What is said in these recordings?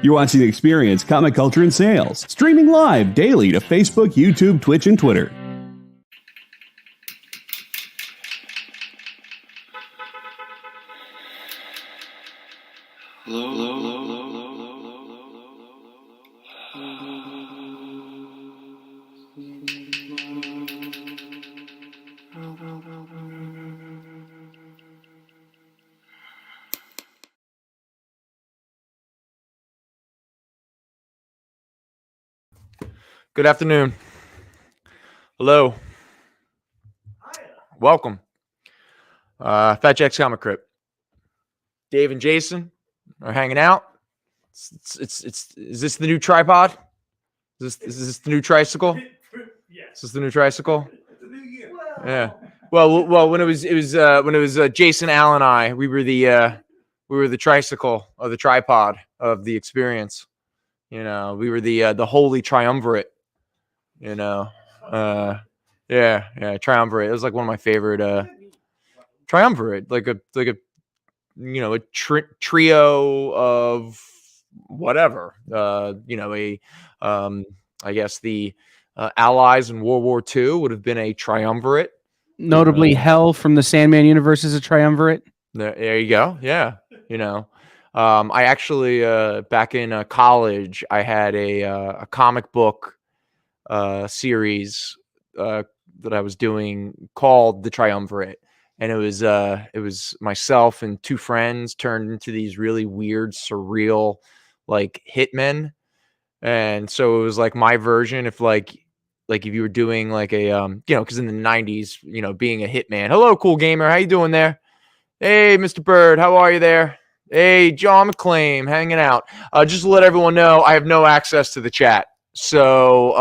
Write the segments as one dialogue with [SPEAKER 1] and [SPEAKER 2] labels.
[SPEAKER 1] You're watching Experience Comic Culture and Sales, streaming live daily to Facebook, YouTube, Twitch, and Twitter.
[SPEAKER 2] Good afternoon. Hello. Welcome. Fatjack's Comicrypt. Dave and Jason are hanging out. Is this the new tripod? Is this the new tricycle? Yes. Is this the new tricycle? It's a new year. Yeah. Well, when it was Jason, Al, and I, we were the tricycle or the tripod of the experience. You know, we were the holy triumvirate. You know, yeah, triumvirate. It was like one of my favorite triumvirate, like a trio of whatever. I guess the allies in World War II would have been a triumvirate.
[SPEAKER 3] Notably, Hell from the Sandman universe is a triumvirate.
[SPEAKER 2] There you go. Yeah, you know. I actually back in college, I had a comic book series that I was doing called The Triumvirate, and it was myself and two friends turned into these really weird, surreal, like hitmen. And so it was like my version if like if you were doing like a because in the 90s, being a hitman. Hello, cool gamer, how you doing there? Hey, Mr. Bird, how are you there? Hey, John McClain, hanging out. Just to let everyone know, I have no access to the chat. So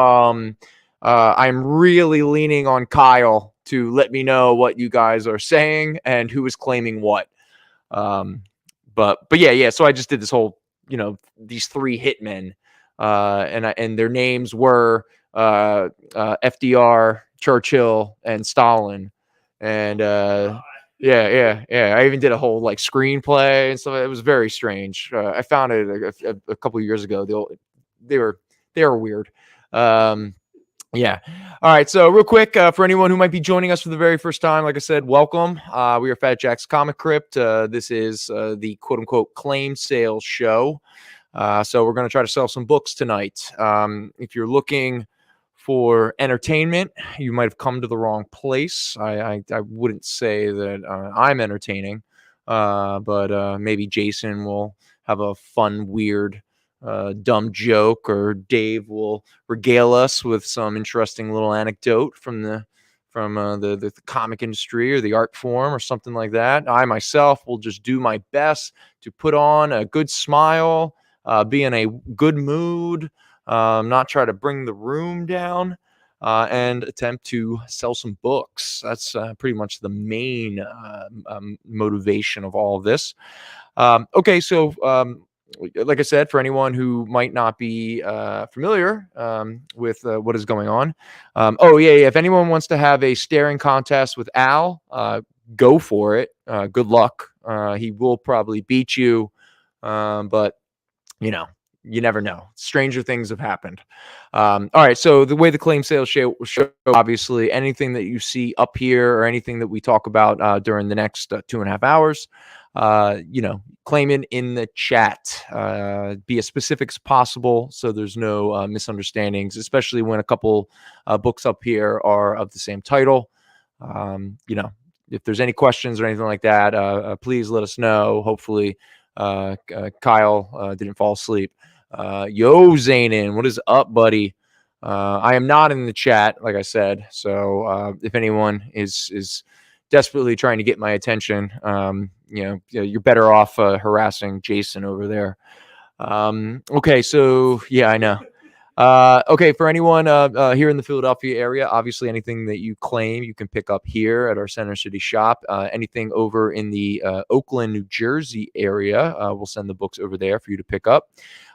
[SPEAKER 2] I'm really leaning on Kyle to let me know what you guys are saying and who is claiming what. But yeah. So I just did this whole, these three hitmen, and their names were FDR, Churchill, and Stalin, and yeah. I even did a whole like screenplay and stuff. It was very strange. I found it a couple of years ago. They were weird. Yeah. All right. So real quick, for anyone who might be joining us for the very first time, like I said, welcome. We are Fatjack's Comicrypt. This is the quote unquote claim sales show. So we're going to try to sell some books tonight. If you're looking for entertainment, you might have come to the wrong place. I wouldn't say that I'm entertaining, but maybe Jason will have a fun, weird, dumb joke, or Dave will regale us with some interesting little anecdote from the comic industry or the art form or something like that. I myself will just do my best to put on a good smile, be in a good mood, not try to bring the room down, and attempt to sell some books. That's pretty much the main motivation of all of this. Okay, so like I said, for anyone who might not be familiar with what is going on, if anyone wants to have a staring contest with Al, go for it. Good luck. He will probably beat you, but you never know. Stranger things have happened. All right. So the way the claim sales show, obviously, anything that you see up here or anything that we talk about during the next 2.5 hours, claim it in the chat. Be as specific as possible so there's no misunderstandings, especially when a couple books up here are of the same title. If there's any questions or anything like that, please let us know. Hopefully, Kyle didn't fall asleep. Yo, Zanin, what is up, buddy? I am not in the chat, like I said. So if anyone is desperately trying to get my attention, you're better off harassing Jason over there. Okay, so yeah, I know. Okay, for anyone here in the Philadelphia area, obviously anything that you claim you can pick up here at our Center City shop. Anything over in the Oakland, New Jersey area, we'll send the books over there for you to pick up.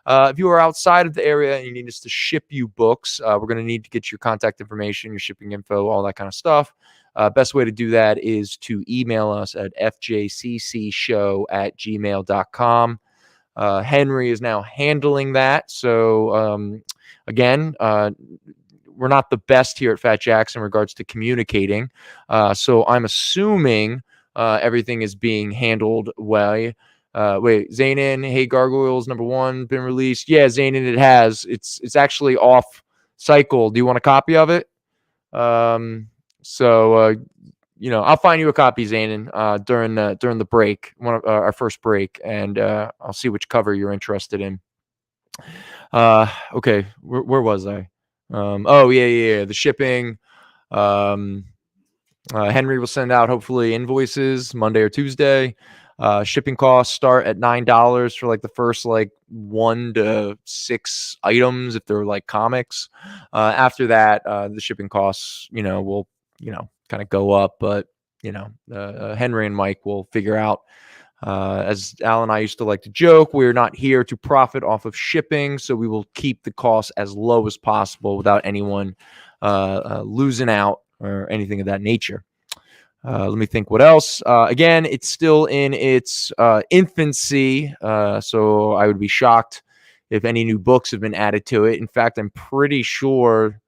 [SPEAKER 2] If you are outside of the area and you need us to ship you books, we're going to need to get your contact information, your shipping info, all that kind of stuff. Best way to do that is to email us at fjccshow@gmail.com. Henry is now handling that. So again, we're not the best here at Fatjack in regards to communicating. So I'm assuming everything is being handled well. Wait, Zanin, Hey Gargoyles #1 been released? Yeah, Zanin, it has. It's actually off cycle. Do you want a copy of it? I'll find you a copy, Zanin, during the break, one of our first break, and I'll see which cover you're interested in. Okay, where was I? The shipping. Henry will send out hopefully invoices Monday or Tuesday. Shipping costs start at $9 for like the first like 1 to 6 items if they're like comics. After that, the shipping costs, will kind of go up, but Henry and Mike will figure out. As Al and I used to like to joke, we're not here to profit off of shipping, so we will keep the costs as low as possible without anyone losing out or anything of that nature. Let me think what else. Again, it's still in its infancy, so I would be shocked if any new books have been added to it. In fact, I'm pretty sure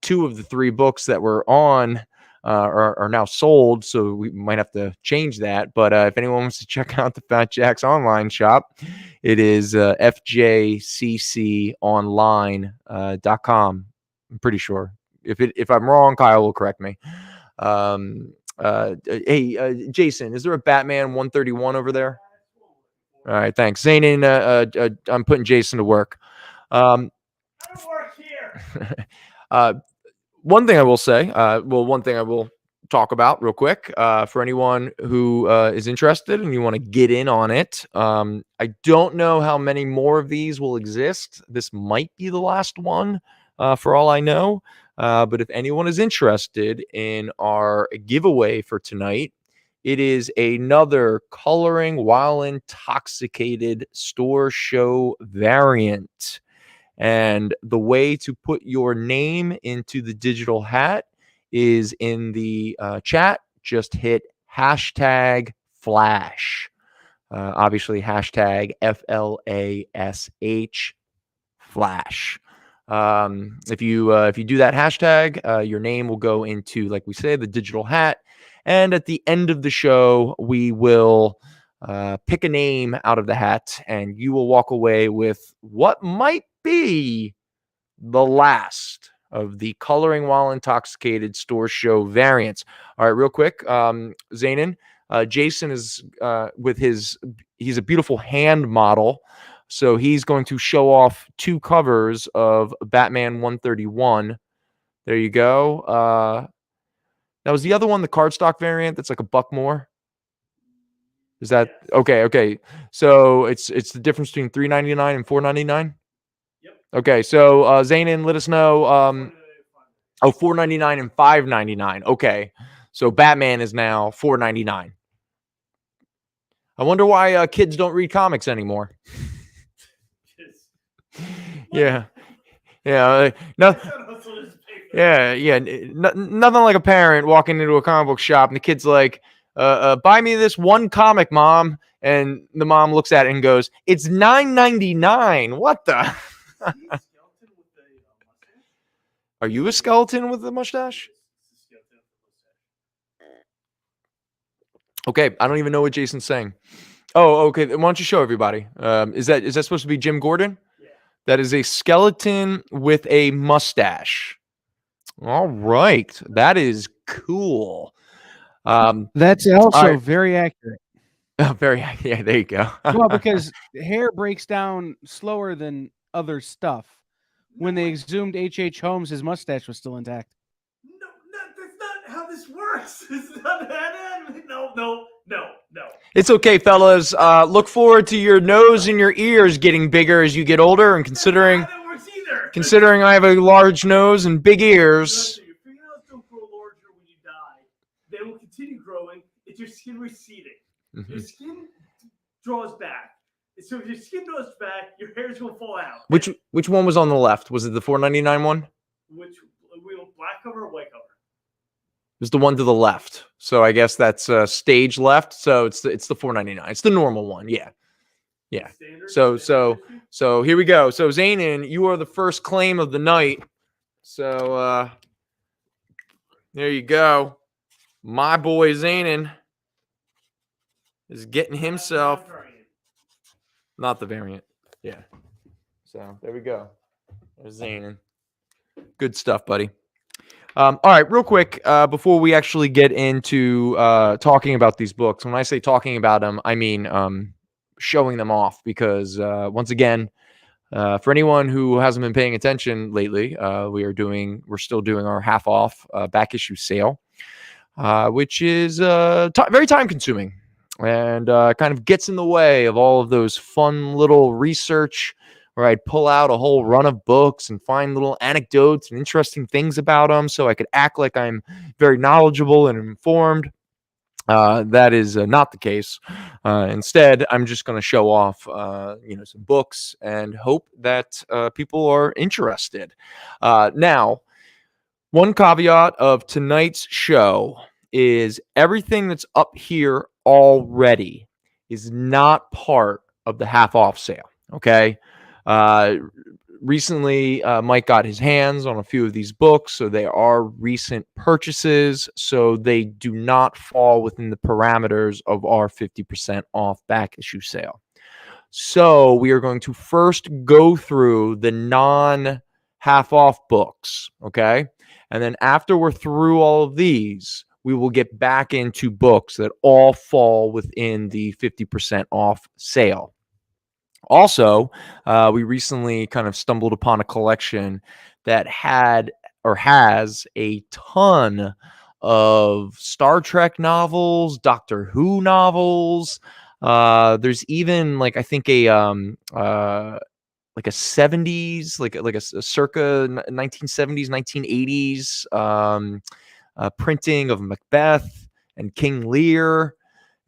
[SPEAKER 2] 2 of the 3 books that were on are now sold, so we might have to change that. But if anyone wants to check out the Fatjack's online shop, it is fjcconline.com. I'm pretty sure. If I'm wrong, Kyle will correct me. Hey, Jason, is there a Batman 131 over there? All right, thanks. Zanin, I'm putting Jason to work. I don't work here. One thing I will say, one thing I will talk about real quick for anyone who is interested and you want to get in on it. I don't know how many more of these will exist. This might be the last one for all I know. But if anyone is interested in our giveaway for tonight, it is another coloring while intoxicated store show variant. And the way to put your name into the digital hat is in the chat. Just hit #flash. Obviously, #FLASH flash. If you do that hashtag, your name will go into, like we say, the digital hat. And at the end of the show, we will pick a name out of the hat, and you will walk away with what might be the last of the coloring while intoxicated store show variants. All right, real quick, Zanin, Jason is he's a beautiful hand model. So he's going to show off 2 covers of Batman 131. There you go. Now, is the other one the cardstock variant that's like $1 more? Is that okay? So it's the difference between $3.99 and $4.99. Yep. Okay, so Zanin, let us know. $4.99 and $5.99. Okay, so Batman is now $4.99. I wonder why kids don't read comics anymore. Yeah. No. Yeah. Nothing like a parent walking into a comic book shop and the kid's like, buy me this one comic, Mom. And the mom looks at it and goes, it's $9.99. What the? Are you a skeleton with a mustache? Okay, I don't even know what Jason's saying. Oh, okay. Why don't you show everybody? Is that supposed to be Jim Gordon? Yeah. That is a skeleton with a mustache. All right, that is cool.
[SPEAKER 3] That's also very accurate.
[SPEAKER 2] Very, yeah. There you go.
[SPEAKER 3] Well, because hair breaks down slower than other stuff. When they exhumed H.H. Holmes, his mustache was still intact.
[SPEAKER 4] No, that's not how this works. It's not that. No.
[SPEAKER 2] It's okay, fellas. Look forward to your nose and your ears getting bigger as you get older. And considering I have a large nose and big ears.
[SPEAKER 4] Your fingernails don't grow larger when you die. They will continue growing. It's your skin receding. Mm-hmm. Your skin draws back. So if your skin draws back, your hair's going to fall out.
[SPEAKER 2] Which one was on the left? Was it the $4.99 one?
[SPEAKER 4] Which black cover or white cover?
[SPEAKER 2] It was the one to the left. So I guess that's stage left. So it's the $4.99. It's the normal one. Yeah. Yeah.
[SPEAKER 4] Standard,
[SPEAKER 2] So here we go. So Zainin, you are the first claim of the night. So there you go. My boy Zainin is getting himself not the variant. Yeah. So there we go. There's Zainin. Good stuff, buddy. All right, real quick, before we actually get into talking about these books, when I say talking about them, I mean showing them off because once again, for anyone who hasn't been paying attention lately, we're still doing our half off back issue sale, which is very time consuming and kind of gets in the way of all of those fun little research where I'd pull out a whole run of books and find little anecdotes and interesting things about them so I could act like I'm very knowledgeable and informed. That is not the case. Instead, I'm just going to show off, some books and hope that people are interested. Now, one caveat of tonight's show is everything that's up here already is not part of the half off sale. Okay. Recently, Mike got his hands on a few of these books, so they are recent purchases, so they do not fall within the parameters of our 50% off back issue sale. So we are going to first go through the non half off books, okay? And then after we're through all of these, we will get back into books that all fall within the 50% off sale. Also, we recently kind of stumbled upon a collection that had or has a ton of Star Trek novels, Doctor Who novels. There's even I think a 70s, like a circa 1970s, 1980s printing of Macbeth and King Lear.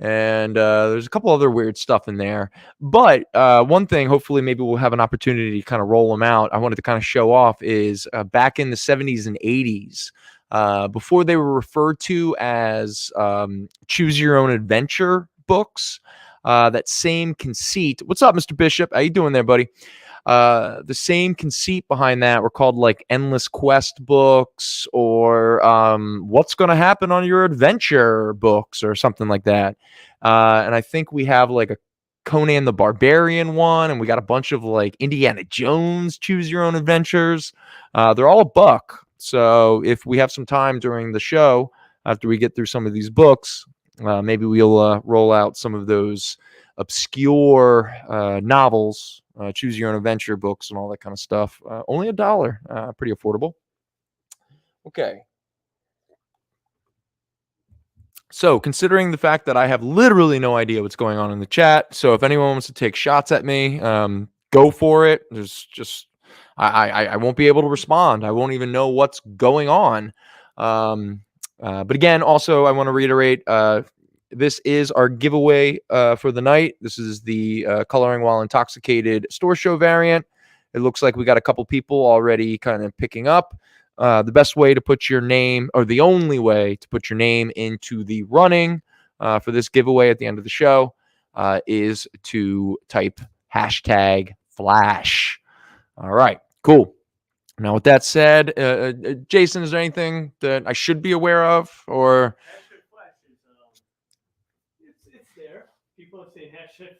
[SPEAKER 2] And there's a couple other weird stuff in there. But one thing, hopefully maybe we'll have an opportunity to kind of roll them out. I wanted to kind of show off is back in the 70s and 80s, before they were referred to as choose your own adventure books, that same conceit. What's up, Mr. Bishop? How you doing there, buddy? The same conceit behind that were called like Endless Quest books or What's Going to Happen on Your Adventure books or something like that. And I think we have like a Conan the Barbarian one, and we got a bunch of like Indiana Jones Choose Your Own Adventures. They're all $1. So if we have some time during the show, after we get through some of these books, maybe we'll roll out some of those obscure novels, choose your own adventure books and all that kind of stuff. Only $1, pretty affordable. Okay. So considering the fact that I have literally no idea what's going on in the chat, so if anyone wants to take shots at me, go for it. There's just I won't be able to respond. I won't even know what's going on. But again, also I want to reiterate, this is our giveaway for the night. This is the Coloring While Intoxicated store show variant. It looks like we got a couple people already kind of picking up. The best way to put your name, or the only way to put your name into the running for this giveaway at the end of the show, is to type #Flash. All right, cool. Now, with that said, Jason, is there anything that I should be aware of, or?
[SPEAKER 4] It's there. People have seen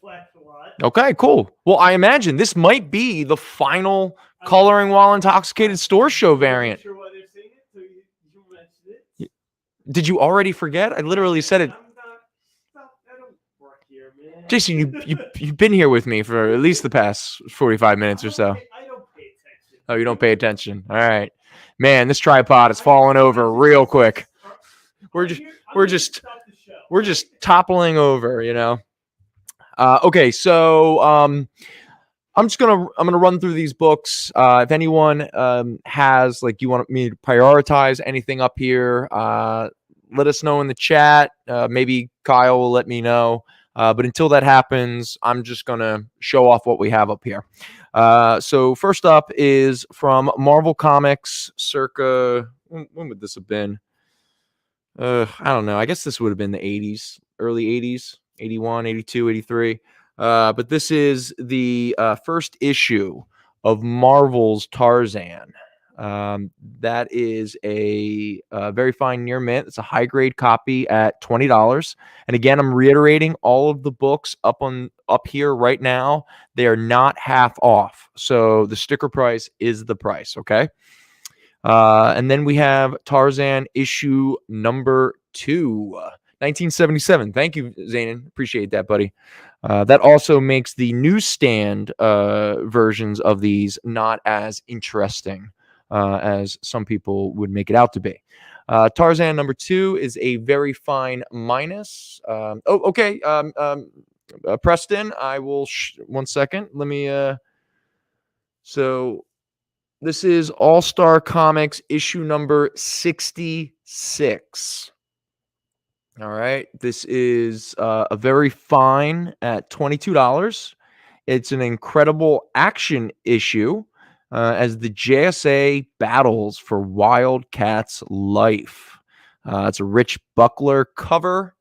[SPEAKER 4] #Flash a lot.
[SPEAKER 2] Okay, cool. Well, I imagine this might be the final Coloring While Intoxicated store show variant.
[SPEAKER 4] Sure why they're saying it, so you mentioned it.
[SPEAKER 2] Did you already forget? I literally said it.
[SPEAKER 4] I don't work here, man.
[SPEAKER 2] Jason, you've been here with me for at least the past 45 minutes or so.
[SPEAKER 4] I don't pay attention.
[SPEAKER 2] Oh, you don't pay attention. All right. Man, this tripod is falling over real quick. We're just toppling over, you know. Okay, so I'm gonna run through these books. If anyone has, like, you want me to prioritize anything up here, let us know in the chat. Maybe Kyle will let me know. But until that happens, I'm just gonna show off what we have up here. So first up is from Marvel Comics, circa, when would this have been? I don't know. I guess this would have been the 80s, early 80s, 81, 82, 83. But this is the first issue of Marvel's Tarzan. That is a very fine near mint. It's a high grade copy at $20. And again, I'm reiterating, all of the books up here right now, they are not half off. So the sticker price is the price. Okay. And then we have Tarzan issue number 2, 1977. Thank you, Zanin. Appreciate that, buddy. That also makes the newsstand versions of these not as interesting as some people would make it out to be. Tarzan number 2 is a very fine minus. Okay. Preston, I will. 1 second. Let me. So this is All-Star Comics issue number 66. All right. This is a very fine at $22. It's an incredible action issue as the JSA battles for Wildcat's life. It's a Rich Buckler cover.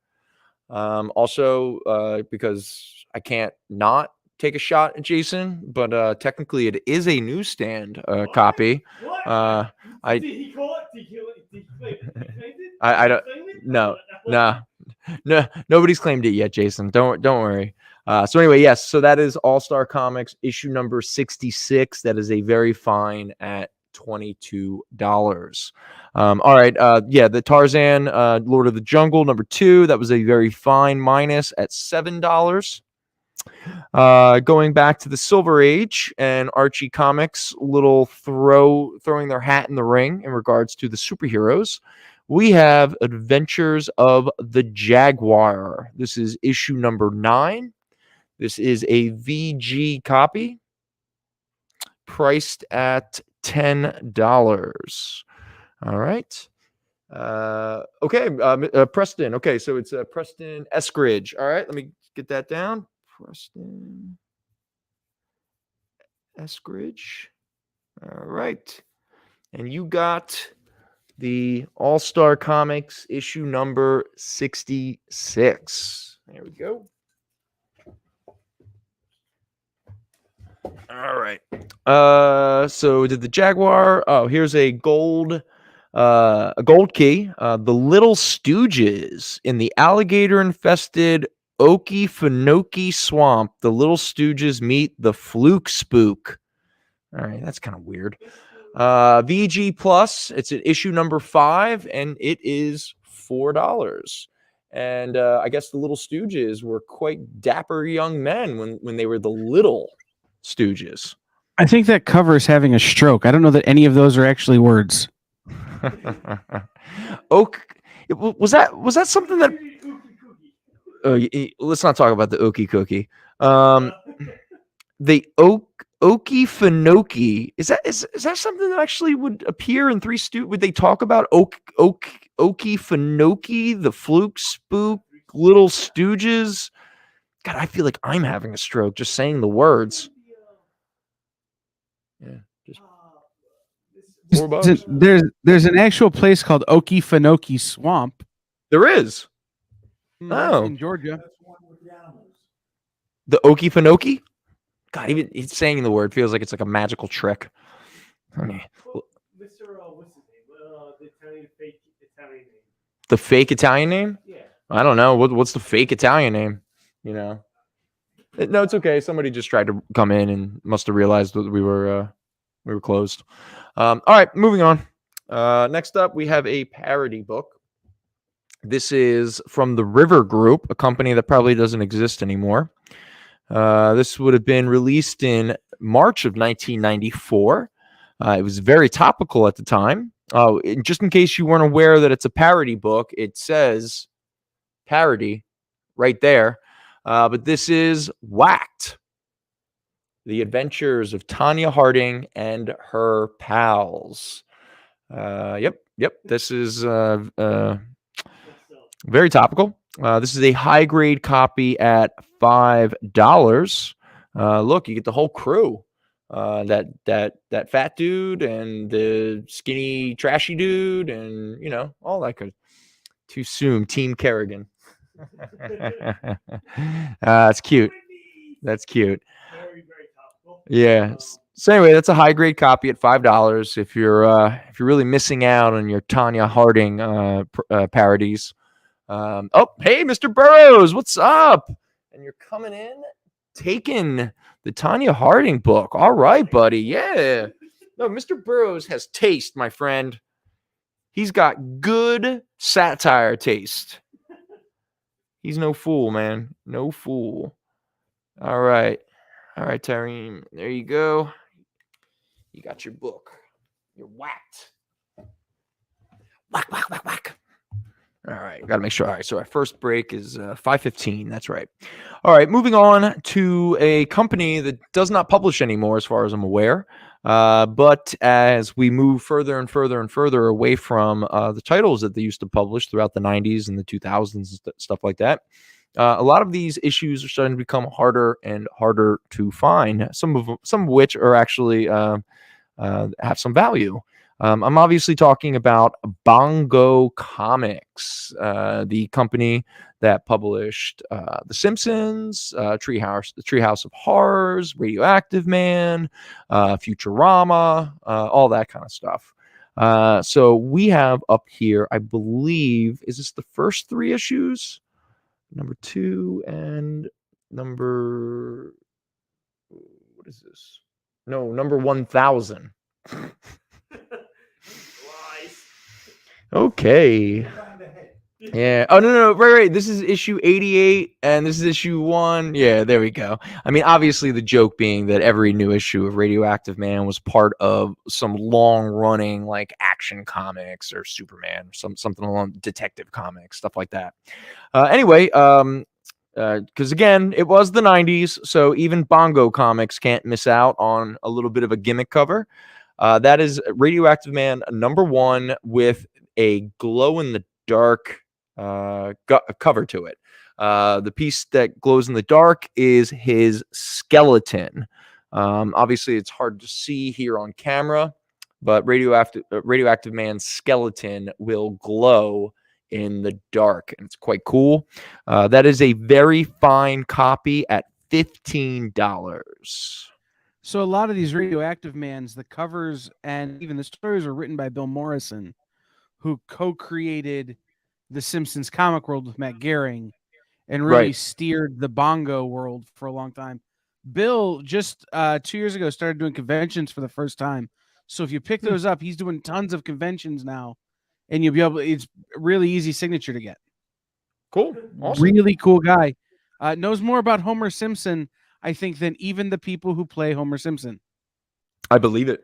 [SPEAKER 2] Also, because I can't not take a shot at Jason, but technically it is a newsstand copy.
[SPEAKER 4] What?
[SPEAKER 2] Did
[SPEAKER 4] he call it? Did he claim it?
[SPEAKER 2] I don't. No. Nobody's claimed it yet, Jason. Don't worry. So anyway, yes. So that is All-Star Comics issue number 66. That is a very fine at $22. All right. Yeah, the Tarzan, Lord of the Jungle number 2. That was a very fine minus at $7. Going back to the Silver Age and Archie Comics, little throwing their hat in the ring in regards to the superheroes. We have Adventures of the Jaguar. This is issue number 9. This is a VG copy, priced at $10. All right. Okay. Preston. Okay, so it's Preston Eskridge. All right, let me get that down. Preston Eskridge. All right. And you got the All-Star Comics issue number 66. There we go. All right. So did the Jaguar? Oh, here's a gold key. The Little Stooges in the alligator-infested Okefenokee Swamp. The Little Stooges meet the Fluke Spook. All right, that's kind of weird. VG Plus. It's at issue number 5, and it is $4. And I guess the Little Stooges were quite dapper young men when they were the Little Stooges.
[SPEAKER 3] I think that cover is having a stroke. I don't know that any of those are actually words.
[SPEAKER 2] Was that something that? Let's not talk about the Okie cookie. The Okefenokee, is that something that actually would appear in Three Stooges? Would they talk about Okefenokee, the Fluke Spook, Little Stooges? God, I feel like I'm having a stroke just saying the words. Yeah, just $4.
[SPEAKER 3] There's an actual place called Okefenokee Swamp.
[SPEAKER 2] There is.
[SPEAKER 3] Oh, in Georgia.
[SPEAKER 2] The Okefenokee? God, even he's saying the word feels like it's like a magical trick. Okay.
[SPEAKER 4] Mr. What's his name? The fake Italian name.
[SPEAKER 2] The fake Italian name?
[SPEAKER 4] Yeah.
[SPEAKER 2] I don't know. What's the fake Italian name? You know? No, it's okay. Somebody just tried to come in and must have realized that we were closed. All right, moving on. Next up, we have a parody book. This is from the River Group, a company that probably doesn't exist anymore. This would have been released in March of 1994. It was very topical at the time. Just in case you weren't aware that it's a parody book, it says parody right there. But this is Whacked. The Adventures of Tanya Harding and Her Pals. Yep. This is very topical. This is a high grade copy at $5. Look, you get the whole crew. That fat dude and the skinny trashy dude, and all that good. Too soon, Team Kerrigan. It's cute. That's cute.
[SPEAKER 4] Very, very topical.
[SPEAKER 2] Yeah. So anyway, that's a high grade copy at $5. If you're really missing out on your Tanya Harding parodies. Oh, hey, Mr. Burrows, what's up? And you're coming in, taking the Tanya Harding book. All right, buddy. Yeah. No, Mr. Burrows has taste, my friend. He's got good satire taste. He's no fool, man. No fool. All right. All right, Tareem. There you go. You got your book. You're whacked. Whack, whack, whack, whack. All right. Got to make sure. All right. So our first break is 5:15. That's right. All right. Moving on to a company that does not publish anymore, as far as I'm aware. But as we move further and further and further away from the titles that they used to publish throughout the 90s and the 2000s and stuff like that, a lot of these issues are starting to become harder and harder to find. Some of which are actually have some value. I'm obviously talking about Bongo Comics, the company that published The Simpsons, the Treehouse of Horrors, Radioactive Man, Futurama, all that kind of stuff. So we have up here, I believe, is this the first 3 issues? Number 2 and number, what is this? No, number 1000. Okay. Yeah. Oh, no. Right. This is issue 88 and this is issue 1. Yeah, there we go. I mean, obviously the joke being that every new issue of Radioactive Man was part of some long running like Action Comics or Superman, something along Detective Comics, stuff like that. Anyway, because again, it was the 90s, so even Bongo Comics can't miss out on a little bit of a gimmick cover. That is Radioactive Man #1 with a glow-in-the-dark cover to it. The piece that glows in the dark is his skeleton. Obviously, it's hard to see here on camera, but Radioactive Man's skeleton will glow in the dark, and it's quite cool. That is a very fine copy at $15.
[SPEAKER 3] So a lot of these Radioactive Mans, the covers and even the stories are written by Bill Morrison, who co-created the Simpsons comic world with Matt Groening and really steered the Bongo world for a long time. Bill just 2 years ago started doing conventions for the first time. So if you pick those up, he's doing tons of conventions now, and you'll be able. It's really easy signature to get.
[SPEAKER 2] Cool, awesome.
[SPEAKER 3] Really cool guy. Knows more about Homer Simpson, I think, than even the people who play Homer Simpson.
[SPEAKER 2] I believe it.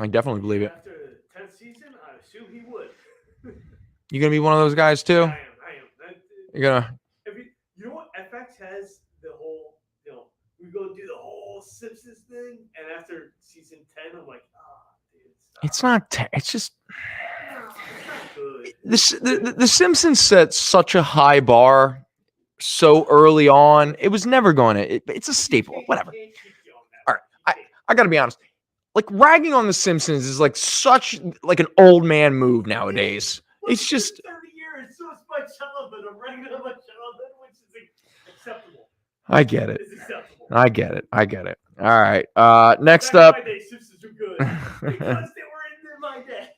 [SPEAKER 2] I definitely believe it.
[SPEAKER 4] After the 10th season, I assume he would.
[SPEAKER 2] You gonna be one of those guys too?
[SPEAKER 4] I am.
[SPEAKER 2] You're gonna.
[SPEAKER 4] You know what? FX has the whole. We go do the whole Simpsons thing, and after season 10, I'm like, dude, stop.
[SPEAKER 2] It's not. It's just.
[SPEAKER 4] It's not good.
[SPEAKER 2] The Simpsons set such a high bar so early on. It was never going to. It's a staple. Whatever. All right. I gotta be honest. Like ragging on the Simpsons is like such like an old man move nowadays. It's just
[SPEAKER 4] 30 years. So it's my childhood. I'm writing on my childhood, which is acceptable.
[SPEAKER 2] I get it.
[SPEAKER 4] It's acceptable.
[SPEAKER 2] I get it. All right. Next
[SPEAKER 4] Back
[SPEAKER 2] up.
[SPEAKER 4] in my day, Simpsons were good because they were in my day.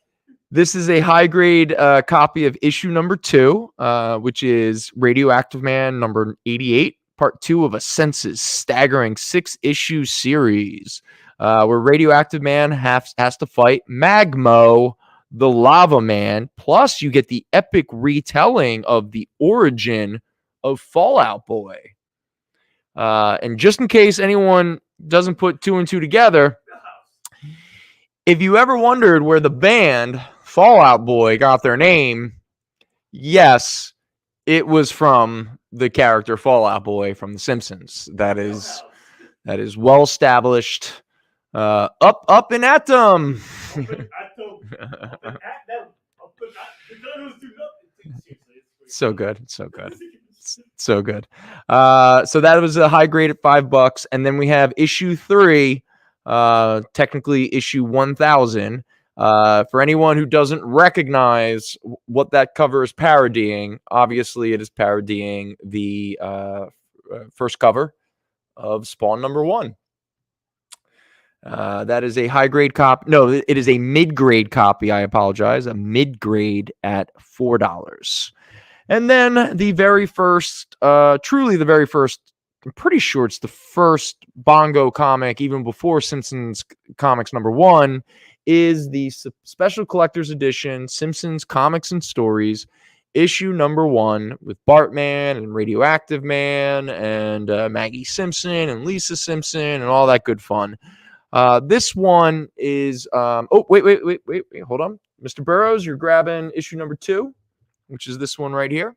[SPEAKER 2] This is a high grade copy of issue number 2, which is Radioactive Man number 88, part 2 of a Senses staggering 6-issue series, where Radioactive Man has to fight Magmo, the Lava Man. Plus, you get the epic retelling of the origin of Fallout Boy. And just in case anyone doesn't put 2 and 2 together, if you ever wondered where the band Fallout Boy got their name, yes, it was from the character Fallout Boy from The Simpsons. That is well established. Up and at them. So good. So good. So that was a high grade at $5, and then we have issue 3, technically issue 1000. For anyone who doesn't recognize what that cover is parodying, obviously it is parodying the first cover of Spawn number 1. That is a high-grade copy. No, it is a mid-grade copy. I apologize. A mid-grade at $4. And then the very first, truly the very first, I'm pretty sure it's the first Bongo comic, even before Simpsons Comics number 1, is the Special Collector's Edition, Simpsons Comics and Stories, issue number 1, with Bartman and Radioactive Man and Maggie Simpson and Lisa Simpson and all that good fun. This one is, wait, hold on. Mr. Burrows, you're grabbing issue number 2, which is this one right here.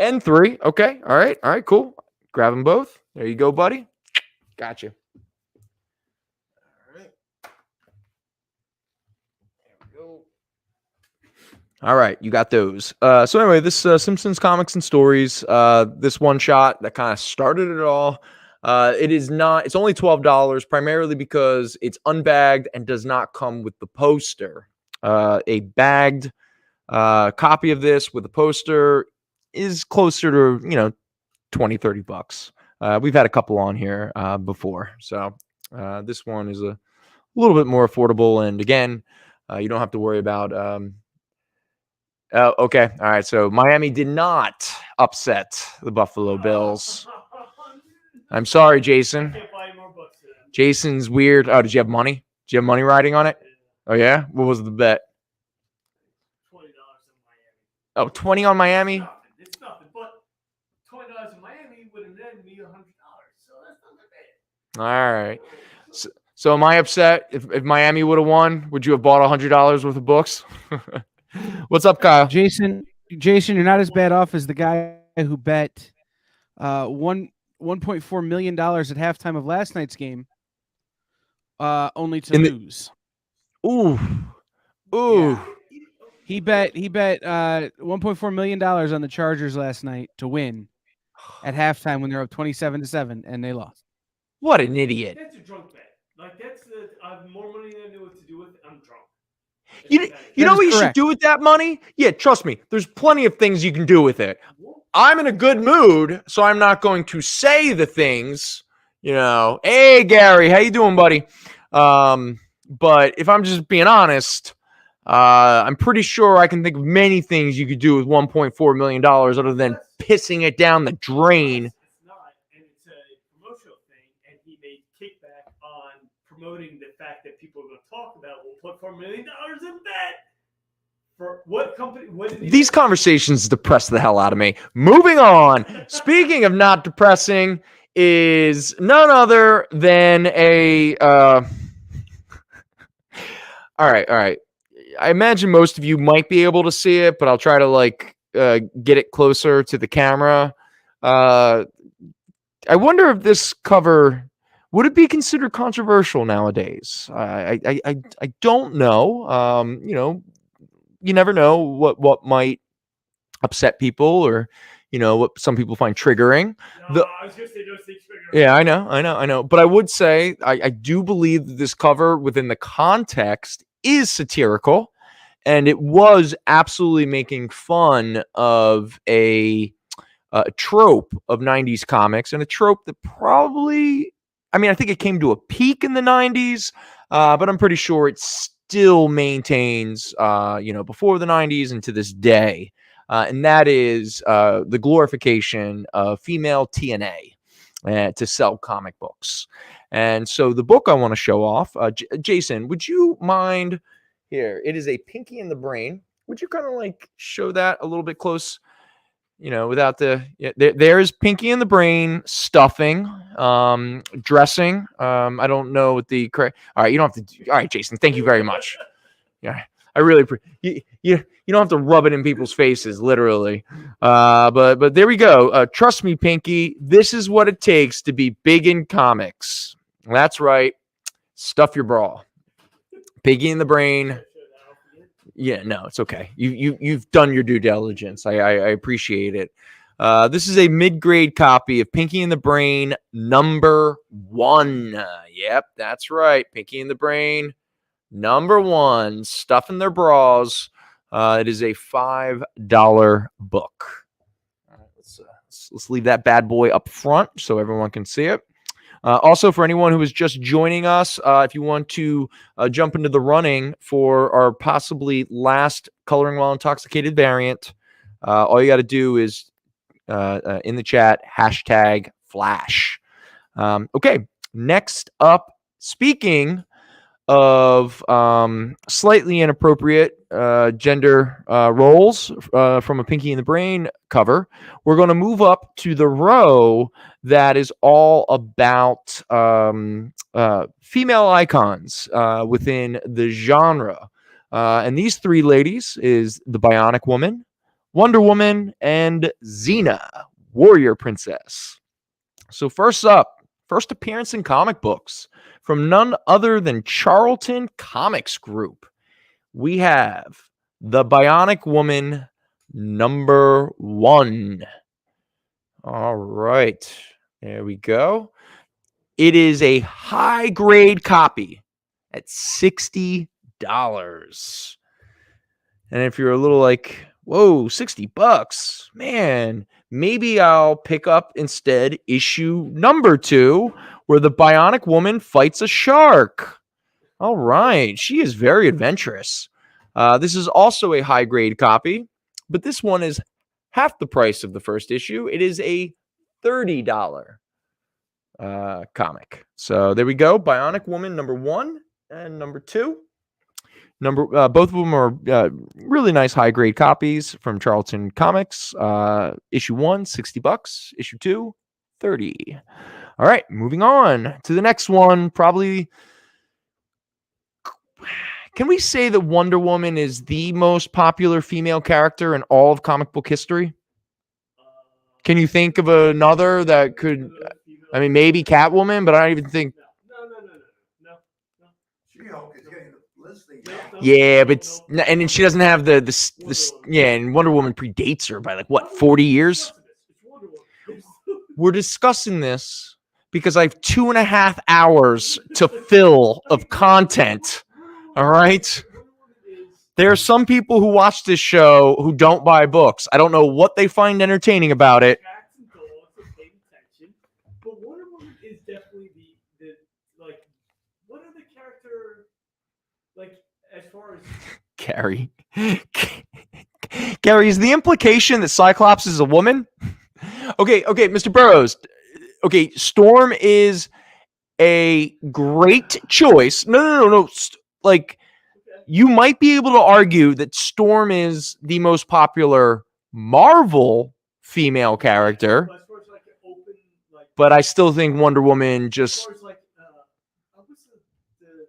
[SPEAKER 2] And 3. Okay. All right, cool. Grab them both. There you go, buddy. Gotcha. All right. There we go. All right, you got those. So anyway, this Simpsons Comics and Stories, this one shot that kind of started it all. It's only $12, primarily because it's unbagged and does not come with the poster. A bagged copy of this with a poster is closer to, $20-$30. We've had a couple on here before. So this one is a little bit more affordable. And again, you don't have to worry about, okay. All right. So Miami did not upset the Buffalo Bills. I'm sorry, Jason. Jason's weird. Oh, did you have money? Did you have money riding on it? Oh, yeah? What was the bet?
[SPEAKER 4] $20 on Miami.
[SPEAKER 2] Oh, 20 on Miami?
[SPEAKER 4] It's nothing, but $20 in Miami would have netted me $100. So that's not that bad.
[SPEAKER 2] All right. So am I upset? If Miami would have won, would you have bought $100 worth of books? What's up, Kyle?
[SPEAKER 3] Jason, you're not as bad off as the guy who bet $1.4 million at halftime of last night's game, only to lose.
[SPEAKER 2] Ooh.
[SPEAKER 3] Yeah. He bet $1.4 million on the Chargers last night to win at halftime when they're up 27-7, and they lost.
[SPEAKER 2] What an idiot!
[SPEAKER 4] That's a drunk bet. Like that's I have more money than I knew what to do with. I'm drunk.
[SPEAKER 2] You know what you should do with that money? Yeah, trust me. There's plenty of things you can do with it. I'm in a good mood, so I'm not going to say the things, Hey, Gary, how you doing, buddy? But if I'm just being honest, I'm pretty sure I can think of many things you could do with $1.4 million other than pissing it down the drain.
[SPEAKER 4] It's not, and it's a promotional thing, and he made kickback on promoting the fact that people are going to talk about $1.4 million in bet. For what company?
[SPEAKER 2] These conversations depress the hell out of me. Moving on. Speaking of not depressing, is none other than a. All right. I imagine most of you might be able to see it, but I'll try to get it closer to the camera. I wonder if this cover would it be considered controversial nowadays. I don't know. You never know what might upset people or, what some people find triggering.
[SPEAKER 4] No, I was going to say those things triggering.
[SPEAKER 2] Yeah, I know. But I would say I do believe that this cover within the context is satirical, and it was absolutely making fun of a trope of 90s comics, and a trope that probably, I think it came to a peak in the 90s, but I'm pretty sure it still maintains, before the 90s and to this day. And that is the glorification of female TNA to sell comic books. And so the book I want to show off, Jason, would you mind here? It is a Pinky in the Brain. Would you kind of show that a little bit close? Without there's Pinky in the Brain, stuffing, dressing. I don't know what the correct. All right, you don't have to. All right, Jason, thank you very much. Yeah, I really you don't have to rub it in people's faces, literally. But there we go. Trust me, Pinky, this is what it takes to be big in comics. That's right. Stuff your bra. Pinky in the Brain. Yeah, no, it's okay. You've done your due diligence. I appreciate it. This is a mid-grade copy of Pinky in the Brain number 1. Yep, that's right. Pinky in the Brain number 1. Stuff in their bras. It is a $5 book. All right, let's Let's leave that bad boy up front so everyone can see it. Also, for anyone who is just joining us, if you want to jump into the running for our possibly last Coloring While Intoxicated variant, all you got to do is in the chat, #Flash. Okay, next up, speaking of slightly inappropriate gender roles from a Pinky and the Brain cover, we're going to move up to the row that is all about female icons within the genre. And these three ladies is the Bionic Woman, Wonder Woman, and Xena, Warrior Princess. So first up, first appearance in comic books from none other than Charlton Comics Group. We have the Bionic Woman #1. All right, there we go. It is a high grade copy at $60. And if you're a little like, whoa, $60, man, maybe I'll pick up instead issue #2, where the Bionic Woman fights a shark. All right, she is very adventurous. This is also a high grade copy, but this one is half the price of the first issue. It is a $30 comic. So there we go. Bionic Woman #1 and #2. Both of them are really nice high grade copies from Charlton Comics. Issue 1, $60. Issue 2, $30. All right, moving on to the next one. Probably, can we say that Wonder Woman is the most popular female character in all of comic book history? Can you think of another that could? I mean, maybe Catwoman, but I don't even think.
[SPEAKER 4] No.
[SPEAKER 5] She-Hulk is getting the listing.
[SPEAKER 2] Yeah, but and then she doesn't have the yeah, and Wonder Woman predates her by like what, 40 years? We're discussing this because I have 2.5 hours to fill of content. All right. There are some people who watch this show who don't buy books. I don't know what they find entertaining about it.
[SPEAKER 4] Cats and dogs are paying attention, but Wonder Woman is definitely the like. What are the character like as far as
[SPEAKER 2] Gary? Gary, is the implication that Cyclops is a woman? Okay, Mr. Burroughs. Okay, Storm is a great choice. No. Like, you might be able to argue that Storm is the most popular Marvel female character,
[SPEAKER 4] as far as like an open like?
[SPEAKER 2] but I still think Wonder Woman
[SPEAKER 4] As
[SPEAKER 2] just.
[SPEAKER 4] far as like what's the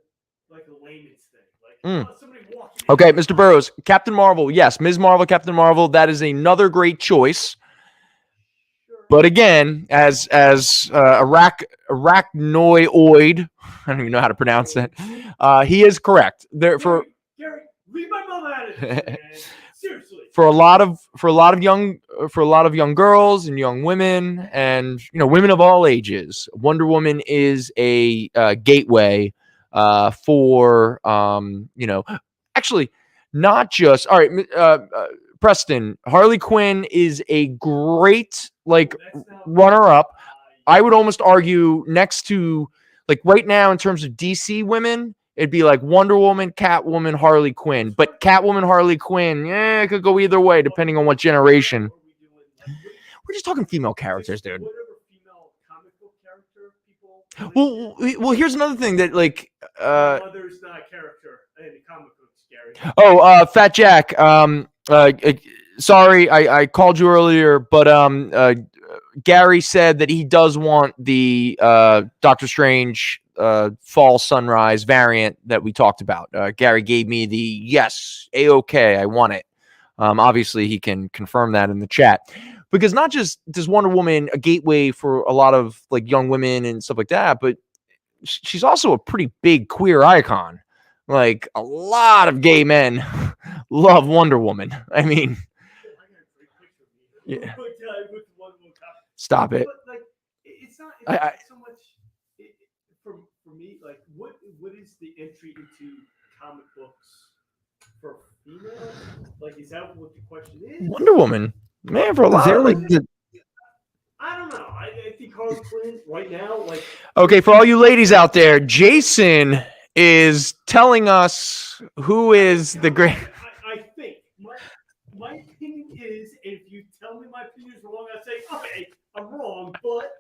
[SPEAKER 4] like a layman's thing like somebody walking.
[SPEAKER 2] Okay, Mr. Burroughs, Captain Marvel. Yes, Ms. Marvel, Captain Marvel. That is another great choice. But again, as arachnoid, I don't even know how to pronounce that. He is correct. There for
[SPEAKER 4] Gary, leave my mom out of this, man. Seriously.
[SPEAKER 2] for a lot of young girls and young women, and women of all ages, Wonder Woman is a gateway for actually not just all right. Preston, Harley Quinn is a great runner-up. I would almost argue next to right now in terms of DC women, it'd be like Wonder Woman, Catwoman, Harley Quinn. But Catwoman, Harley Quinn, it could go either way depending on what generation. We're just talking female characters, dude. Well, here's another thing that
[SPEAKER 4] mother's not a character in the comic books, Gary.
[SPEAKER 2] Fatjack. Sorry, I called you earlier, but Gary said that he does want the Doctor Strange Fall Sunrise variant that we talked about. Gary gave me the yes, A-OK, I want it. Obviously, he can confirm that in the chat. Because not just does Wonder Woman a gateway for a lot of young women and stuff like that, but she's also a pretty big queer icon. Like a lot of gay men love Wonder Woman. I mean, yeah. Stop it.
[SPEAKER 4] But, it's not so much for me. What is the entry into comic books for female? Is that what the question is?
[SPEAKER 2] Wonder Woman, man, for a lot of
[SPEAKER 4] I don't know. I think Harley Quinn right now, like.
[SPEAKER 2] Okay, for all you ladies out there, Jason is telling us who is the great.
[SPEAKER 4] I think my opinion is, if you tell me my opinion is wrong, I say, okay, I'm wrong, but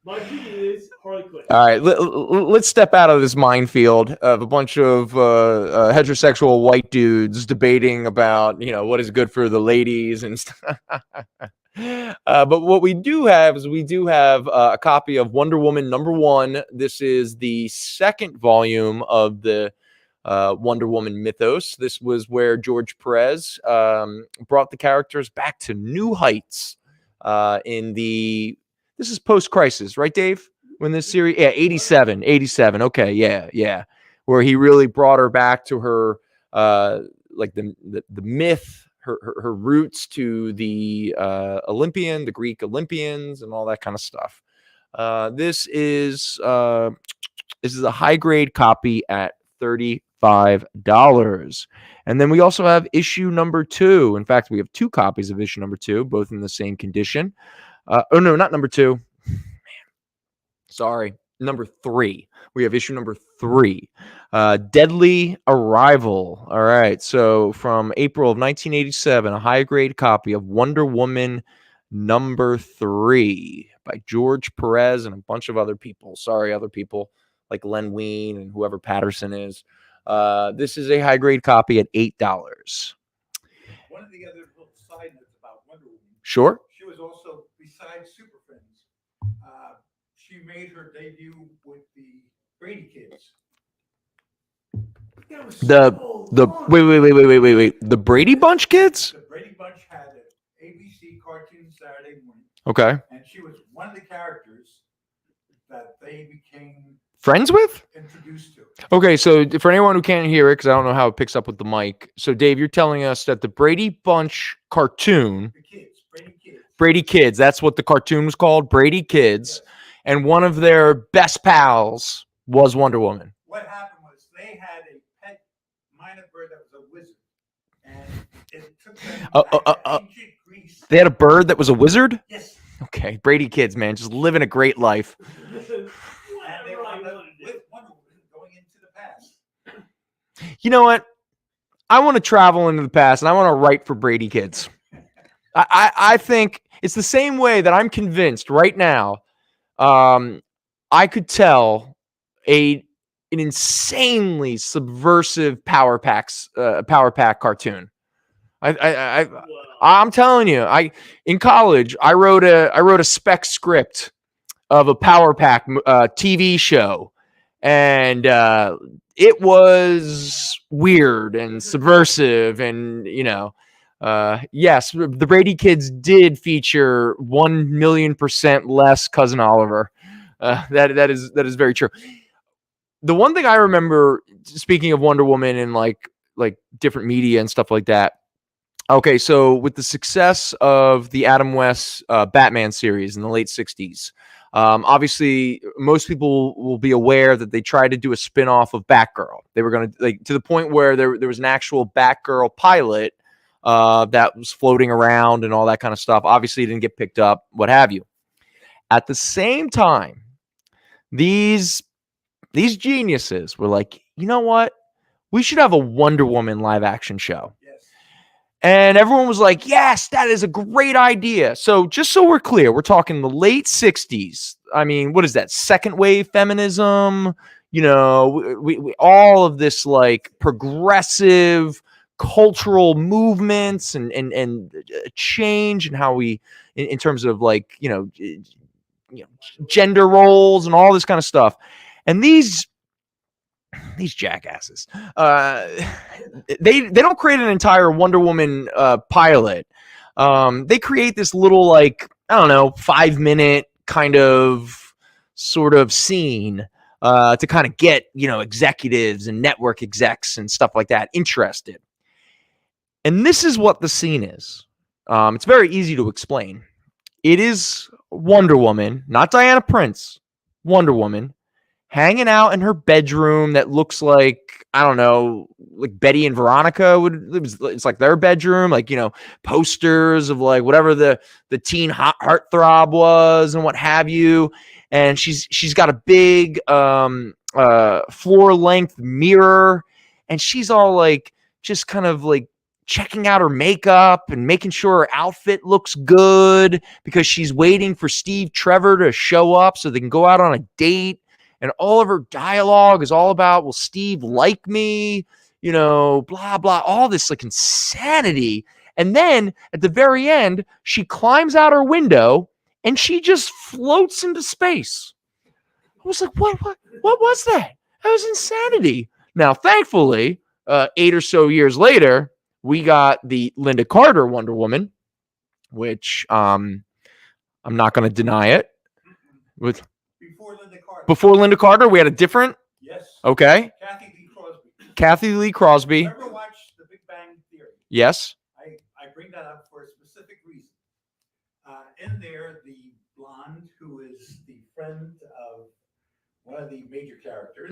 [SPEAKER 4] my opinion is Harley Quinn.
[SPEAKER 2] All right, let's step out of this minefield of a bunch of heterosexual white dudes debating about, what is good for the ladies and stuff. But what we do have is a copy of Wonder Woman #1. This is the second volume of the Wonder Woman mythos. This was where George Perez brought the characters back to new heights this is post-crisis, right, Dave? When this series, 87. Okay, yeah. Where he really brought her back to her, like the myth, her roots to the the Greek Olympians, and all that kind of stuff. This is a high grade copy at $35. And then we also have issue #2. In fact, we have 2 copies of issue #2, both in the same condition. Oh no, not #2. Sorry, #3. We have issue #3, Deadly Arrival. All right, so from April of 1987, a high grade copy of Wonder Woman #3 by George Perez and a bunch of other people. Sorry, other people like Len Wein and whoever Patterson is. This is a high grade copy at $8.
[SPEAKER 5] One of the other little side notes about Wonder Woman.
[SPEAKER 2] Sure.
[SPEAKER 5] She was also, besides Super Friends, she made her debut with the Brady Kids.
[SPEAKER 2] Wait. The Brady Bunch kids?
[SPEAKER 5] The Brady Bunch had an ABC cartoon Saturday morning.
[SPEAKER 2] Okay.
[SPEAKER 5] And she was one of the characters that they became
[SPEAKER 2] friends with?
[SPEAKER 5] Introduced to.
[SPEAKER 2] Okay, so for anyone who can't hear it, because I don't know how it picks up with the mic. So, Dave, you're telling us that the Brady Bunch cartoon, Brady Kids, that's what the cartoon was called, Brady Kids, yes. And one of their best pals was Wonder Woman.
[SPEAKER 5] What happened was they had a pet minor bird that was a wizard, and it took them back to ancient Greece.
[SPEAKER 2] They had a bird that was a wizard?
[SPEAKER 5] Yes.
[SPEAKER 2] Okay, Brady Kids, man, just living a great life.
[SPEAKER 5] And they wound up with Wonder Woman going into the past.
[SPEAKER 2] You know what? I want to travel into the past, and I want to write for Brady Kids. I think it's the same way that I'm convinced right now. I could tell an insanely subversive Power Pack cartoon. I'm telling you, in college I wrote a spec script of a Power Pack TV show, and it was weird and subversive, and yes, the Brady Kids did feature 1,000,000% less Cousin Oliver. That is very true. The one thing I remember, speaking of Wonder Woman and like different media and stuff like that. Okay, so with the success of the Adam West Batman series in the late 60s, obviously most people will be aware that they tried to do a spin-off of Batgirl. They were going to, to the point where there was an actual Batgirl pilot that was floating around and all that kind of stuff. Obviously, it didn't get picked up, what have you. At the same time, these geniuses were like, you know what? We should have a Wonder Woman live action show.
[SPEAKER 5] Yes.
[SPEAKER 2] And everyone was like, yes, that is a great idea. So just so we're clear, we're talking the late 60s. I mean, what is that? Second wave feminism, we all of this like progressive cultural movements and change and how we in terms of like gender roles and all this kind of stuff. And these jackasses, they don't create an entire Wonder Woman pilot. They create this little 5-minute kind of sort of scene to kind of get executives and network execs and stuff like that interested. And this is what the scene is. It's very easy to explain. It is Wonder Woman, not Diana Prince, Wonder Woman, hanging out in her bedroom that looks like, I don't know, like Betty and Veronica it's like their bedroom, like, posters of like whatever the teen heartthrob was and what have you. And she's got a big floor length mirror, and she's all like just kind of like checking out her makeup and making sure her outfit looks good because she's waiting for Steve Trevor to show up so they can go out on a date. And all of her dialogue is all about, will Steve like me? Blah, blah, all this like insanity. And then at the very end, she climbs out her window and she just floats into space. I was like, what was that? That was insanity. Now, thankfully, 8 or so years later, we got the Linda Carter Wonder Woman, which I'm not going to deny it. Before Linda Carter, we had a different.
[SPEAKER 5] Yes.
[SPEAKER 2] Okay.
[SPEAKER 5] Kathy Lee Crosby.
[SPEAKER 2] Ever
[SPEAKER 5] watched The Big Bang Theory?
[SPEAKER 2] Yes.
[SPEAKER 5] I bring that up for a specific reason. In there, the blonde, who is the friend of one of the major characters,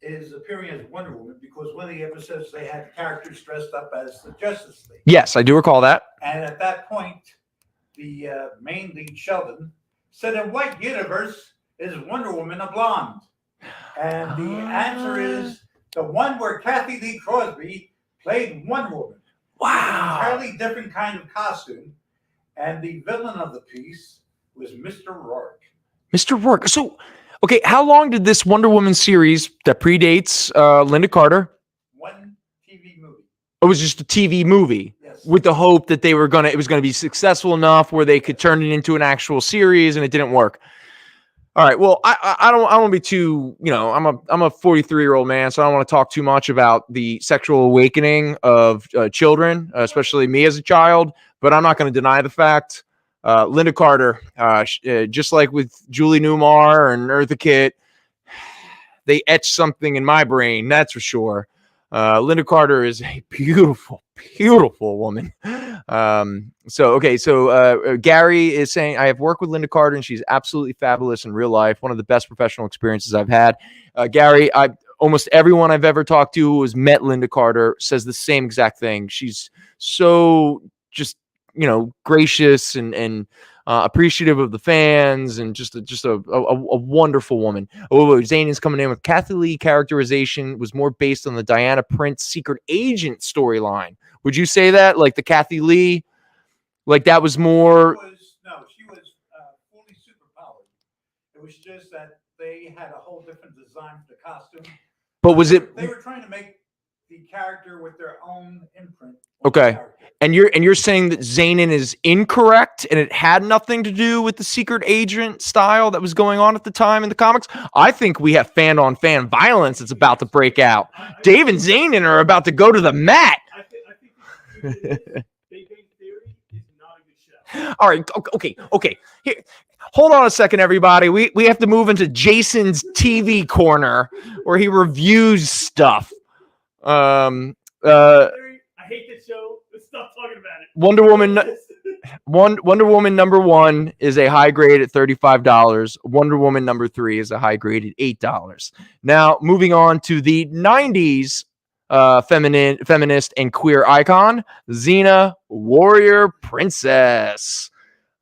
[SPEAKER 5] is appearing as Wonder Woman because one of the episodes they had characters dressed up as the Justice League.
[SPEAKER 2] Yes, I do recall that.
[SPEAKER 5] And at that point, the main lead, Sheldon, said, in what universe is Wonder Woman a blonde? And the answer is the one where Kathy Lee Crosby played Wonder Woman.
[SPEAKER 2] Wow.
[SPEAKER 5] An entirely different kind of costume. And the villain of the piece was Mr. Rourke.
[SPEAKER 2] Mr. Rourke. So, okay, how long did this Wonder Woman series that predates Linda Carter?
[SPEAKER 5] One TV movie.
[SPEAKER 2] It was just a TV movie.
[SPEAKER 5] Yes.
[SPEAKER 2] With the hope that it was gonna be successful enough where they could turn it into an actual series, and it didn't work. All right. Well, I don't want to be too, I'm a 43-year-old man, so I don't want to talk too much about the sexual awakening of children, especially me as a child. But I'm not going to deny the fact. Linda Carter, just like with Julie Newmar and Eartha Kitt, they etched something in my brain. That's for sure. Linda Carter is a beautiful, beautiful woman. So Gary is saying, I have worked with Linda Carter and she's absolutely fabulous in real life. One of the best professional experiences I've had. Gary, almost everyone I've ever talked to who has met Linda Carter says the same exact thing. She's so just, gracious and appreciative of the fans and just a wonderful woman. Zane is coming in with Kathy Lee characterization was more based on the Diana Prince secret agent storyline. Would you say that? Like the Kathy Lee, like that was more.
[SPEAKER 5] She was fully superpowered. It was just that they had a whole different design for the costume.
[SPEAKER 2] But was it?
[SPEAKER 5] They were trying to make the character with their own imprint.
[SPEAKER 2] Okay. And you're saying that Zanin is incorrect and it had nothing to do with the secret agent style that was going on at the time in the comics? I think we have fan-on-fan violence that's about to break out. Dave and Zanin are about to go to the mat.
[SPEAKER 4] I think Big Bang Theory is not a good show.
[SPEAKER 2] All right. Okay. Here, hold on a second, everybody. We have to move into Jason's TV corner where he reviews stuff.
[SPEAKER 4] I hate this show. Let's stop talking about it.
[SPEAKER 2] Wonder Woman number 1 is a high grade at $35. Wonder Woman number 3 is a high grade at $8. Now, moving on to the 90s feminist and queer icon, Xena, Warrior Princess.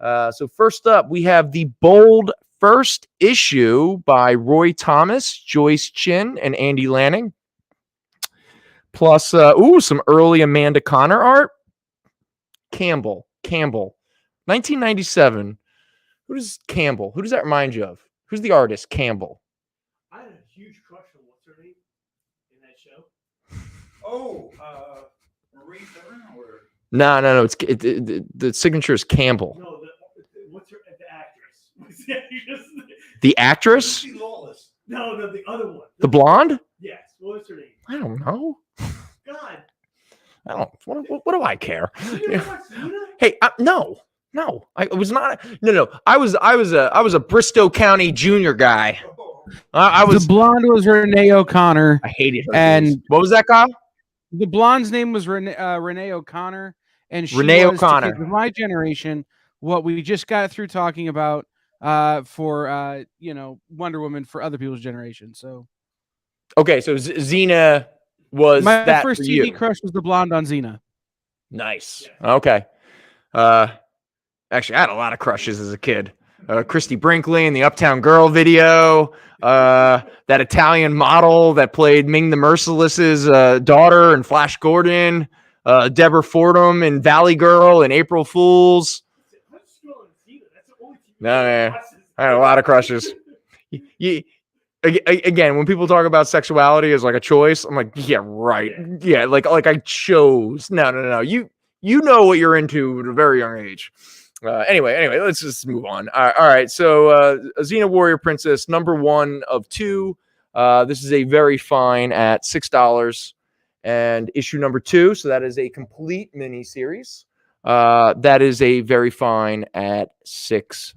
[SPEAKER 2] So first up, we have the bold first issue by Roy Thomas, Joyce Chin, and Andy Lanning. Plus, some early Amanda Connor art. Campbell. 1997. Who does that remind you of? Who's the artist? Campbell.
[SPEAKER 4] I had a huge crush on what's her name in that show.
[SPEAKER 5] Marie Thorne or?
[SPEAKER 2] No. It's the signature is Campbell.
[SPEAKER 4] No, what's her the actress?
[SPEAKER 2] The actress?
[SPEAKER 5] Lucy Lawless.
[SPEAKER 4] No, the other one.
[SPEAKER 2] The blonde?
[SPEAKER 4] Yes. What's her name?
[SPEAKER 2] I don't know.
[SPEAKER 4] God.
[SPEAKER 2] I don't. What do I care?
[SPEAKER 4] You never watched Xena?
[SPEAKER 2] Hey, no. I was not. No. I was a Bristow County junior guy. I was.
[SPEAKER 3] The blonde was Renee O'Connor.
[SPEAKER 2] I hated her.
[SPEAKER 3] And
[SPEAKER 2] what was that, Kyle?
[SPEAKER 3] The blonde's name was Renee O'Connor, and she
[SPEAKER 2] Renee
[SPEAKER 3] was,
[SPEAKER 2] O'Connor.
[SPEAKER 3] For my generation, what we just got through talking about for Wonder Woman for other people's generation. So
[SPEAKER 2] Okay, so Xena was
[SPEAKER 3] my
[SPEAKER 2] that
[SPEAKER 3] first
[SPEAKER 2] for
[SPEAKER 3] TV
[SPEAKER 2] you.
[SPEAKER 3] crush was the blonde on Xena.
[SPEAKER 2] Nice. Okay. Actually, I had a lot of crushes as a kid. Christy Brinkley in the Uptown Girl video. That Italian model that played Ming the Merciless's daughter in Flash Gordon. Deborah Fordham in Valley Girl and April Fools. No, man. I had a lot of crushes. Again, when people talk about sexuality as like a choice, I'm like, yeah, right. Yeah, like I chose. No. You know what you're into at a very young age. Anyway, let's just move on. All right. So Xena Warrior Princess, #1 of 2. This is a very fine at $6. And issue #2. So that is a complete mini series. That is a very fine at $6.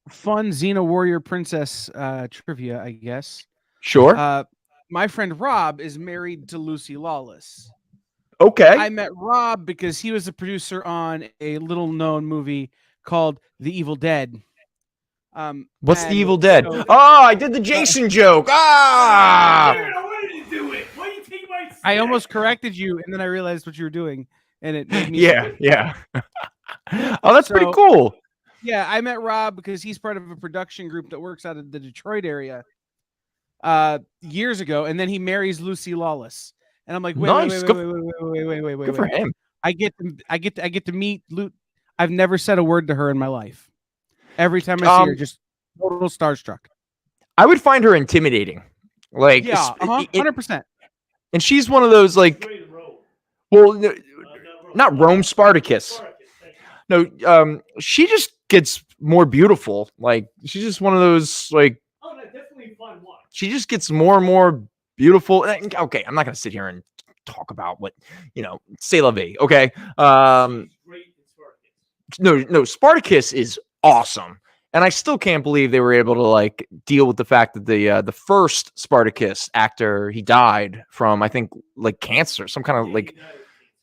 [SPEAKER 3] Fun Xena Warrior Princess trivia, I guess.
[SPEAKER 2] Sure.
[SPEAKER 3] My friend Rob is married to Lucy Lawless.
[SPEAKER 2] Okay.
[SPEAKER 3] I met Rob because he was a producer on a little-known movie called The Evil Dead.
[SPEAKER 2] What's The Evil Dead? I did the Jason joke.
[SPEAKER 4] I wanted to do it. Why you take my
[SPEAKER 3] I almost corrected you, and then I realized what you were doing, and it made me
[SPEAKER 2] Yeah. Oh, that's pretty cool.
[SPEAKER 3] Yeah, I met Rob because he's part of a production group that works out of the Detroit area years ago, and then he marries Lucy Lawless. And I'm like, wait.
[SPEAKER 2] Good for him.
[SPEAKER 3] I get to meet Luke. I've never said a word to her in my life. Every time I see her, just total starstruck.
[SPEAKER 2] I would find her intimidating. Like,
[SPEAKER 3] 100%.
[SPEAKER 2] And she's one of those like, well, not Rome, Spartacus. No, she just gets more beautiful. Like, she's just one of those like.
[SPEAKER 4] Oh, no, definitely fun watch.
[SPEAKER 2] She just gets more and more beautiful. Okay, I'm not gonna sit here and talk about what c'est la vie. Okay, no, Spartacus is awesome, and I still can't believe they were able to like deal with the fact that the first Spartacus actor, he died from, I think, like cancer, some kind of like,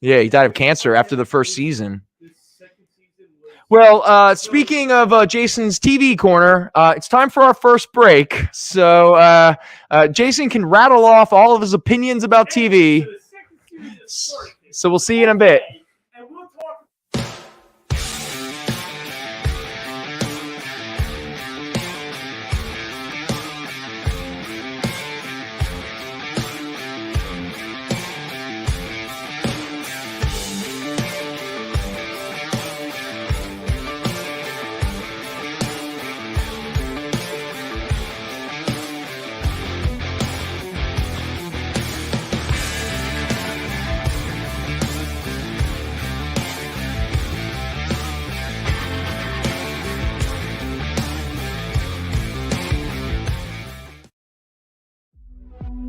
[SPEAKER 2] he died of cancer after the first season. Well, speaking of Jason's TV corner, it's time for our first break. So Jason can rattle off all of his opinions about TV. So we'll see you in a bit.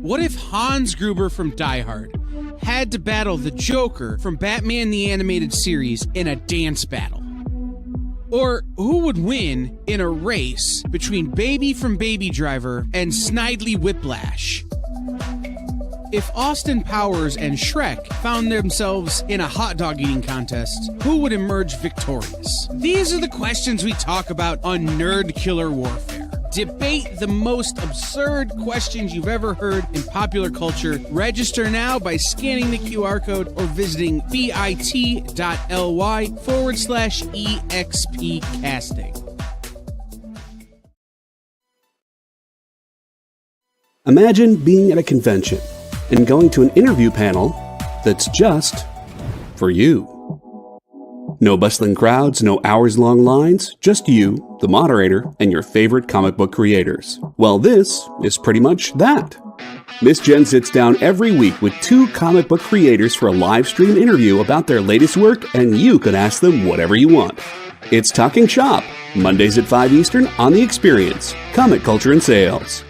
[SPEAKER 3] What if Hans Gruber from Die Hard had to battle the Joker from Batman the Animated Series in a dance battle? Or who would win in a race between Baby from Baby Driver and Snidely Whiplash? If Austin Powers and Shrek found themselves in a hot dog eating contest, who would emerge victorious? These are the questions we talk about on Nerd Killer Warfare. Debate the most absurd questions you've ever heard in popular culture. Register now by scanning the QR code or visiting bit.ly/EXP casting.
[SPEAKER 1] Imagine being at a convention and going to an interview panel that's just for you. No bustling crowds, no hours-long lines, just you, the moderator, and your favorite comic book creators. Well, this is pretty much that. Miss Jen sits down every week with 2 comic book creators for a live stream interview about their latest work, and you can ask them whatever you want. It's Talking Shop, Mondays at 5 Eastern on The Experience, Comic Culture and Sales.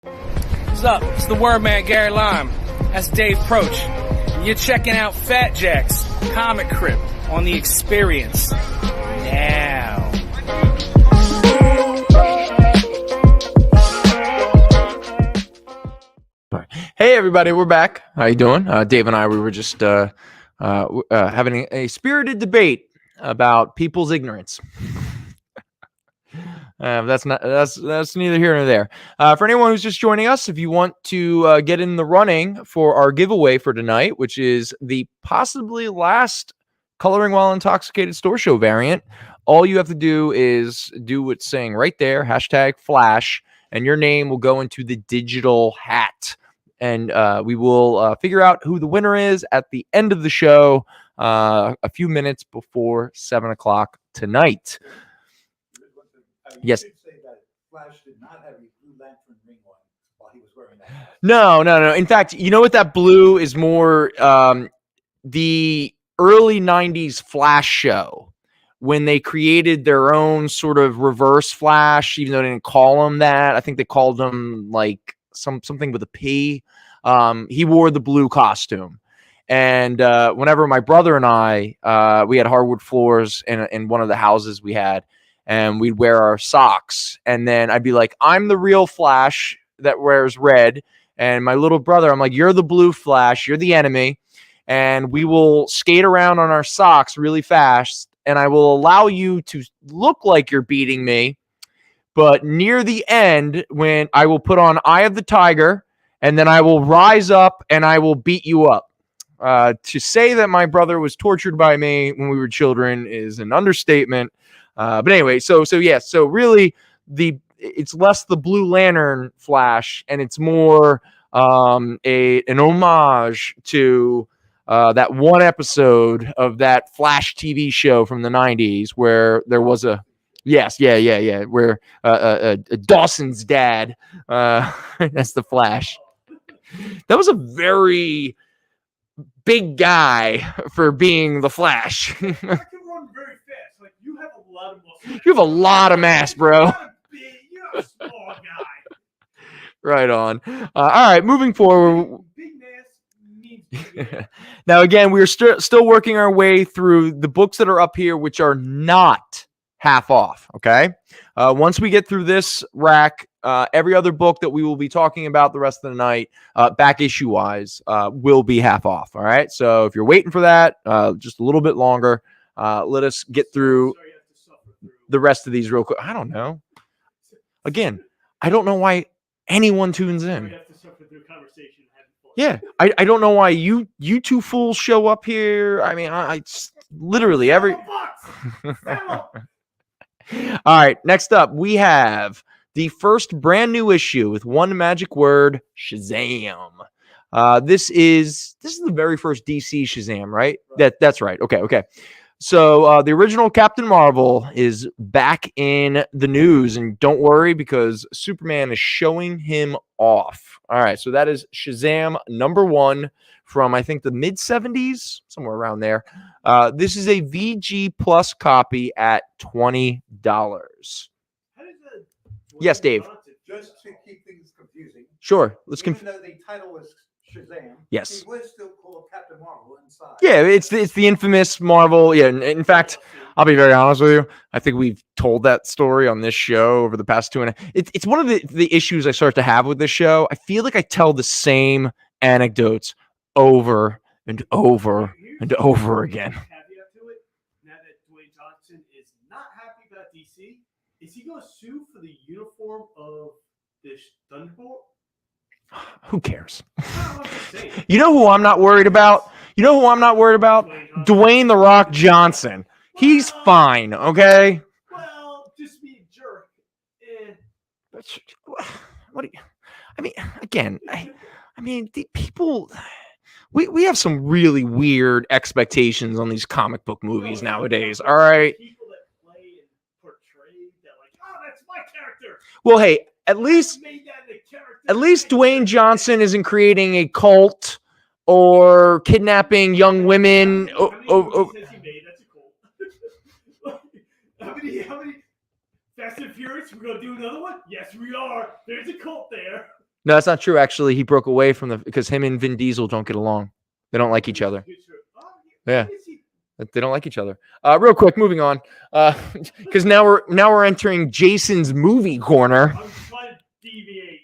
[SPEAKER 6] What's up? It's the word man, Gary Lime. That's Dave Proch. You're checking out Fatjack's Comicrypt on The Experience now.
[SPEAKER 2] Hey everybody, we're back. How you doing? Dave and I, we were just having a spirited debate about people's ignorance. That's neither here nor there. For anyone who's just joining us, if you want to get in the running for our giveaway for tonight, which is the possibly last Coloring While Intoxicated store show variant, all you have to do is do what's saying right there, #Flash, and your name will go into the digital hat. And we will figure out who the winner is at the end of the show, a few minutes before 7 o'clock tonight. Yes.
[SPEAKER 5] Say that Flash did not have a Blue Lantern ring on while he was wearing that.
[SPEAKER 2] No. In fact, you know what that blue is more the early 90s Flash show when they created their own sort of reverse Flash, even though they didn't call him that. I think they called him like something with a P. He wore the blue costume. And whenever my brother and I, we had hardwood floors in one of the houses we had, and we'd wear our socks. And then I'd be like, I'm the real Flash that wears red. And my little brother, I'm like, you're the blue Flash. You're the enemy. And we will skate around on our socks really fast. And I will allow you to look like you're beating me. But near the end, when I will put on Eye of the Tiger, and then I will rise up and I will beat you up. To say that my brother was tortured by me when we were children is an understatement. But anyway, so really it's less the Blue Lantern Flash, and it's more an homage to that one episode of that Flash TV show from the 90s where there was a where Dawson's dad, that's the Flash. That was a very big guy for being the Flash.
[SPEAKER 4] I can run very fast. Like, you have a lot of muscle.
[SPEAKER 2] You have a lot of mass, bro.
[SPEAKER 4] You're a small guy.
[SPEAKER 2] Right on. All right, moving forward.
[SPEAKER 4] Big mass means big mass.
[SPEAKER 2] Now, again, we're still working our way through the books that are up here, which are not half off, okay? Once we get through this rack, every other book that we will be talking about the rest of the night, back issue-wise, will be half off, all right? So if you're waiting for that, just a little bit longer, let us get through the rest of these real quick. I don't know. Again, I don't know why anyone tunes in. Yeah, I don't know why you two fools show up here. I mean, I literally every... All right, next up, we have the first brand new issue with one magic word, Shazam. This is the very first DC Shazam, right? That's right. Okay. So the original Captain Marvel is back in the news, and don't worry because Superman is showing him off. All right, so that is Shazam #1 from, I think, the mid-70s, somewhere around there. This is a VG Plus copy at $20. Yes, Dave.
[SPEAKER 5] Just to keep things confusing.
[SPEAKER 2] Sure.
[SPEAKER 5] Even though the title was Shazam,
[SPEAKER 2] yes,
[SPEAKER 5] he was still called Captain Marvel inside.
[SPEAKER 2] Yeah, it's the infamous Marvel. Yeah, in fact, I'll be very honest with you. I think we've told that story on this show over the past 2.5. It's one of the issues I start to have with this show. I feel like I tell the same anecdotes over and over and over again.
[SPEAKER 4] Caveat to it, now that Dwayne Johnson is not happy about DC, is he going to sue for the uniform of this Thunderbolt?
[SPEAKER 2] Who cares? You know who I'm not worried about? Dwayne The Rock Johnson. He's fine, okay?
[SPEAKER 4] Well, just be a jerk.
[SPEAKER 2] What do you... I mean, again, I mean, the people... We have some really weird expectations on these comic book movies nowadays, all right?
[SPEAKER 4] People that play and portray that, like, oh, that's my character.
[SPEAKER 2] Well, hey, at least Dwayne Johnson isn't creating a cult or kidnapping young women.
[SPEAKER 4] How many Fast and Furious? We're going to do another one? Yes, we are. There's a cult there.
[SPEAKER 2] No, that's not true. Actually, he broke away from because him and Vin Diesel don't get along. They don't like each other. Yeah, they don't like each other. Real quick, moving on, because now we're entering Jason's movie corner.
[SPEAKER 4] I'm trying to deviate.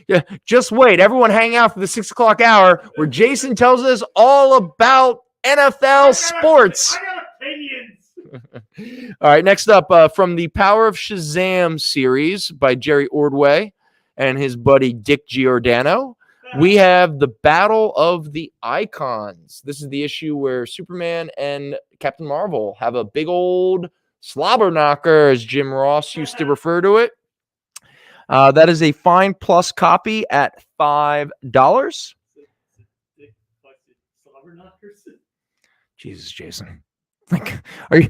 [SPEAKER 2] Yeah, just wait. Everyone, hang out for the 6 o'clock hour where Jason tells us all about NFL sports.
[SPEAKER 4] I got opinions.
[SPEAKER 2] All right, next up from the Power of Shazam series by Jerry Ordway and his buddy Dick Giordano, we have the Battle of the Icons. This is the issue where Superman and Captain Marvel have a big old slobber knocker, as Jim Ross used to refer to it. That is a fine plus copy at $5. Jesus, Jason. Like, are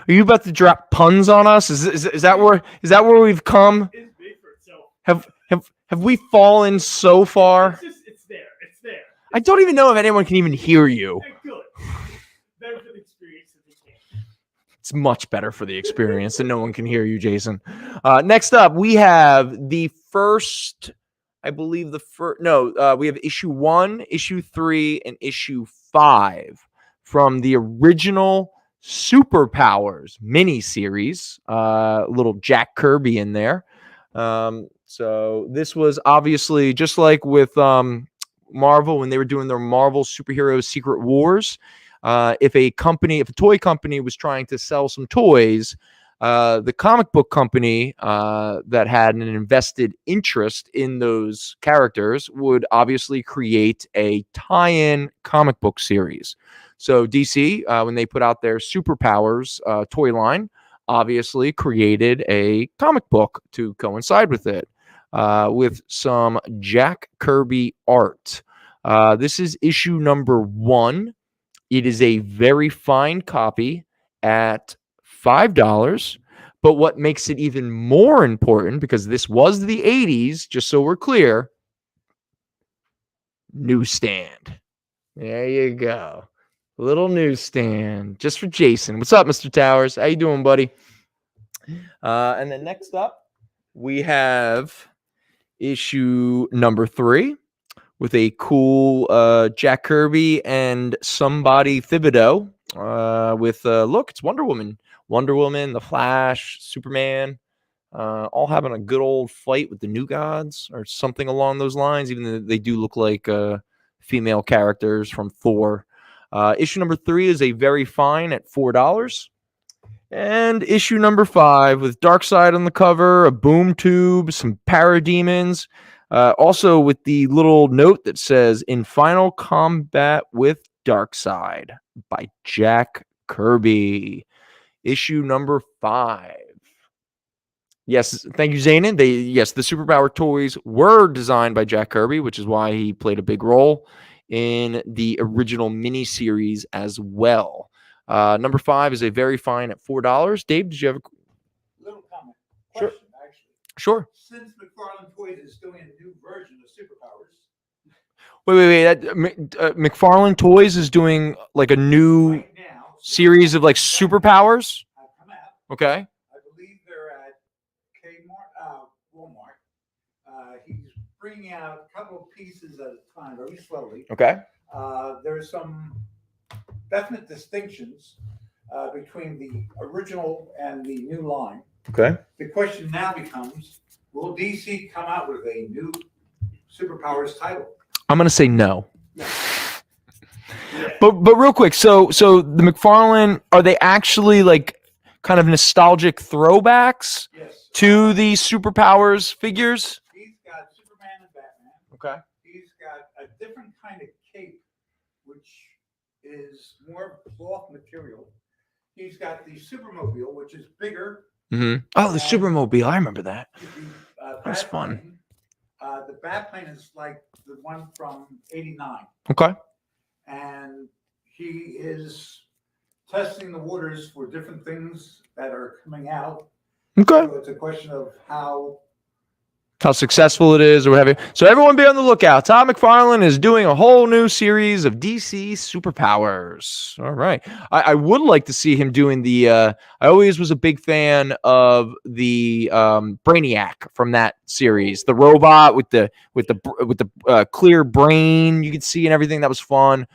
[SPEAKER 2] you about to drop puns on us? Is that where we've come?
[SPEAKER 4] It's made for itself.
[SPEAKER 2] Have we fallen so far?
[SPEAKER 4] It's there. It's there.
[SPEAKER 2] I don't even know if anyone can even hear you.
[SPEAKER 4] Good. Better for the experience than they can.
[SPEAKER 2] It's much better for the experience that no one can hear you, Jason. Next up, we have the first, I believe we have issue 1, issue 3, and issue 5 from the original Superpowers miniseries. Little Jack Kirby in there. So this was obviously just like with Marvel when they were doing their Marvel Superhero Secret Wars. If a toy company was trying to sell some toys, the comic book company that had an invested interest in those characters would obviously create a tie-in comic book series. So DC, when they put out their Superpowers toy line, obviously created a comic book to coincide with it, with some Jack Kirby art. This is issue number 1. It is a very fine copy at $5. But what makes it even more important, because this was the 80s, just so we're clear, newsstand. There you go. Little newsstand just for Jason. What's up, Mr. Towers? How you doing, buddy? And then next up, we have issue number 3 with a cool Jack Kirby and somebody Thibodeau with, look, it's Wonder Woman. Wonder Woman, The Flash, Superman, all having a good old fight with the New Gods or something along those lines, even though they do look like female characters from Thor. Issue number 3 is a very fine at $4. And issue number 5 with Darkseid on the cover, a boom tube, some parademons, also with the little note that says, "In final combat with Darkseid" by Jack Kirby. Issue number 5. Yes, thank you, Zanin. The Superpower toys were designed by Jack Kirby, which is why he played a big role in the original miniseries as well. Number 5 is a very fine at $4. Dave, did you have a
[SPEAKER 5] Little comment.
[SPEAKER 2] Sure.
[SPEAKER 5] Question, actually.
[SPEAKER 2] Sure.
[SPEAKER 5] Since McFarlane Toys is doing a new version of Superpowers.
[SPEAKER 2] Wait. McFarlane Toys is doing like a new
[SPEAKER 5] Right now,
[SPEAKER 2] series of like superpowers?
[SPEAKER 5] have come out.
[SPEAKER 2] Okay.
[SPEAKER 5] I believe they're at Walmart. He's bringing out a couple of pieces at a time, very slowly.
[SPEAKER 2] Okay.
[SPEAKER 5] There's some definite distinctions between the original and the new line.
[SPEAKER 2] Okay.
[SPEAKER 5] The question now becomes, will DC come out with a new Superpowers title?
[SPEAKER 2] I'm going to say no. But real quick, so the McFarlane, are they actually like kind of nostalgic throwbacks
[SPEAKER 5] Yes.
[SPEAKER 2] to the Superpowers figures?
[SPEAKER 5] He's got Superman and Batman.
[SPEAKER 2] Okay.
[SPEAKER 5] He's got a different kind of cape, which is more cloth material. He's got the Supermobile, which is bigger.
[SPEAKER 2] Mm-hmm. Oh, the Supermobile. I remember that.
[SPEAKER 5] The
[SPEAKER 2] That's fun.
[SPEAKER 5] Batplane. The Batplane is like the one from '89.
[SPEAKER 2] Okay.
[SPEAKER 5] And he is testing the waters for different things that are coming out.
[SPEAKER 2] Okay.
[SPEAKER 5] So it's a question of how
[SPEAKER 2] Successful it is or whatever. So everyone be on the lookout. Todd McFarlane is doing a whole new series of DC Superpowers. All right. I would like to see him doing the I always was a big fan of the Brainiac from that series. The robot with the clear brain you could see and everything. That was fun.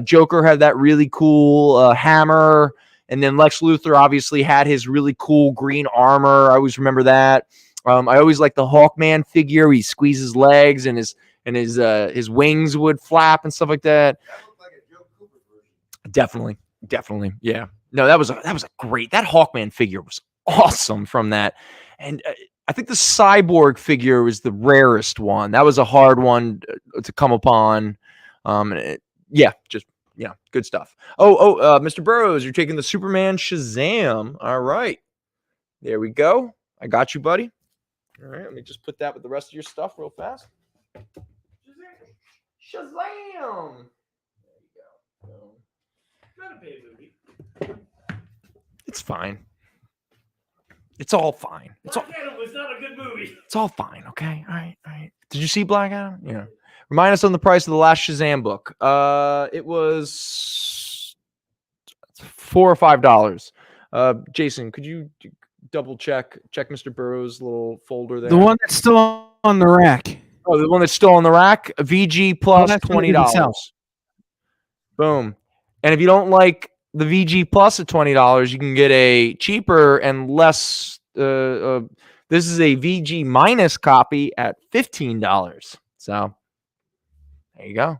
[SPEAKER 2] Joker had that really cool hammer, and then Lex Luthor obviously had his really cool green armor. I always remember that. I always liked the Hawkman figure. He squeezes legs and his wings would flap and stuff like that.
[SPEAKER 5] that looked like a Joe Cooper version.
[SPEAKER 2] Definitely. Yeah. No, that was a great. That Hawkman figure was awesome from that, and I think the Cyborg figure was the rarest one. That was a hard one to come upon. Good stuff. Mr. Burrows, you're taking the Superman Shazam. All right, there we go. I got you, buddy. All right, let me just put that with the rest of your stuff real fast. Shazam! There you go.
[SPEAKER 4] Not a bad movie.
[SPEAKER 2] It's fine. It's all fine.
[SPEAKER 4] Black Adam was not a good movie.
[SPEAKER 2] It's all fine. Okay. All right. Did you see Black Adam? Yeah. Remind us on the price of the last Shazam book. It was $4 or $5. Jason, could you double check Mr. Burrow's little folder there?
[SPEAKER 3] The one that's still on the rack.
[SPEAKER 2] Oh, the one that's still on the rack. VG plus $20. Boom. And if you don't like the VG plus at $20, you can get a cheaper and less. This is a VG minus copy at $15. So there you go.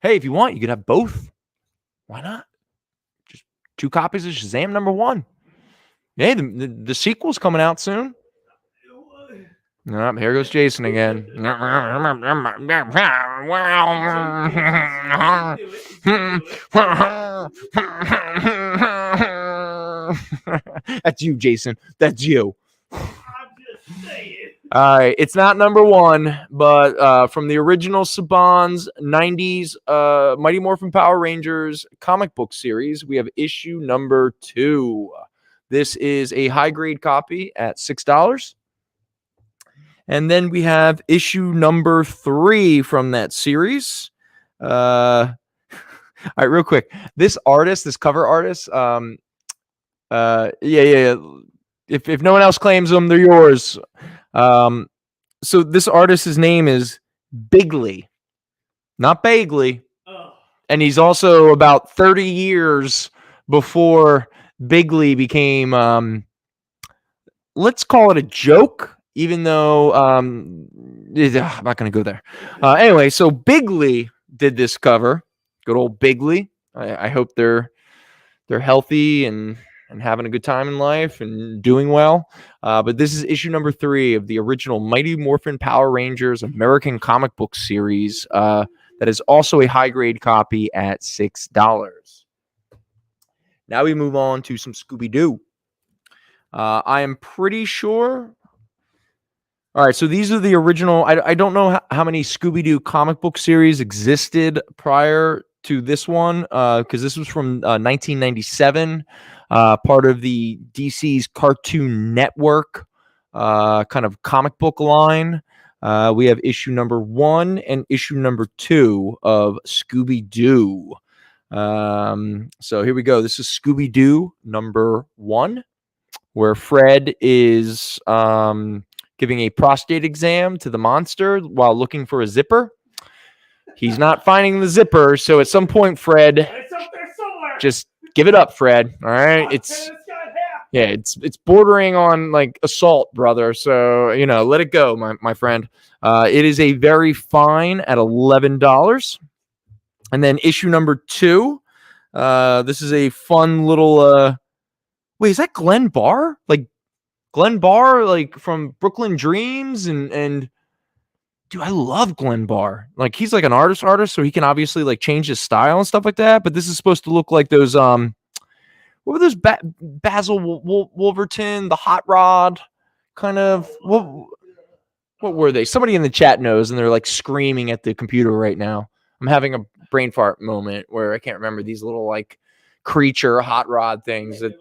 [SPEAKER 2] Hey, if you want, you could have both. Why not? Just 2 copies of Shazam #1. Hey, the sequel's coming out soon. Here goes Jason again. That's you, Jason. That's you.
[SPEAKER 4] I'm just saying.
[SPEAKER 2] All right, it's not #1, but from the original Saban's 90s Mighty Morphin Power Rangers comic book series, we have issue #2. This is a high-grade copy at $6. And then we have issue #3 from that series. All right, real quick. This cover artist, If no one else claims them, they're yours. So this artist's name is Bigley, not Bagley. And he's also about 30 years before Bigley became, let's call it a joke, even though I'm not going to go there. Anyway, so Bigley did this cover. Good old Bigley. I hope they're healthy and having a good time in life and doing well. But this is issue #3 of the original Mighty Morphin Power Rangers American comic book series. That is also a high-grade copy at $6. Now we move on to some Scooby-Doo. I am pretty sure. All right, so these are the original. I don't know how many Scooby-Doo comic book series existed prior to this one, because this was from 1997, part of the DC's Cartoon Network kind of comic book line. We have issue #1 and issue #2 of Scooby-Doo. So here we go. This is Scooby-Doo #1, where Fred is giving a prostate exam to the monster while looking for a zipper. He's not finding the zipper, so at some point, Fred,
[SPEAKER 4] It's up there somewhere.
[SPEAKER 2] just give it up, Fred. All right, it's bordering on like assault, brother. So let it go, my friend. It is a very fine at $11. And then issue #2. This is a fun little. Wait, is that Glenn Barr? Like Glenn Barr, like from Brooklyn Dreams, and dude, I love Glenn Barr. Like he's like an artist, so he can obviously like change his style and stuff like that. But this is supposed to look like those what were those Basil Wolverton, the Hot Rod kind of what were they? Somebody in the chat knows, and they're like screaming at the computer right now. I'm having a brain fart moment where I can't remember these little like creature hot rod things that.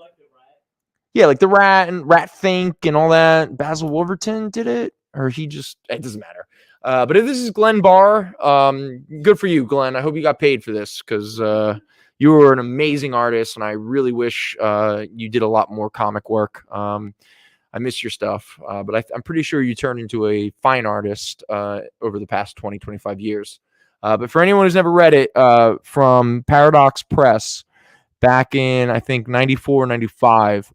[SPEAKER 2] Yeah, like the rat and Rat Fink and all that. Basil Wolverton did it, or it doesn't matter. But if this is Glenn Barr, good for you, Glenn. I hope you got paid for this because you were an amazing artist, and I really wish you did a lot more comic work. I miss your stuff, but I'm pretty sure you turned into a fine artist over the past 20, 25 years. But for anyone who's never read it, from Paradox Press back in, I think, 94, 95,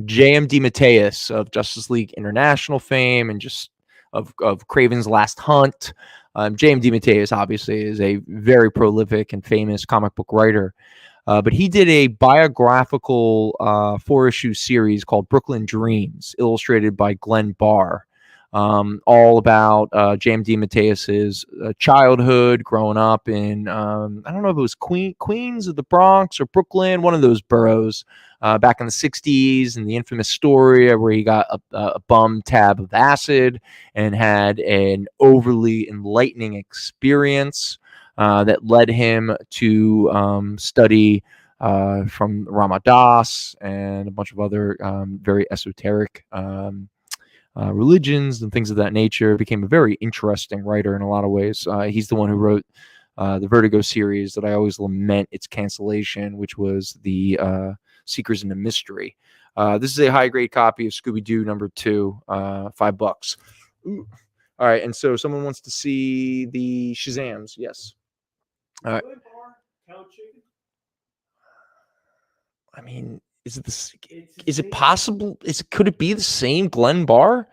[SPEAKER 2] J.M. DeMatteis of Justice League International fame and just of Kraven's Last Hunt. J.M. DeMatteis obviously is a very prolific and famous comic book writer. But he did a biographical 4-issue series called Brooklyn Dreams, illustrated by Glenn Barr, all about J.M. DeMatteis's childhood, growing up in, I don't know if it was Queens or the Bronx or Brooklyn, one of those boroughs, back in the 60s, and the infamous story where he got a bum tab of acid and had an overly enlightening experience that led him to study from Ramadas and a bunch of other very esoteric religions and things of that nature. Became a very interesting writer in a lot of ways. He's the one who wrote the Vertigo series that I always lament its cancellation, which was the Seekers in the Mystery. This is a high-grade copy of Scooby-Doo #2, $5. Ooh. All right, and so someone wants to see the Shazams. Yes. All right. I mean, is it possible? Could it be the same Glenn Barr?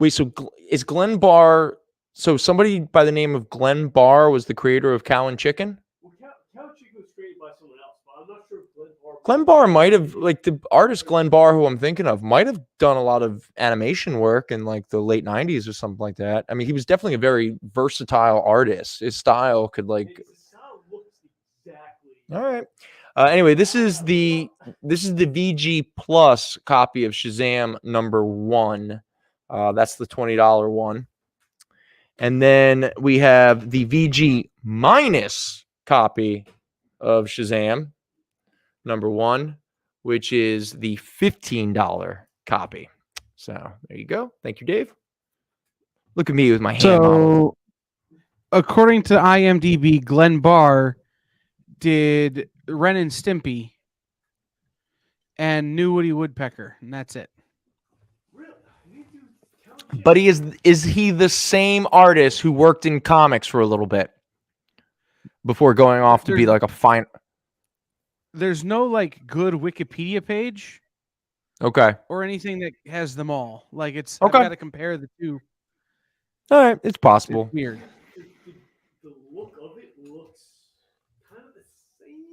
[SPEAKER 2] Wait, so is Glenn Barr? So somebody by the name of Glenn Barr was the creator of Cow and Chicken?
[SPEAKER 4] Well, Cow Chicken was created by someone else, but I'm not sure if
[SPEAKER 2] Glenn Barr might have, like, the artist Glenn Barr, who I'm thinking of, might have done a lot of animation work in like the late 90s or something like that. I mean, he was definitely a very versatile artist. His style could like.
[SPEAKER 4] His style looks exactly.
[SPEAKER 2] All right. Anyway, this is the VG Plus copy of Shazam #1. That's the $20 one. And then we have the VG minus copy of Shazam #1, which is the $15 copy. So there you go. Thank you, Dave. Look at me with my hand model.
[SPEAKER 3] According to IMDb, Glenn Barr did Ren and Stimpy and New Woody Woodpecker, and that's it.
[SPEAKER 2] But is he the same artist who worked in comics for a little bit before going off to be like a fine?
[SPEAKER 3] There's no like good Wikipedia page,
[SPEAKER 2] okay,
[SPEAKER 3] or anything that has them all. Like it's
[SPEAKER 2] okay.
[SPEAKER 3] I've got to compare the two.
[SPEAKER 2] All right, it's possible.
[SPEAKER 3] It's weird.
[SPEAKER 4] The look of it looks kind of the same.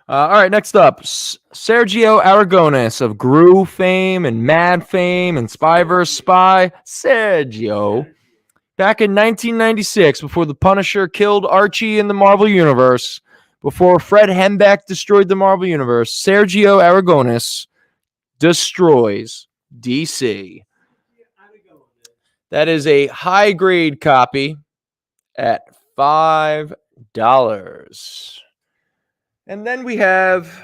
[SPEAKER 2] All right, next up, Sergio Aragones of Gru fame and Mad fame and Spy vs. Spy. Sergio, back in 1996, before the Punisher killed Archie in the Marvel Universe, before Fred Hembeck destroyed the Marvel Universe, Sergio Aragones destroys DC. That is a high-grade copy at $5. And then we have,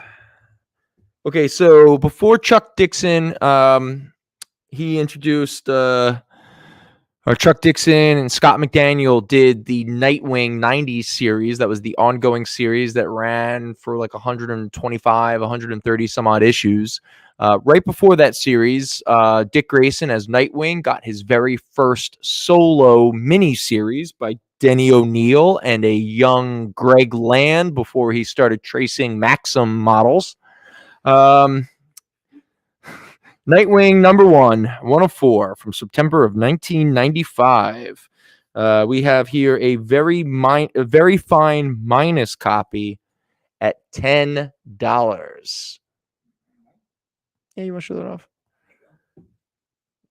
[SPEAKER 2] okay, so before Chuck Dixon, he introduced, or Chuck Dixon and Scott McDaniel did the Nightwing 90s series. That was the ongoing series that ran for like 125, 130 some odd issues. Right before that series, Dick Grayson as Nightwing got his very first solo mini-series by Denny O'Neil and a young Greg Land before he started tracing Maxim models. Nightwing #1 of 4 from September of 1995. We have here a very fine minus copy at $10. Yeah, you want to show that off?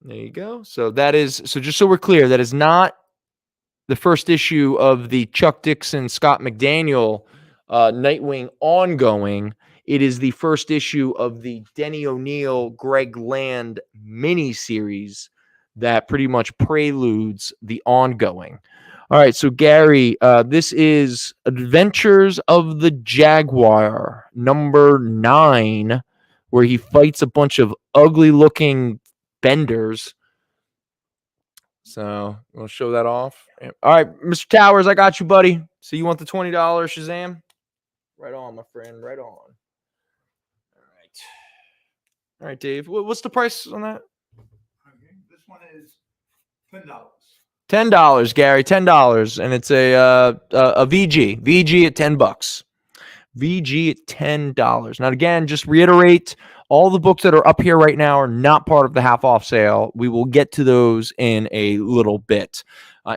[SPEAKER 2] There you go. So that is, so just so we're clear, that is not the first issue of the Chuck Dixon, Scott McDaniel Nightwing ongoing. It is the first issue of the Denny O'Neil, Greg Land miniseries that pretty much preludes the ongoing. All right, so Gary, this is Adventures of the Jaguar #9, where he fights a bunch of ugly-looking benders. So we'll show that off. All right, Mr. Towers, I got you, buddy. So you want the $20 Shazam? Right on, my friend. Right on. All right, Dave. What's the price on that?
[SPEAKER 5] Okay, this one is $10.
[SPEAKER 2] $10, Gary. $10, and it's a VG. VG at $10. VG at $10. Now, again, just reiterate, all the books that are up here right now are not part of the half-off sale. We will get to those in a little bit.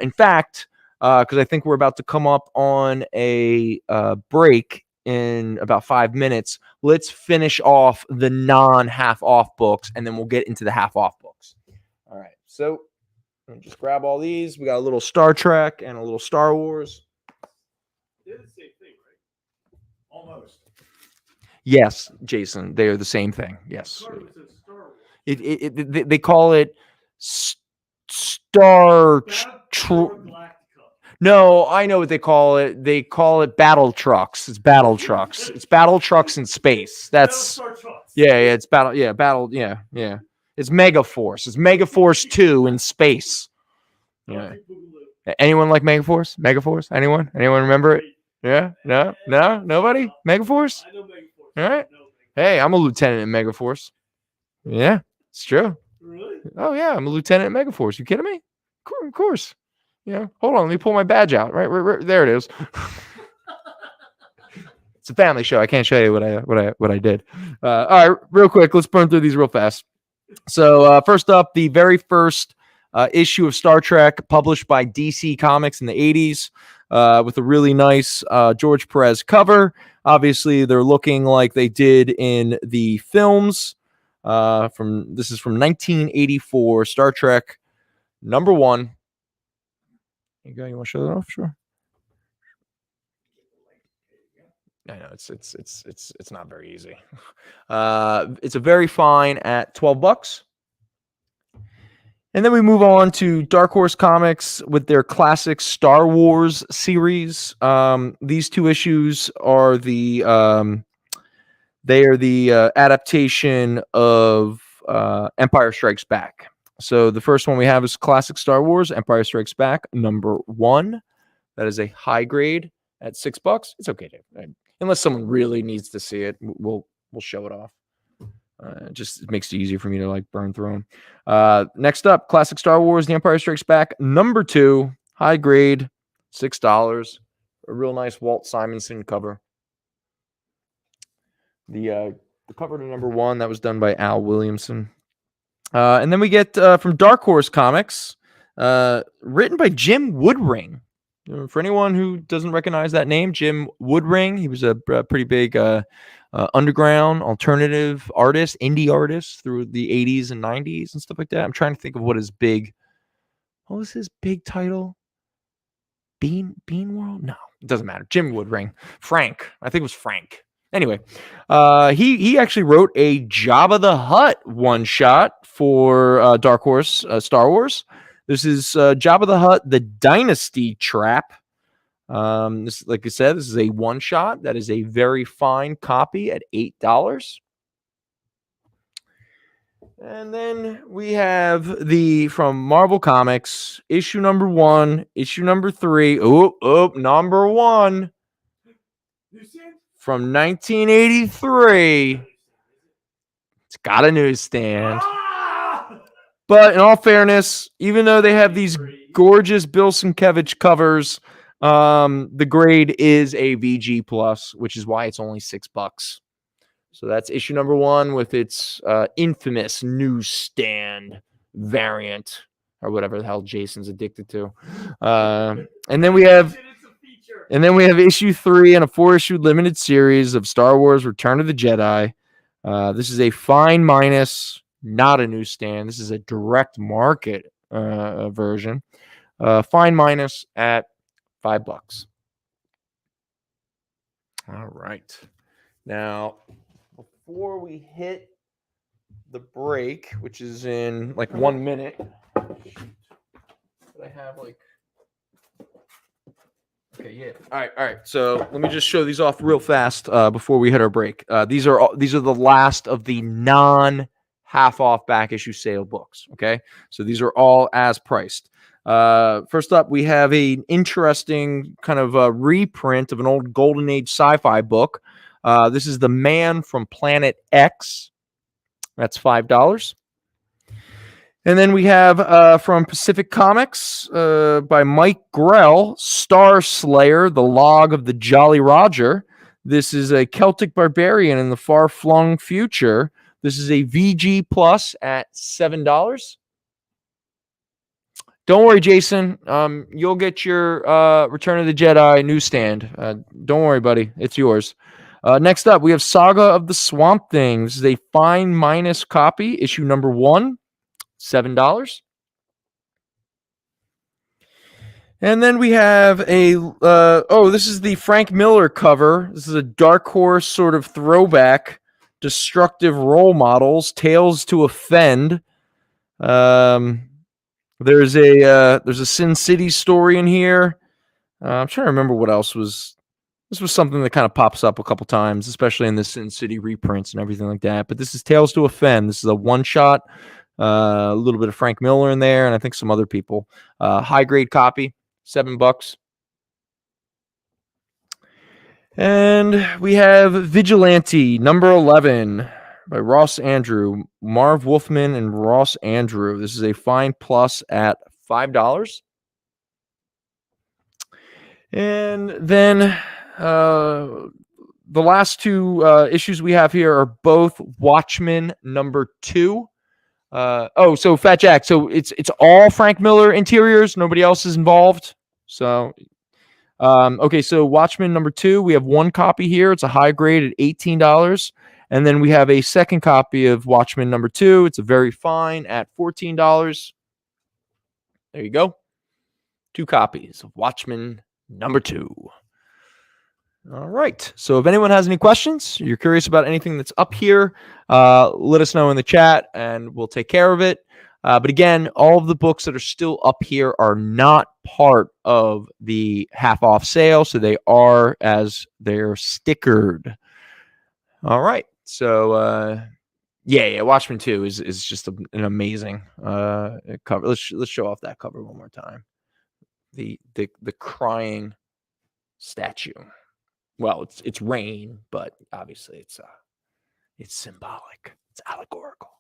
[SPEAKER 2] In fact, because I think we're about to come up on a break in about 5 minutes. Let's finish off the non-half off books, and then we'll get into the half off books. All right, so let me just grab all these. We got a little Star Trek and a little Star Wars.
[SPEAKER 4] They're the same thing, right?
[SPEAKER 5] Almost.
[SPEAKER 2] Yes, Jason, they are the same thing. Yes,
[SPEAKER 4] Star Wars is Star Wars.
[SPEAKER 2] they call it Star.
[SPEAKER 4] Galactica.
[SPEAKER 2] No, I know what they call it. They call it battle trucks. It's battle trucks. It's battle trucks in space. That's
[SPEAKER 4] Star Trucks.
[SPEAKER 2] yeah. It's battle. Yeah, battle. Yeah. It's Megaforce. It's Megaforce 2 in space. Yeah. Anyone like Megaforce? Megaforce? Anyone? Anyone remember it? Yeah. No. Nobody. Megaforce.
[SPEAKER 4] I know Megaforce.
[SPEAKER 2] All right. Hey, I'm a lieutenant in Megaforce. Yeah, it's true.
[SPEAKER 4] Really?
[SPEAKER 2] Oh yeah, I'm a lieutenant in Megaforce. You kidding me? Of course. Yeah. Hold on, let me pull my badge out. Right there it is. It's a family show. I can't show you what I did. All right, real quick. Let's burn through these real fast. So first up, the very first issue of Star Trek published by DC Comics in the 80s with a really nice George Perez cover. Obviously, they're looking like they did in the films. This is from 1984, Star Trek #1. You want to show that off? Sure. I know it's not very easy. It's a very fine at $12. And then we move on to Dark Horse Comics with their classic Star Wars series. These two issues are the adaptation of Empire Strikes Back. So the first one we have is classic Star Wars, Empire Strikes Back #1. That is a high grade at $6. It's okay, unless someone really needs to see it, we'll show it off. It makes it easier for me to like burn through them. Next up, classic Star Wars, The Empire Strikes Back #2, high grade, $6. A real nice Walt Simonson cover. The cover to #1 that was done by Al Williamson. And then we get from Dark Horse Comics, written by Jim Woodring. For anyone who doesn't recognize that name, Jim Woodring, he was a pretty big underground alternative artist, indie artist through the 80s and 90s and stuff like that. I'm trying to think of what was his big title? Bean World? No, it doesn't matter. Jim Woodring. Frank. I think it was Frank. Anyway, he actually wrote a Jabba the Hutt one-shot for Dark Horse Star Wars. This is Jabba the Hutt, The Dynasty Trap. This, like I said, this is a one-shot. That is a very fine copy at $8. And then we have from Marvel Comics, issue #1, issue #3. #1. From 1983. It's got a newsstand. But in all fairness, even though they have these gorgeous Bill Sienkiewicz covers, the grade is a VG+, which is why it's only $6. So that's issue #1 with its infamous newsstand variant, or whatever the hell Jason's addicted to. And then we have issue 3 in a 4-issue limited series of Star Wars Return of the Jedi. This is a fine minus, not a newsstand. This is a direct market version. Fine minus at $5. All right. Now, before we hit the break, which is in like 1 minute, I have like. Okay, yeah. All right. So let me just show these off real fast before we hit our break. These are the last of the non-half off back issue sale books. Okay, so these are all as priced. First up, we have an interesting kind of reprint of an old Golden Age sci-fi book. This is The Man from Planet X. That's $5. And then we have from Pacific Comics by Mike Grell, Star Slayer, The Log of the Jolly Roger. This is a Celtic barbarian in the far-flung future. This is a VG Plus at $7. Don't worry, Jason. You'll get your Return of the Jedi newsstand. Don't worry, buddy. It's yours. Next up, we have Saga of the Swamp Thing. This is a fine minus copy, issue number 1, $7. And then we have this is the Frank Miller cover. This is a Dark Horse sort of throwback, destructive role models, Tales to Offend. There's a Sin City story in here. I'm trying to remember what else was. This was something that kind of pops up a couple times, especially in the Sin City reprints and everything like that. But this is Tales to Offend. This is a one-shot, a little bit of Frank Miller in there, and I think some other people. High-grade copy, $7. And we have Vigilante, number 11, by Ross Andrew, Marv Wolfman, and Ross Andrew. This is a fine plus at $5. And then the last two issues we have here are both Watchmen number 2. So Fatjack. So it's all Frank Miller interiors. Nobody else is involved. So, okay. So Watchmen number 2, we have one copy here. It's a high grade at $18. And then we have a second copy of Watchmen number 2. It's a very fine at $14. There you go. 2 copies of Watchmen number 2. All right. So if anyone has any questions, you're curious about anything that's up here, let us know in the chat and we'll take care of it. But again, all of the books that are still up here are not part of the half off sale. So they are as they're stickered. All right. So, Watchmen 2 is just an amazing cover. Let's show off that cover one more time. The crying statue. Well, it's rain, but obviously it's symbolic. It's allegorical.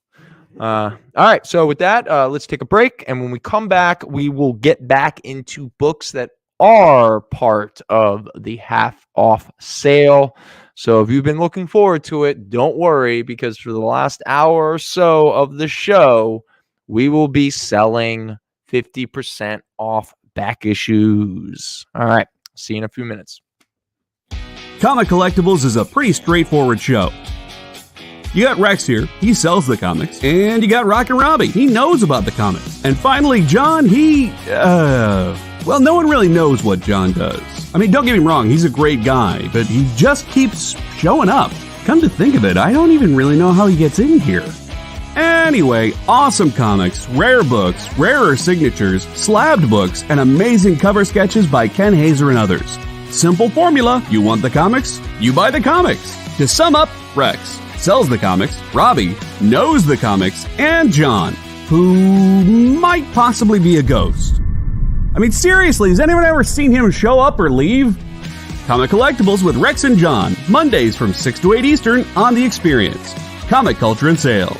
[SPEAKER 2] All right. So with that, let's take a break, and when we come back, we will get back into books that are part of the half off sale. So if you've been looking forward to it, don't worry, because for the last hour or so of the show, we will be selling 50% off back issues. All right. See you in a few minutes.
[SPEAKER 1] Comic Collectibles is a pretty straightforward show. You got Rex here, he sells the comics, and you got Rockin' Robbie, he knows about the comics. And finally, John, well, no one really knows what John does. I mean, don't get me wrong, he's a great guy, but he just keeps showing up. Come to think of it, I don't even really know how he gets in here. Anyway, awesome comics, rare books, rarer signatures, slabbed books, and amazing cover sketches by Ken Hazer and others. Simple formula, you want the comics, you buy the comics. To sum up, Rex sells the comics, Robbie knows the comics, and John, who might possibly be a ghost. I mean, seriously, has anyone ever seen him show up or leave? Comic Collectibles with Rex and John, Mondays from 6 to 8 Eastern on The Experience. Comic Culture and Sales.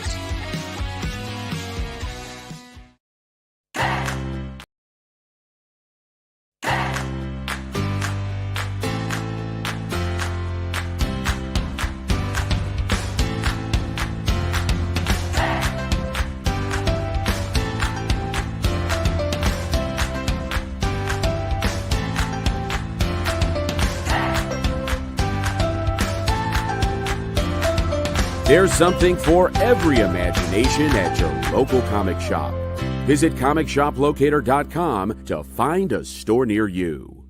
[SPEAKER 7] There's something for every imagination at your local comic shop. Visit ComicShopLocator.com to find a store near you.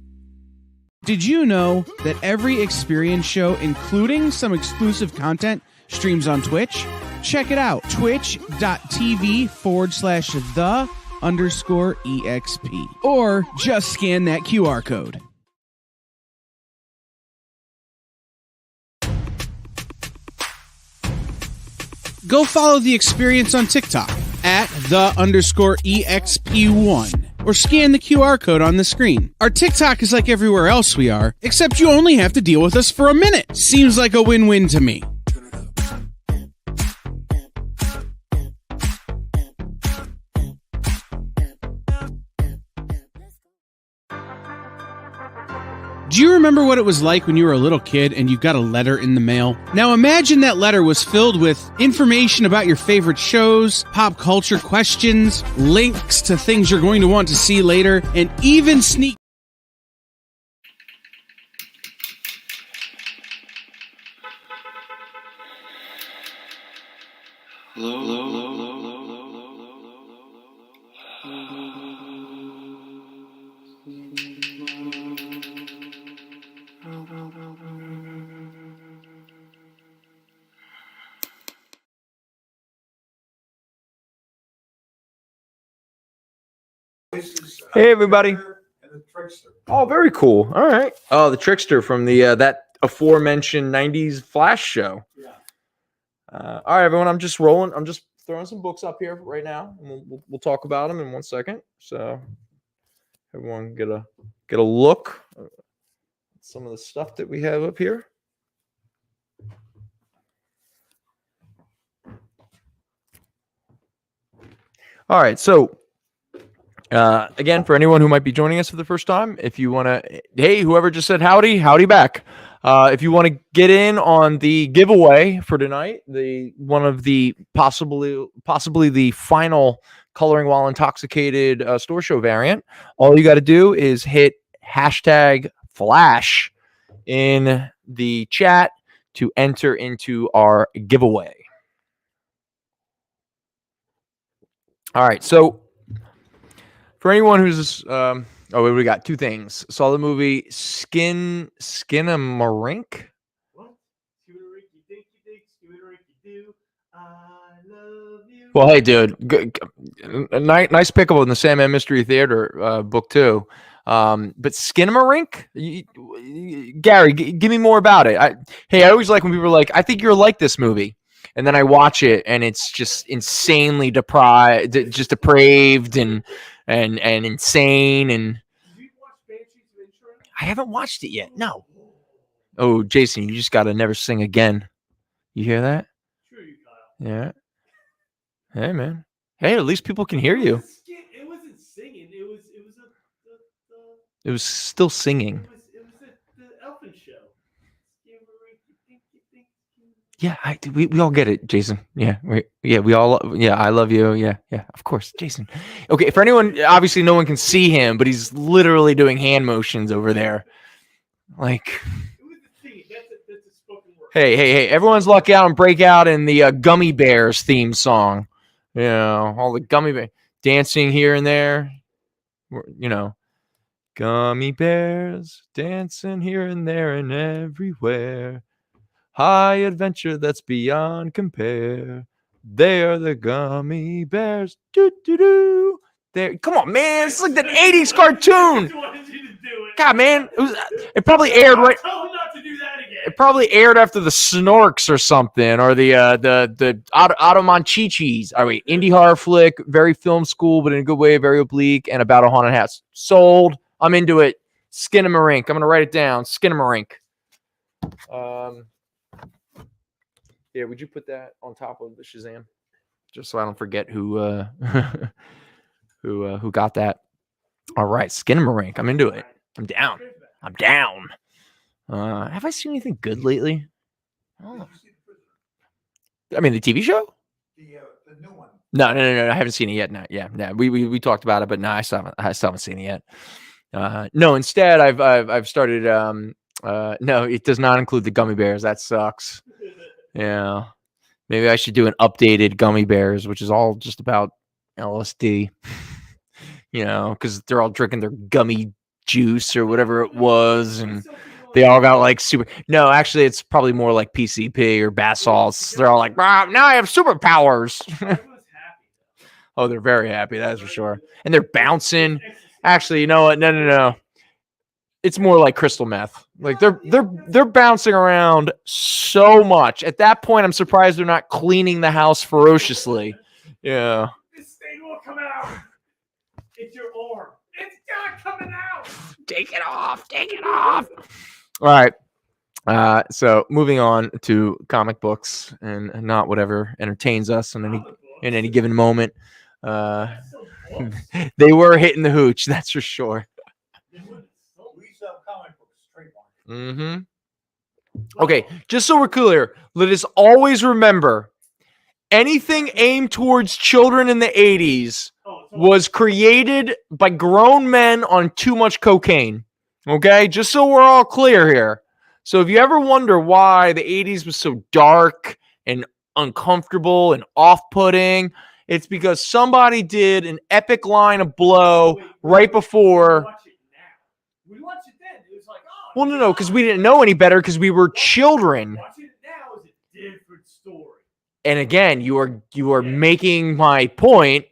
[SPEAKER 3] Did you know that every Experience show, including some exclusive content, streams on Twitch? Check it out, twitch.tv/the_EXP. Or just scan that QR code. Go follow The Experience on TikTok at @the_EXP1 or scan the QR code on the screen. Our TikTok is like everywhere else we are, except you only have to deal with us for a minute. Seems like a win-win to me. Do you remember what it was like when you were a little kid and you got a letter in the mail? Now imagine that letter was filled with information about your favorite shows, pop culture questions, links to things you're going to want to see later, and even sneak.
[SPEAKER 2] Hey, everybody. Oh, very cool. All right. Oh, the Trickster from the that aforementioned 90s Flash show.
[SPEAKER 4] Yeah.
[SPEAKER 2] All right, everyone. I'm just rolling. I'm just throwing some books up here right now. And we'll talk about them in 1 second. So everyone get a look at some of the stuff that we have up here. All right. So again, for anyone who might be joining us for the first time, if you want to, hey, whoever just said howdy back. If you want to get in on the giveaway for tonight, one of the possibly the final Coloring While Intoxicated store show variant, all you got to do is hit #Flash in the chat to enter into our giveaway. All right, so for anyone who's we got two things. Saw the movie Skinnamarink.
[SPEAKER 4] What? Skinnamarink, think you think, Skinnamarink, do. I love you.
[SPEAKER 2] Well, hey, dude, nice pickup in the Sandman Mystery Theater book too. But Skinnamarink, Gary, give me more about it. I always like when people are like, I think you're like this movie. And then I watch it, and it's just insanely depraved and insane. And
[SPEAKER 4] Did you watch Banshees of Inisherin?
[SPEAKER 2] I haven't watched it yet. No. Oh, Jason, you just got to never sing again. You hear that?
[SPEAKER 4] Sure, you Kyle.
[SPEAKER 2] Yeah. Hey, man. Hey, at least people can hear you.
[SPEAKER 4] It wasn't singing. It was
[SPEAKER 2] It was still singing.
[SPEAKER 4] It was the Elfin show.
[SPEAKER 2] Yeah, we all get it, Jason. Yeah, I love you. Yeah, of course, Jason. Okay, for anyone, obviously no one can see him, but he's literally doing hand motions over there. Like,
[SPEAKER 4] It was the thing. That's a spoken word.
[SPEAKER 2] hey, everyone's luck out and break out in the Gummy Bears theme song. You know, all the Gummy Bears dancing here and there. You know, Gummy Bears dancing here and there and everywhere. High adventure that's beyond compare. They are the Gummy Bears. Do do do. There, come on, man! It's like that '80s cartoon.
[SPEAKER 4] I wanted you to do it.
[SPEAKER 2] God, man, it probably aired right.
[SPEAKER 4] Tell him not to do that again.
[SPEAKER 2] It probably aired after the Snorks or something, or the Automonchichis. Oh wait, indie horror flick, very film school, but in a good way, very oblique, and about a haunted house. Sold. I'm into it. Skinnamarink. I'm gonna write it down. Skinnamarink. Yeah, would you put that on top of the Shazam, just so I don't forget who who got that? All right, Skinnamarink. I'm into it. I'm down. Have I seen anything good lately? Oh. I mean, the TV show.
[SPEAKER 5] The new one.
[SPEAKER 2] No. I haven't seen it yet. No, yeah. We talked about it, but no, I still haven't seen it yet. No, instead, I've started. No, it does not include the Gummy Bears. That sucks. Yeah, maybe I should do an updated Gummy Bears, which is all just about LSD. You know, because they're all drinking their gummy juice or whatever it was, and they all got like super. No, actually, it's probably more like PCP or bath salts. They're all like, now I have superpowers. Oh, they're very happy, that's for sure, and they're bouncing. Actually, you know what? No. It's more like crystal meth. Like they're bouncing around so much. At that point, I'm surprised they're not cleaning the house ferociously. Yeah.
[SPEAKER 4] This thing will come out. It's your arm. It's not coming out.
[SPEAKER 2] Take it off. All right. So moving on to comic books and not whatever entertains us in any given moment. They were hitting the hooch, that's for sure.
[SPEAKER 5] We sell comic books straight
[SPEAKER 2] Mm-hmm. Okay, just so we're clear, let us always remember anything aimed towards children in the 80s was created by grown men on too much cocaine. Okay, just so we're all clear here. So if you ever wonder why the 80s was so dark and uncomfortable and off-putting, it's because somebody did an epic line of blow right before.
[SPEAKER 4] We watched it then. It was like, oh.
[SPEAKER 2] Well, no, because we didn't know any better because we were children.
[SPEAKER 4] Watching it now is a different story.
[SPEAKER 2] And again, you are making my point,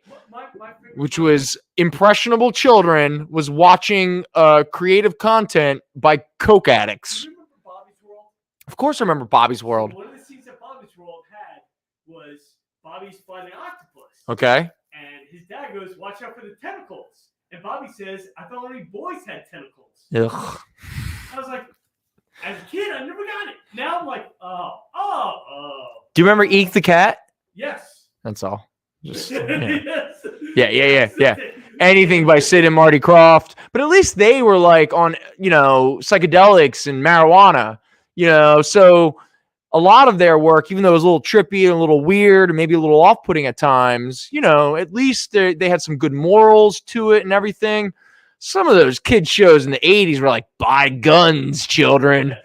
[SPEAKER 2] which was impressionable children was watching creative content by coke addicts.
[SPEAKER 4] Do you remember Bobby's World?
[SPEAKER 2] Of course, I remember Bobby's World.
[SPEAKER 4] One of the scenes that Bobby's World had was Bobby's fighting an octopus.
[SPEAKER 2] Okay.
[SPEAKER 4] And his dad goes, "Watch out for the tentacles." And Bobby says, "I thought only boys had tentacles."
[SPEAKER 2] Ugh.
[SPEAKER 4] I was like, as a kid, I never got it. Now I'm like, oh.
[SPEAKER 2] Do you remember Eek the Cat?
[SPEAKER 4] Yes.
[SPEAKER 2] That's all. Just
[SPEAKER 4] Yes.
[SPEAKER 2] Yeah. Anything by Sid and Marty Krofft. But at least they were like on, psychedelics and marijuana, so a lot of their work, even though it was a little trippy and a little weird and maybe a little off-putting at times, at least they had some good morals to it and everything. Some of those kid shows in the 80s were like, buy guns, children.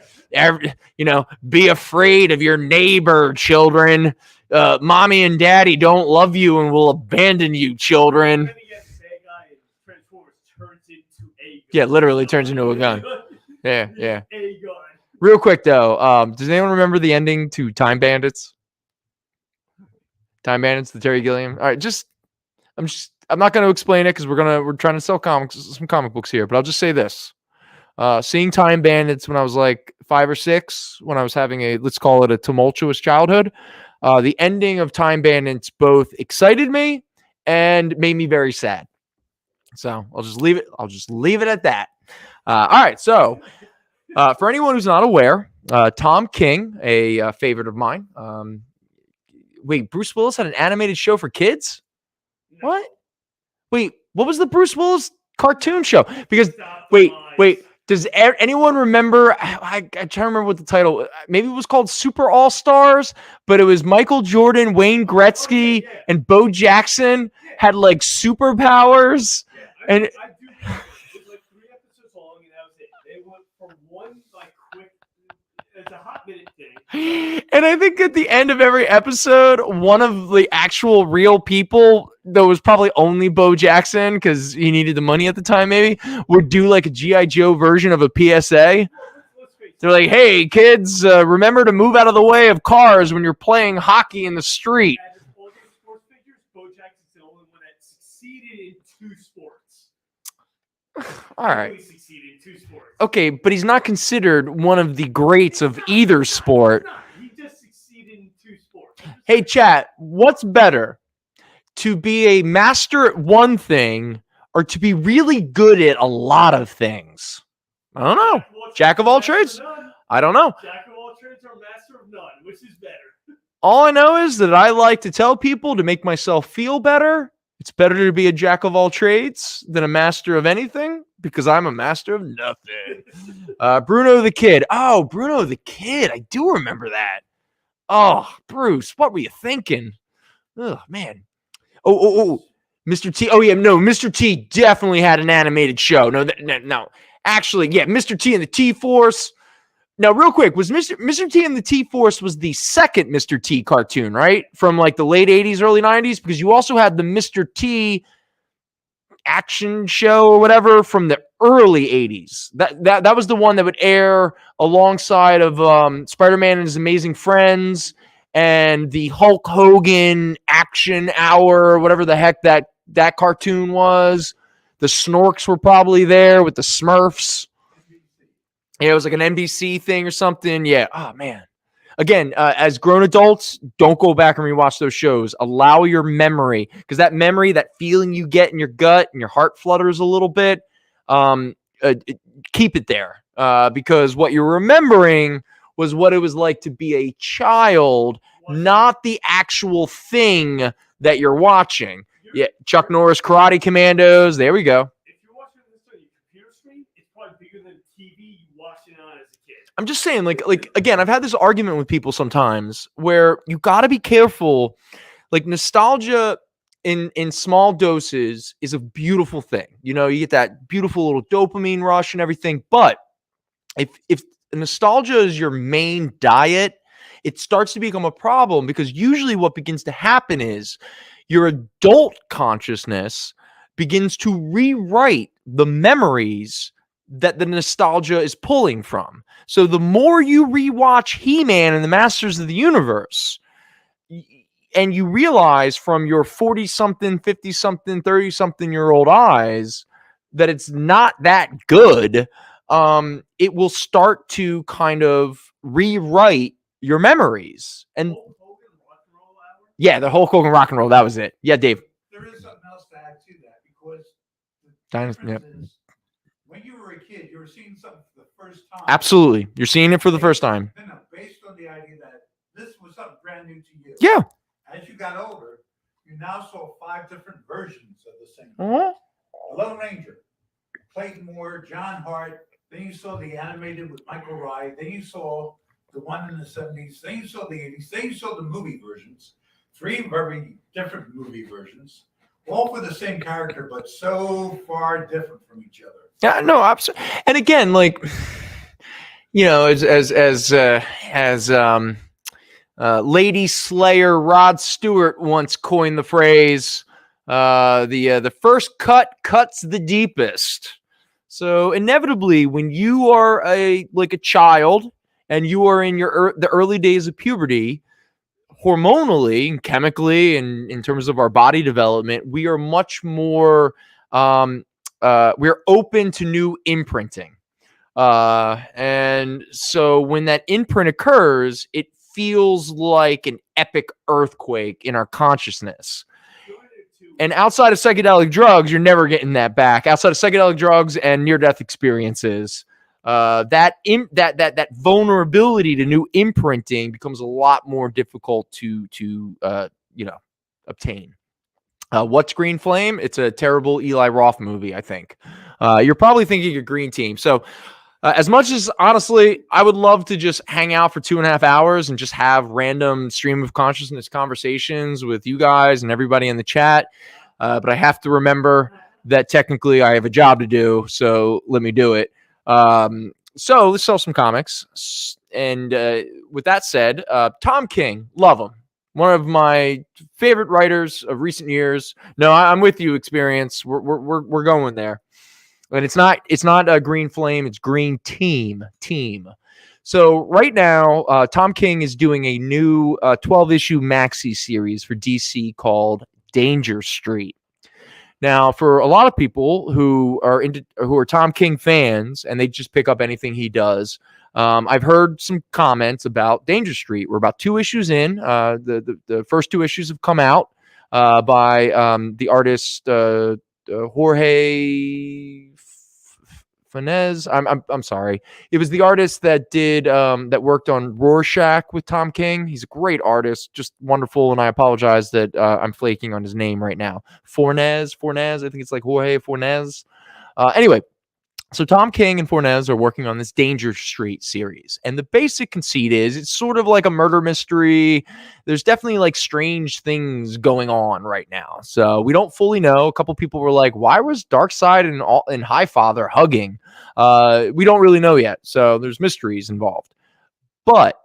[SPEAKER 2] Be afraid of your neighbor, children. Mommy and daddy don't love you and will abandon you, children. Yeah, literally turns into a gun. Yeah.
[SPEAKER 4] A gun.
[SPEAKER 2] Real quick though, does anyone remember the ending to Time Bandits? Time Bandits, the Terry Gilliam. All right, I'm not going to explain it because we're trying to sell some comic books here, but I'll just say this. Seeing Time Bandits when I was like 5 or 6, when I was having let's call it a tumultuous childhood, the ending of Time Bandits both excited me and made me very sad. So I'll just leave it at that. All right. So for anyone who's not aware, Tom King, a favorite of mine. Wait, Bruce Willis had an animated show for kids?
[SPEAKER 4] No.
[SPEAKER 2] What? Wait, what was the Bruce Willis cartoon show? Because wait. Does anyone remember? I try to remember what the title. Maybe it was called Super All Stars, but it was Michael Jordan, Wayne Gretzky, and Bo Jackson had like superpowers.
[SPEAKER 4] I
[SPEAKER 2] And
[SPEAKER 4] do remember. It was like 3 episodes long, and that was it. They went for one like quick. It's a hot minute thing.
[SPEAKER 2] And I think at the end of every episode, one of the actual real people, that was probably only Bo Jackson because he needed the money at the time, maybe, would do like a G.I. Joe version of a PSA. They're like, hey, kids, remember to move out of the way of cars when you're playing hockey in the street.
[SPEAKER 4] Out of all those sports figures, Bo Jackson's the only one that succeeded in 2 sports.
[SPEAKER 2] All right.
[SPEAKER 4] He succeeded in 2 sports.
[SPEAKER 2] Okay, but he's not considered one of the greats of either sport.
[SPEAKER 4] He just succeeded in 2 sports.
[SPEAKER 2] Hey, chat, what's better? To be a master at one thing or to be really good at a lot of things? I don't know. Jack of all trades? I don't know.
[SPEAKER 4] Jack of all trades or master of none, which is better?
[SPEAKER 2] All I know is that I like to tell people to make myself feel better. It's better to be a jack of all trades than a master of anything because I'm a master of nothing. Bruno the Kid. Oh, Bruno the Kid. I do remember that. Oh, Bruce, what were you thinking? Oh, man. Oh, Mr. T. Oh, yeah, no, Mr. T definitely had an animated show. No. Actually, yeah, Mr. T and the T-Force. Now, real quick, was Mr. T and the T-Force was the second Mr. T cartoon, right? From like the late 80s, early 90s? Because you also had the Mr. T action show or whatever from the early 80s. That was the one that would air alongside of Spider-Man and His Amazing Friends and the Hulk Hogan action hour or whatever the heck that cartoon was. The Snorks were probably there with the Smurfs. Yeah, it was like an NBC thing or something. Yeah. Oh, man. Again, as grown adults, don't go back and rewatch those shows. Allow your memory, because that memory, that feeling you get in your gut and your heart flutters a little bit, keep it there. Because what you're remembering was what it was like to be a child, not the actual thing that you're watching. Yeah, Chuck Norris Karate Commandos. There we go.
[SPEAKER 4] If you're watching this on your computer screen, it's probably bigger than the TV you watched it on as a
[SPEAKER 2] I'm just saying, like again, I've had this argument with people sometimes where you got to be careful. Like nostalgia in small doses is a beautiful thing. You know, you get that beautiful little dopamine rush and everything. But if nostalgia is your main diet, it starts to become a problem, because usually what begins to happen is your adult consciousness begins to rewrite the memories that the nostalgia is pulling from. So the more you rewatch He-Man and the Masters of the Universe, and you realize from your 40-something, 50-something, 30-something-year-old eyes that it's not that good, it will start to kind of rewrite your memories. And yeah, the Hulk Hogan rock and roll, that was it. Yeah, Dave.
[SPEAKER 5] There is something else to add to that, because
[SPEAKER 2] Dynasty,
[SPEAKER 5] the difference is when you were a kid, you were seeing something for the first time.
[SPEAKER 2] Absolutely. You're seeing it for the first time.
[SPEAKER 5] No, based on the idea that this was something brand new to you.
[SPEAKER 2] Yeah.
[SPEAKER 5] As you got older, you now saw 5 different versions of the same thing.
[SPEAKER 2] Uh-huh.
[SPEAKER 5] Lone Ranger, Clayton Moore, John Hart. Then you saw the animated with Michael Rye. Then you saw the one in the 70s. Then you saw the 80s. Then you saw the movie versions. 3 very different movie versions, all for the same character, but so far different from each other.
[SPEAKER 2] Yeah, no, absolutely. And again, like, you know, as Lady Slayer Rod Stewart once coined the phrase, the first cut cuts the deepest. So inevitably, when you are a child and you are in the early days of puberty, hormonally and chemically and in terms of our body development, we are much more we're open to new imprinting. And so when that imprint occurs, it feels like an epic earthquake in our consciousness. And outside of psychedelic drugs, you're never getting that back. Outside of psychedelic drugs and near-death experiences, that vulnerability to new imprinting becomes a lot more difficult to obtain. What's Green Flame? It's a terrible Eli Roth movie, I think. You're probably thinking of Green Team. So as much as, honestly, I would love to just hang out for 2.5 hours and just have random stream of consciousness conversations with you guys and everybody in the chat, but I have to remember that technically I have a job to do, so let me do it. So let's sell some comics. And with that said, Tom King, love him. One of my favorite writers of recent years. No, I'm with you, Experience. We're going there. And it's not a Green Flame, it's Green Team. So right now, Tom King is doing a new 12-issue maxi series for DC called Danger Street. Now, for a lot of people who are Tom King fans and they just pick up anything he does, I've heard some comments about Danger Street. We're about 2 issues in. The first 2 issues have come out by the artist Jorge Fanez. I'm sorry. It was the artist that did that worked on Rorschach with Tom King. He's a great artist, just wonderful. And I apologize that I'm flaking on his name right now. Fornez. I think it's like Jorge Fornez. Anyway, so Tom King and Fornez are working on this Danger Street series. And the basic conceit is it's sort of like a murder mystery. There's definitely like strange things going on right now. So we don't fully know. A couple people were like, why was Darkseid and Highfather hugging? We don't really know yet. So there's mysteries involved. But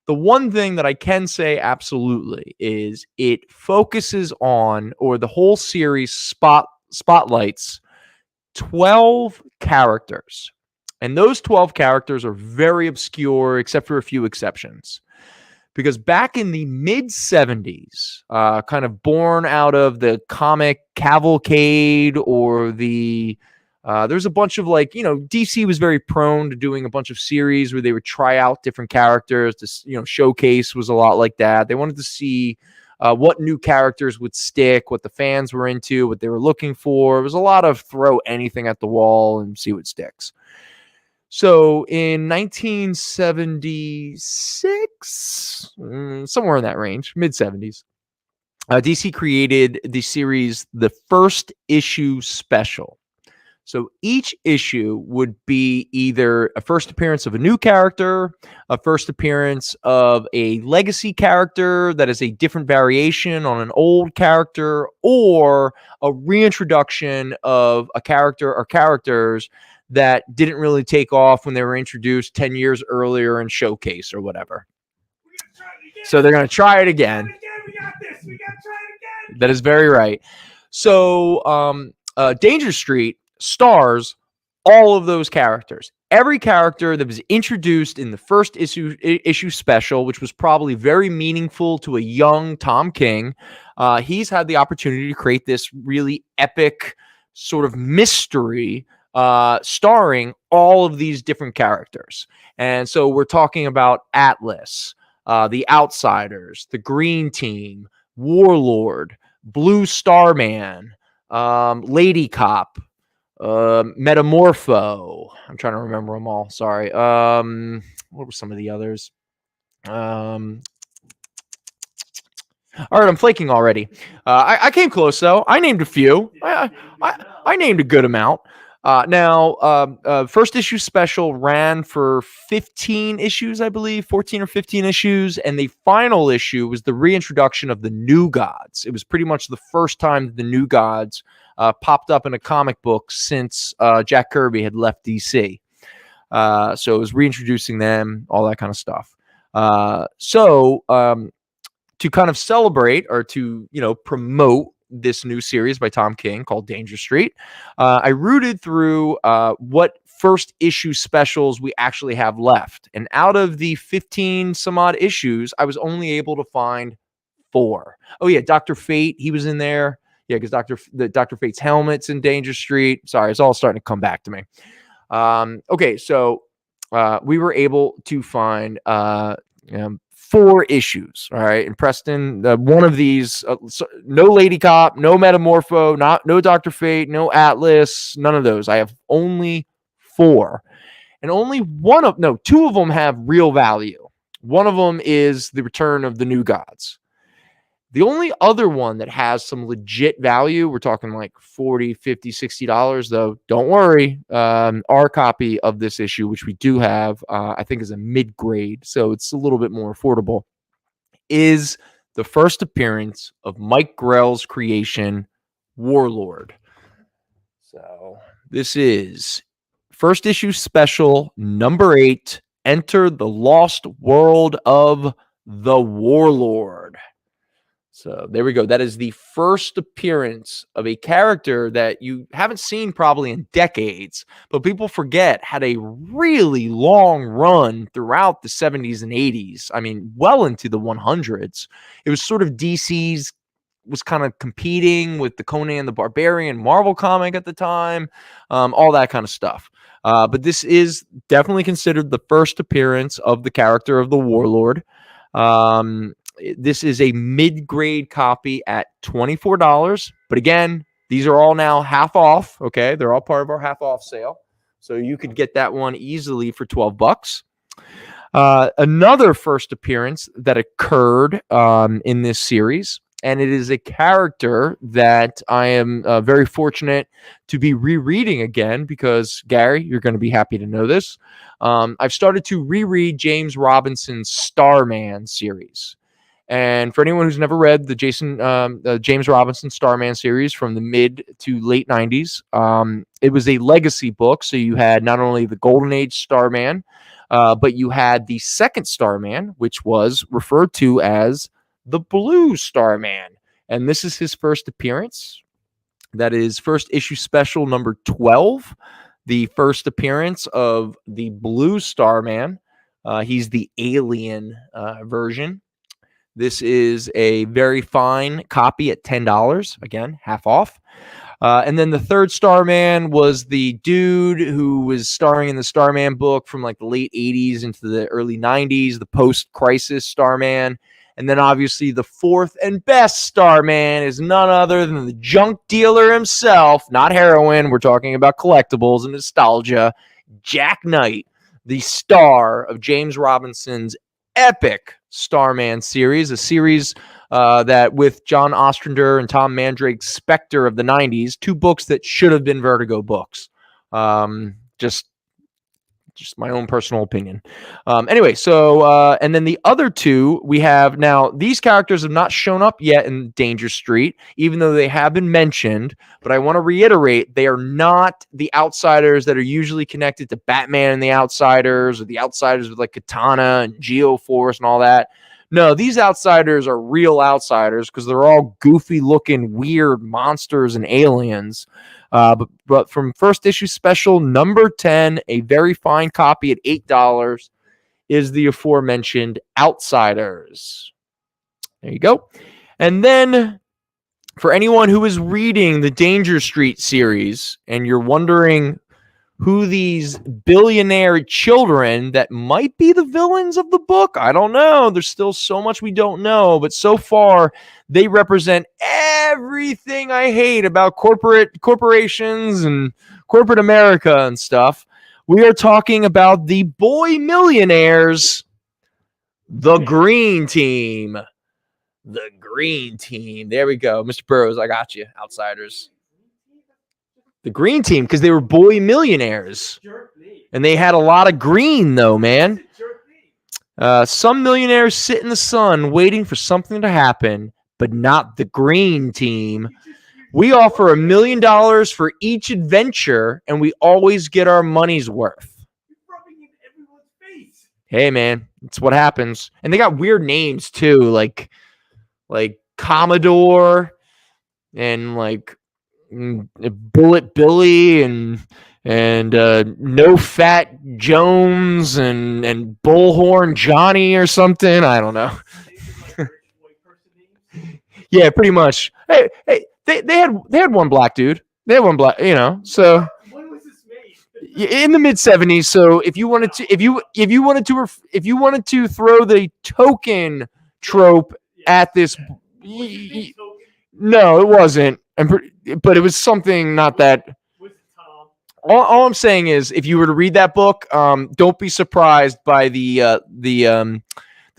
[SPEAKER 2] the one thing that I can say absolutely is it focuses on, or the whole series spotlights 12 characters. And those 12 characters are very obscure, except for a few exceptions. Because back in the mid-70s, kind of born out of the comic cavalcade or there's a bunch of DC was very prone to doing a bunch of series where they would try out different characters. Showcase was a lot like that. They wanted to see what new characters would stick, what the fans were into, what they were looking for. It was a lot of throw anything at the wall and see what sticks. So in 1976, somewhere in that range, mid-70s, DC created the series, The First Issue Special. So each issue would be either a first appearance of a new character, a first appearance of a legacy character that is a different variation on an old character, or a reintroduction of a character or characters that didn't really take off when they were introduced 10 years earlier in Showcase or whatever. So they're going to try it again.
[SPEAKER 4] We got this. We got to try it again.
[SPEAKER 2] That is very right. So Danger Street stars all of those characters. Every character that was introduced in the first issue special, which was probably very meaningful to a young Tom King, he's had the opportunity to create this really epic sort of mystery starring all of these different characters. And so we're talking about Atlas, the Outsiders, the Green Team, Warlord, Blue Starman, Lady Cop, Metamorpho. I'm trying to remember them all. Sorry. What were some of the others? All right, I'm flaking already. I came close though. I named a few. I named a good amount. Now, first issue special ran for 15 issues, I believe, 14 or 15 issues, and the final issue was the reintroduction of the New Gods. It was pretty much the first time the New Gods popped up in a comic book since Jack Kirby had left DC. So it was reintroducing them, all that kind of stuff. To kind of celebrate or to, promote this new series by Tom King called Danger Street, I rooted through what first issue specials we actually have left. And out of the 15 some odd issues, I was only able to find 4. Oh yeah, Dr. Fate, he was in there. Yeah, because Dr. Fate's helmet's in Danger Street. Sorry, it's all starting to come back to me. Okay, so we were able to find 4 issues. All right. And Preston, one of these, no Lady Cop, no Metamorpho, no Dr. Fate, no Atlas, none of those. I have only 4. And only 2 of them have real value. One of them is the Return of the New Gods. The only other one that has some legit value, we're talking like $40, $50, $60, though, don't worry. Our copy of this issue, which we do have, I think is a mid-grade, so it's a little bit more affordable, is the first appearance of Mike Grell's creation, Warlord. So this is first issue special number 8, Enter the Lost World of the Warlord. So there we go. That is the first appearance of a character that you haven't seen probably in decades, but people forget had a really long run throughout the 70s and 80s. I mean, well into the 100s. It was sort of DC's was kind of competing with the Conan the Barbarian Marvel comic at the time, all that kind of stuff. But this is definitely considered the first appearance of the character of the Warlord. This is a mid-grade copy at $24. But again, these are all now half off. Okay, they're all part of our half off sale. So you could get that one easily for $12. Another first appearance that occurred in this series, and it is a character that I am very fortunate to be rereading again because, Gary, you're going to be happy to know this. I've started to reread James Robinson's Starman series. And for anyone who's never read the James Robinson Starman series from the mid to late 90s, it was a legacy book. So you had not only the Golden Age Starman, but you had the second Starman, which was referred to as the Blue Starman. And this is his first appearance. That is first issue special number 12, the first appearance of the Blue Starman. He's the alien version. This is a very fine copy at $10. Again, half off. And then the third Starman was the dude who was starring in the Starman book from like the late 80s into the early 90s, the post-crisis Starman. And then obviously the fourth and best Starman is none other than the junk dealer himself, not heroin. We're talking about collectibles and nostalgia. Jack Knight, the star of James Robinson's epic Starman series, a series that with John Ostrander and Tom Mandrake's Spectre of the 90s, 2 books that should have been Vertigo books. Just my own personal opinion. Anyway, so and then the other two we have now. These characters have not shown up yet in Danger Street, even though they have been mentioned. But I want to reiterate, they are not the Outsiders that are usually connected to Batman and the Outsiders, or the Outsiders with like Katana and Geoforce and all that. No, these Outsiders are real Outsiders because they're all goofy-looking, weird monsters and aliens. But from first issue special number 10, a very fine copy at $8, is the aforementioned Outsiders. There you go. And then for anyone who is reading the Danger Street series and you're wondering who these billionaire children that might be the villains of the book, I don't know. There's still so much we don't know, but so far they represent everything I hate about corporations and corporate America and stuff. We are talking about the boy millionaires, the Green Team. The Green Team. There we go. Mr. Burroughs, I got you. Outsiders. The Green Team, because they were boy millionaires. And they had a lot of green, though, man. Some millionaires sit in the sun waiting for something to happen, but not the Green Team. We offer $1 million for each adventure, and we always get our money's worth. Hey, man, it's what happens. And they got weird names, too, like Commodore and, like, Bullet Billy and No Fat Jones and Bullhorn Johnny or something. I don't know. Yeah, pretty much. Hey, they had one black dude. They had one black, so
[SPEAKER 4] When was this made?
[SPEAKER 2] in the mid-70s. So if you wanted to throw the token trope at this, no, it wasn't. But it was something not that. All I'm saying is, if you were to read that book, don't be surprised by the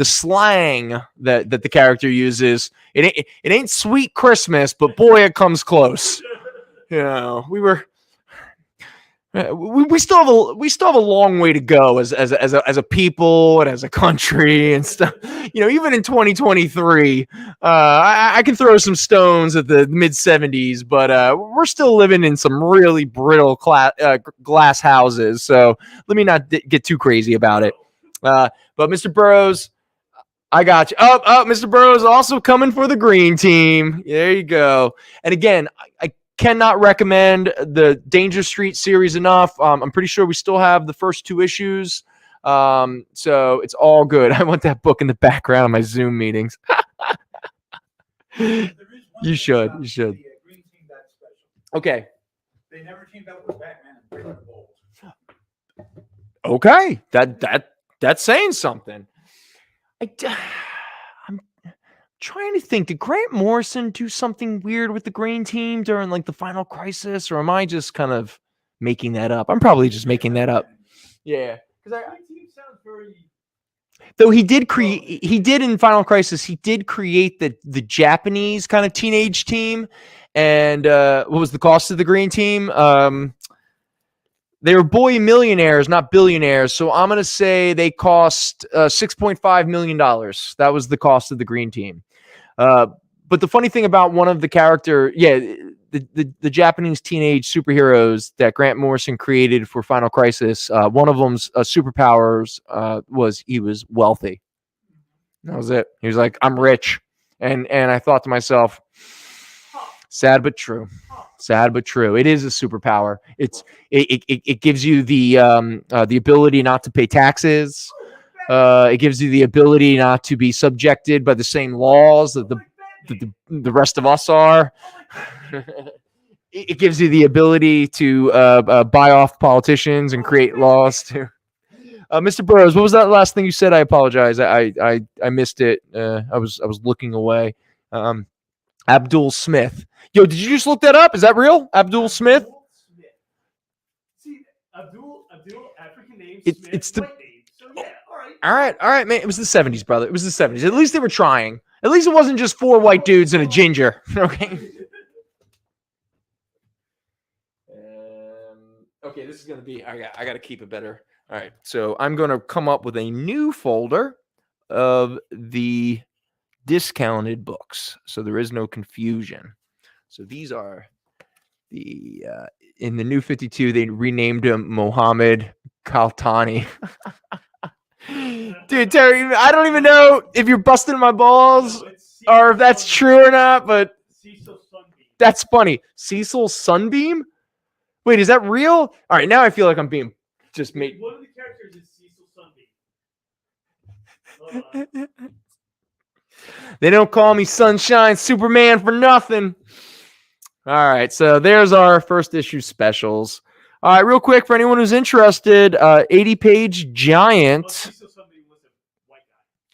[SPEAKER 2] slang that the character uses. It ain't sweet Christmas, but boy, it comes close. We still have a long way to go as a people and as a country and stuff. Even in 2023, I can throw some stones at the mid 70s, but we're still living in some really brittle glass houses. So let me not get too crazy about it. But Mr. Burroughs, I got you. Mr. Burroughs also coming for the Green Team. There you go. And again, I cannot recommend the Danger Street series enough. I'm pretty sure we still have the first 2 issues. So it's all good. I want that book in the background of my Zoom meetings. You should. Okay.
[SPEAKER 5] They never teamed up with Batman and Brave and Bold.
[SPEAKER 2] Okay. That's saying something. I'm trying to think, did Grant Morrison do something weird with the Green Team during like the Final Crisis, or am I just kind of making that up? I'm probably just making that up. Yeah, because though he did in Final Crisis, he did create the Japanese kind of teenage team. And what was the cost of the Green Team? They were boy millionaires, not billionaires. So I'm going to say they cost $6.5 million. That was the cost of the Green Team. But the funny thing about one of the the Japanese teenage superheroes that Grant Morrison created for Final Crisis, one of them's superpowers was he was wealthy. That was it. He was like, I'm rich. And I thought to myself, sad but true. Sad but true. It is a superpower. It gives you the ability not to pay taxes. It gives you the ability not to be subjected by the same laws that the rest of us are. It gives you the ability to buy off politicians and create laws too. Mr. Burroughs, what was that last thing you said? I apologize. I missed it. I was looking away. Abdul Smith. Yo, did you just look that up? Is that real? Abdul Smith?
[SPEAKER 4] See, Abdul, African name,
[SPEAKER 2] It's
[SPEAKER 4] Smith,
[SPEAKER 2] the-
[SPEAKER 4] white name. So yeah, all
[SPEAKER 2] All right, man. It was the 70s, brother. It was the 70s. At least they were trying. At least it wasn't just 4 white dudes and a ginger. Okay. Okay, this is gonna be. I got to keep it better. All right, so I'm gonna come up with a new folder of the discounted books, so there is no confusion. So these are the in the new 52. They renamed him Mohammed Kaltani. Dude, Terry, I don't even know if you're busting my balls or if that's true or not, but that's funny. Cecil Sunbeam? Wait, is that real? All right, now I feel like I'm being just made.
[SPEAKER 4] One of the characters is Cecil Sunbeam.
[SPEAKER 2] They don't call me Sunshine Superman for nothing. All right, so there's our first issue specials. All right, real quick for anyone who's interested, 80-page giant.
[SPEAKER 4] Cecil Sunbeam was a white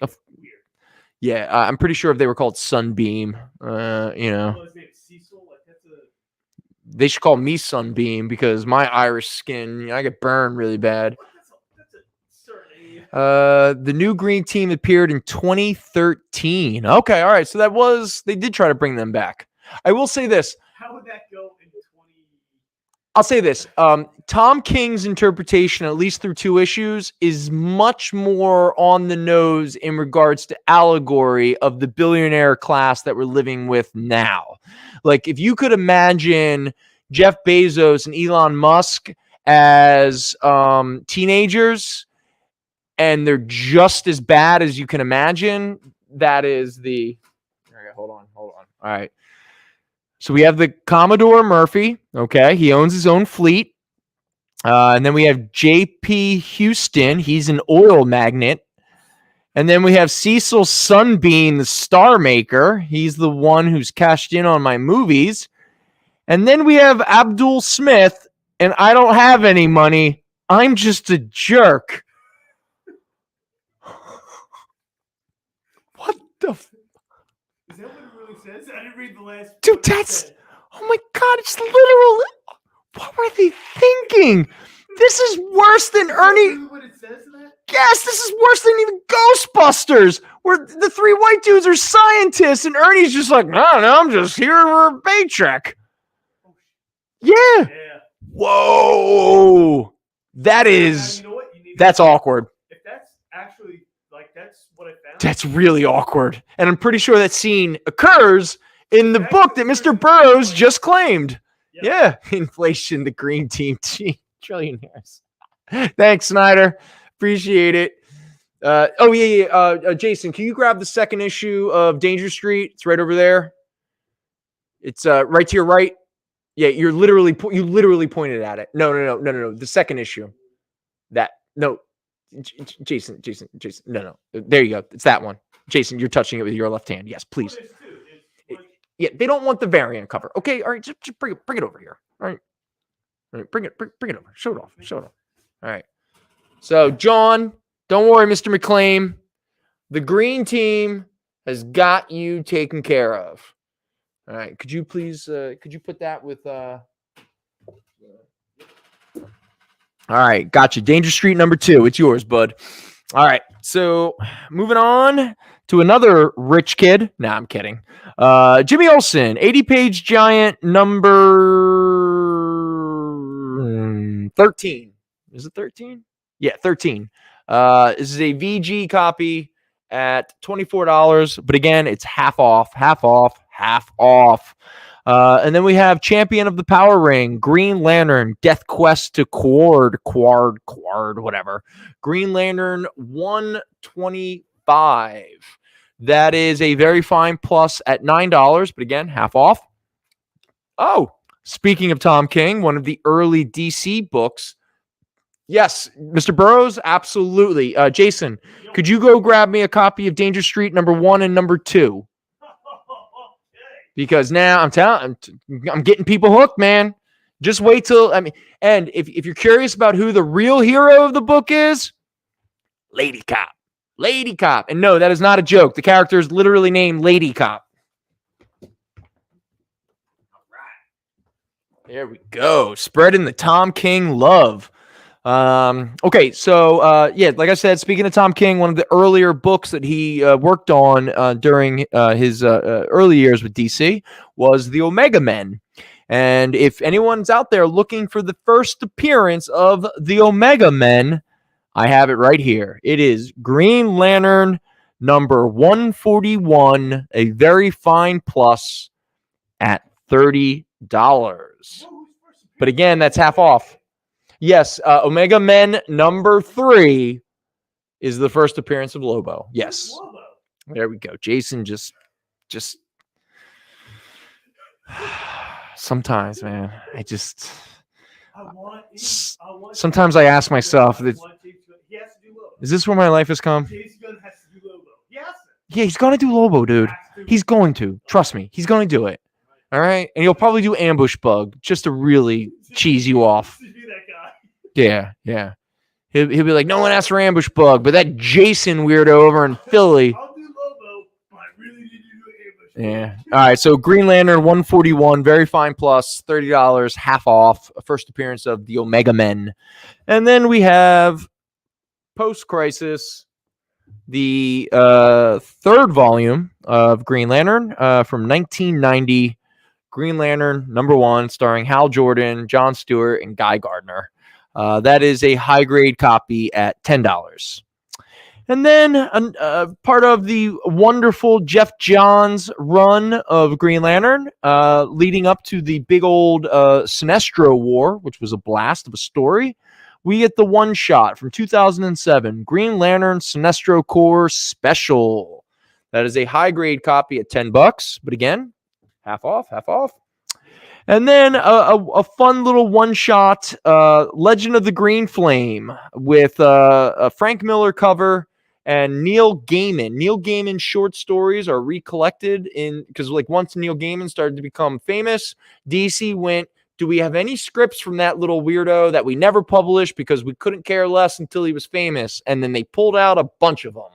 [SPEAKER 4] guy. Weird.
[SPEAKER 2] Yeah, I'm pretty sure if they were called Sunbeam, you know.
[SPEAKER 4] His name is Cecil. Like that's a.
[SPEAKER 2] They should call me Sunbeam because my Irish skin, I get burned really bad.
[SPEAKER 4] That's a surname.
[SPEAKER 2] The new green team appeared in 2013. Okay, all right. So they did try to bring them back. I will say this.
[SPEAKER 4] How would that go in 20?
[SPEAKER 2] I'll say this. Tom King's interpretation, at least through 2 issues, is much more on the nose in regards to allegory of the billionaire class that we're living with now. Like, if you could imagine Jeff Bezos and Elon Musk as teenagers, and they're just as bad as you can imagine, that is the... Okay, hold on. All right. So we have the Commodore Murphy. Okay, he owns his own fleet. And then we have J.P. Houston. He's an oil magnate. And then we have Cecil Sunbeam, the star maker. He's the one who's cashed in on my movies. And then we have Abdul Smith, and I don't have any money. I'm just a jerk. What the
[SPEAKER 4] Is that what it really says? I didn't read the last.
[SPEAKER 2] Dude, that's... Oh my God, it's literal. What were they thinking? This is worse than Ernie.
[SPEAKER 4] Is that what it says in that?
[SPEAKER 2] Yes, this is worse than even Ghostbusters, where the 3 white dudes are scientists and Ernie's just like, I don't know, I'm just here for a paycheck. Yeah.
[SPEAKER 4] Yeah.
[SPEAKER 2] Whoa. That is...
[SPEAKER 4] You know what? You need
[SPEAKER 2] That's awkward.
[SPEAKER 4] If that's actually like that's what I found.
[SPEAKER 2] That's really awkward. And I'm pretty sure that scene occurs in the book that Mr. Burroughs just claimed. Yeah. Inflation, the green team, trillionaires. Thanks, Snyder. Appreciate it. Jason, can you grab the second issue of Danger Street? It's right over there. It's right to your right. Yeah, you literally pointed at it. No. The second issue. Jason. No. There you go. It's that one. Jason, you're touching it with your left hand. Yes, please. Yeah, they don't want the variant cover. Okay, all right, just bring it over here. All right, bring it over. Show it off. All right. So, John, don't worry, Mr. McClaim. The green team has got you taken care of. All right. Could you please? Could you put that with? All right, gotcha. Danger Street number 2. It's yours, bud. All right. So, moving on to another rich kid. Nah, I'm kidding. Jimmy Olsen, 80-page giant number 13. Is it 13? Yeah, 13. This is a VG copy at $24, but again, it's half off. And then we have Champion of the Power Ring, Green Lantern, Death Quest to Quard, whatever. Green Lantern 125. That is a very fine plus at $9, but again, half off. Oh, speaking of Tom King, one of the early DC books. Yes, Mr. Burroughs, absolutely. Jason, could you go grab me a copy of Danger Street number 1 and number 2? Because now I'm getting people hooked, man. Just wait till and if you're curious about who the real hero of the book is, Lady Cop. And no, that is not a joke. The character is literally named Lady Cop. All right. There we go. Spreading the Tom King love. Okay, so like I said, speaking of Tom King, one of the earlier books that he worked on during his early years with DC was the Omega Men. And if anyone's out there looking for the first appearance of the Omega Men, I have it right here. It is Green Lantern number 141, a very fine plus at $30. But again, that's half off. Yes, Omega Men number 3 is the first appearance of Lobo. Yes. There we go. Jason just sometimes, man, sometimes I ask myself, is this where my life has come? Yeah, he's going to do Lobo, dude. He's going to. Trust me. He's going to do it. All right? And he'll probably do Ambush Bug just to really cheese you off. Yeah. He'll be like, no one asked for Ambush Bug, but that Jason weirdo over in Philly.
[SPEAKER 4] I'll do Lobo, but I really need to do Ambush Bug.
[SPEAKER 2] Yeah. All right. So Green Lantern 141, very fine plus, $30, half off. First appearance of the Omega Men. And then we have Post-Crisis, the third volume of Green Lantern from 1990. Green Lantern number 1, starring Hal Jordan, John Stewart, and Guy Gardner. That is a high grade copy at $10. And then part of the wonderful Jeff Johns run of Green Lantern, leading up to the big old Sinestro War, which was a blast of a story. We get the one shot from 2007, Green Lantern Sinestro Corps Special. That is a high grade copy at $10, but again, half off. And then a fun little one shot, Legend of the Green Flame, with a Frank Miller cover and Neil Gaiman. Neil Gaiman short stories are recollected because like once Neil Gaiman started to become famous, DC went, do we have any scripts from that little weirdo that we never published because we couldn't care less until he was famous? And then they pulled out a bunch of them.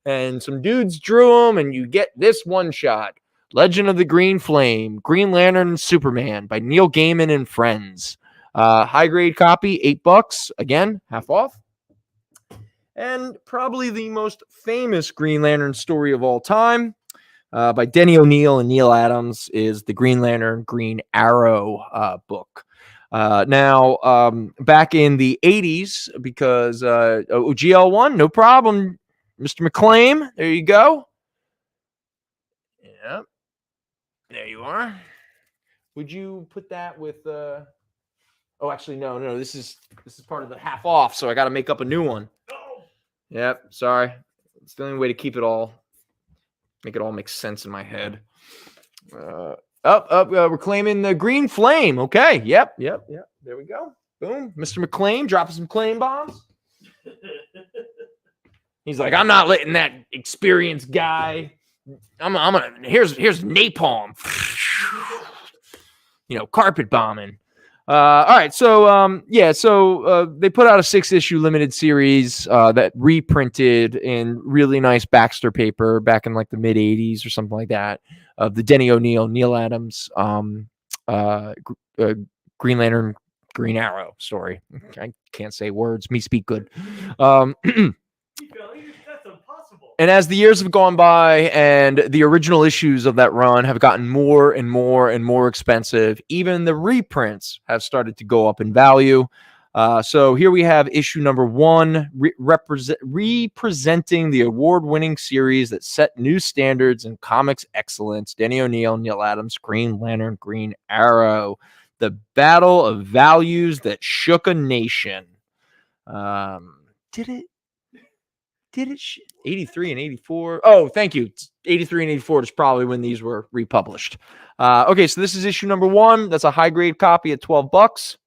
[SPEAKER 2] And some dudes drew them, and you get this one shot. Legend of the Green Flame, Green Lantern and Superman by Neil Gaiman and Friends. High grade copy, $8. Again, half off. And probably the most famous Green Lantern story of all time, by Denny O'Neil and Neil Adams, is the Green Lantern Green Arrow book. Now, back in the 80s, because GL1, no problem, Mr. McClame, there you go. Yep, there you are. Would you put that with? Oh, actually, no. This is part of the half off, so I got to make up a new one. Yep, sorry. It's the only way to keep it all. Make it all make sense in my head. We're claiming the Green Flame. Okay. Yep. There we go. Boom. Mr. McClain dropping some claim bombs. He's like, I'm not letting that experienced guy. I'm gonna. Here's napalm. Carpet bombing. All right. So they put out a 6-issue limited series that reprinted in really nice Baxter paper back in like the mid 80s or something like that, of the Denny O'Neil, Neil Adams, Green Lantern, Green Arrow story. I can't say words. Me speak good.
[SPEAKER 4] That's impossible.
[SPEAKER 2] And as the years have gone by and the original issues of that run have gotten more and more and more expensive, even the reprints have started to go up in value. So here we have issue number 1, representing the award-winning series that set new standards in comics excellence. Denny O'Neil, Neil Adams, Green Lantern, Green Arrow. The battle of values that shook a nation. Did it? 83 and 84. Oh, thank you. 83 and 84 is probably when these were republished. Okay, so this is issue number 1. That's a high grade copy at $12.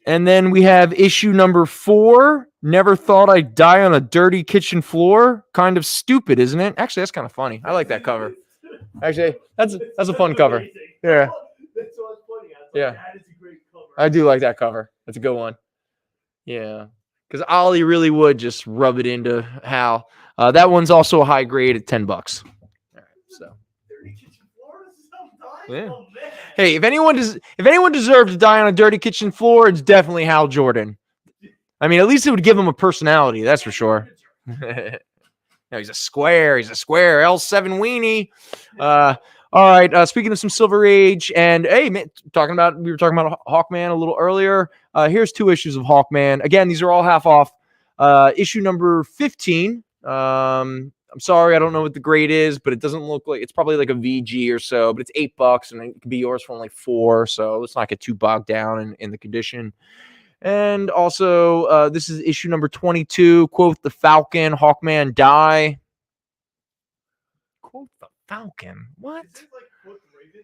[SPEAKER 2] And then we have issue number 4. Never thought I'd die on a dirty kitchen floor. Kind of stupid, isn't it? Actually, that's kind of funny. I like that cover. Actually, that's a fun cover. Yeah.
[SPEAKER 4] That's so funny.
[SPEAKER 2] Yeah.
[SPEAKER 4] That is a great cover.
[SPEAKER 2] I do like that cover. That's a good one. Yeah. Because Ollie really would just rub it into Hal. That one's also a high grade at $10. All right. So. Yeah.
[SPEAKER 4] Oh, man.
[SPEAKER 2] Hey, if anyone deserved to die on a dirty kitchen floor, it's definitely Hal Jordan. I mean, at least it would give him a personality, that's for sure. No, he's a square. He's a square. L7 weenie. All All right. Speaking of some Silver Age, and hey, man, we were talking about Hawkman a little earlier. Here's 2 issues of Hawkman. Again, these are all half off. Issue number 15. I'm sorry, I don't know what the grade is, but it doesn't look like it's probably like a VG or so. But it's $8, and it can be yours for only $4. So let's not get too bogged down in the condition. And also, this is issue number 22. Quote the Falcon, Hawkman die. Quote the Falcon. What?
[SPEAKER 4] Is it like quote the Raven?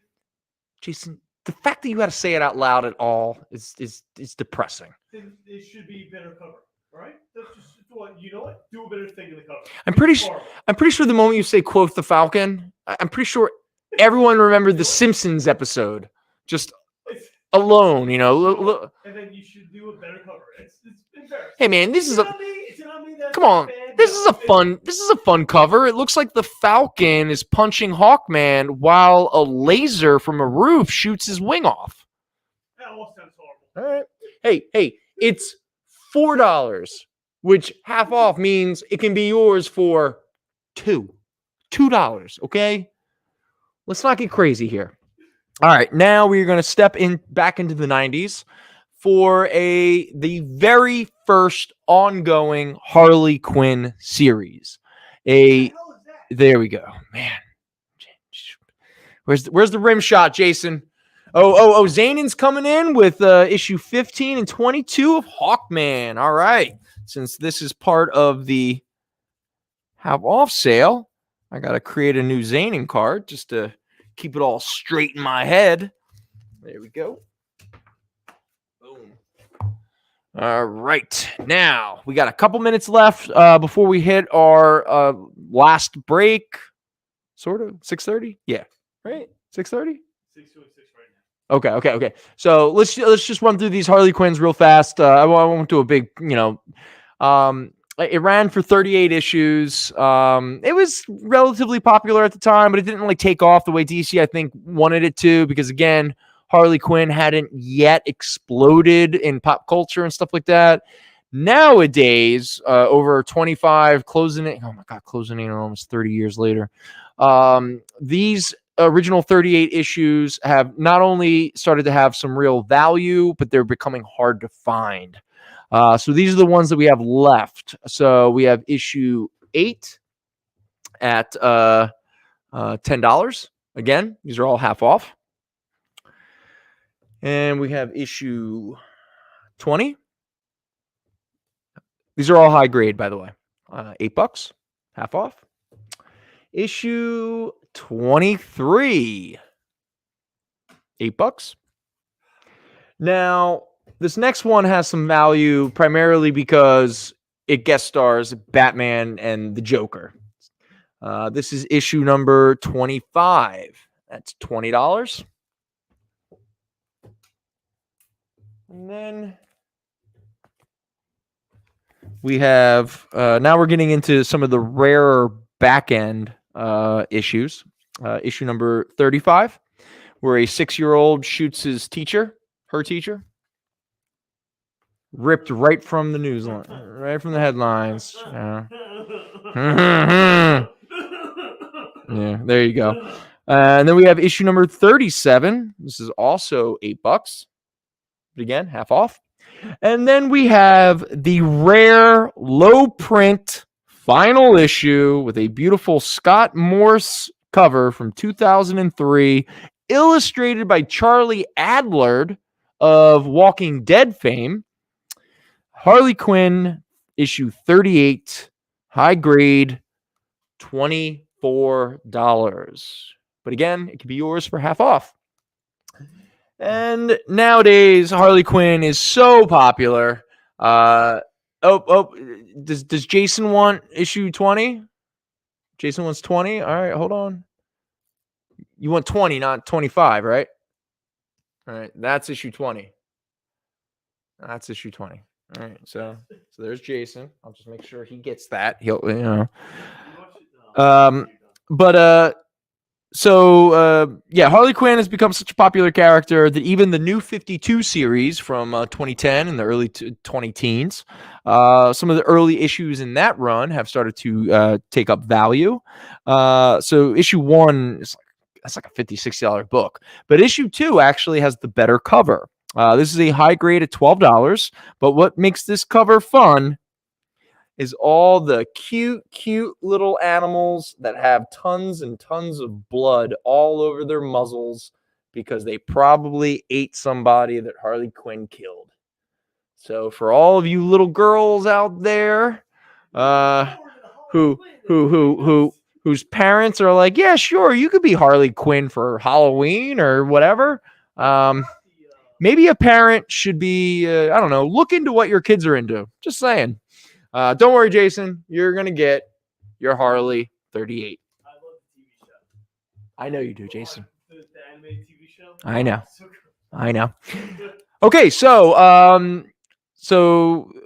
[SPEAKER 2] Jason, the fact that you got to say it out loud at all is depressing.
[SPEAKER 4] Then it should be better cover. All right? That's just what you know what? Do a better thing in the cover.
[SPEAKER 2] I'm pretty sure the moment you say quote the Falcon, I'm pretty sure everyone remembered the Simpsons episode. Just alone, you know.
[SPEAKER 4] And then you should do a better cover. It's embarrassing.
[SPEAKER 2] Hey man, this is a
[SPEAKER 4] Come
[SPEAKER 2] come on. This is a fun cover. It looks like the Falcon is punching Hawkman while a laser from a roof shoots his wing off.
[SPEAKER 4] That all sounds horrible.
[SPEAKER 2] All right. Hey, it's $4, which half off means it can be yours for $2. Okay? Let's not get crazy here. All right, now we're going to step back into the 90s for the very first ongoing Harley Quinn series. There we go, man. Where's the rim shot, Jason? Oh, Zanin's coming in with issue 15 and 22 of Hawkman. All right, since this is part of the half off sale, I got to create a new Zanin card just to keep it all straight in my head. There we go. Boom. All right. Now, we got a couple minutes left before we hit our last break. Sort of. 6:30? Yeah. Right? 6:30?
[SPEAKER 4] 6:06 right now.
[SPEAKER 2] Okay. So let's just run through these Harley Quinns real fast. I won't do a big, it ran for 38 issues. It was relatively popular at the time, but it didn't really take off the way DC, I think, wanted it to, because again, Harley Quinn hadn't yet exploded in pop culture and stuff like that. Nowadays, over 25, closing in almost 30 years later, these original 38 issues have not only started to have some real value, but they're becoming hard to find. So these are the ones that we have left. So we have issue 8 at $10. Again, these are all half off. And we have issue 20. These are all high grade, by the way. $8, half off. Issue 23, $8. Now, this next one has some value primarily because it guest stars Batman and the Joker. This is issue number 25. That's $20. And then we have, now we're getting into some of the rarer back end issues. Issue number 35, where a 6-year-old shoots her teacher. Ripped right from the news line, right from the headlines. Yeah, yeah, there you go. And then we have issue number 37. This is also $8. But again, half off. And then we have the rare low print final issue with a beautiful Scott Morse cover from 2003, illustrated by Charlie Adlard of Walking Dead fame. Harley Quinn, issue 38, high grade, $24. But again, it can be yours for half off. And nowadays, Harley Quinn is so popular. Does Jason want issue 20? Jason wants 20? All right, hold on. You want 20, not 25, right? All right, that's issue 20. That's issue 20. All right, so there's Jason. I'll just make sure he gets that. He'll, Harley Quinn has become such a popular character that even the new 52 series from 2010 and the early 2010s, some of the early issues in that run have started to take up value. So issue 1 is that's like a $50, $60 book. But issue 2 actually has the better cover. This is a high grade at $12. But what makes this cover fun is all the cute little animals that have tons and tons of blood all over their muzzles because they probably ate somebody that Harley Quinn killed. So for all of you little girls out there, whose parents are like, yeah, sure, you could be Harley Quinn for Halloween or whatever. Maybe a parent should be, I don't know, look into what your kids are into. Just saying. Don't worry, Jason. You're going to get your Harley 38.
[SPEAKER 4] I love the TV show.
[SPEAKER 2] I know you do, Jason.
[SPEAKER 4] The animated TV show.
[SPEAKER 2] I know.
[SPEAKER 4] So good.
[SPEAKER 2] I know. Okay, so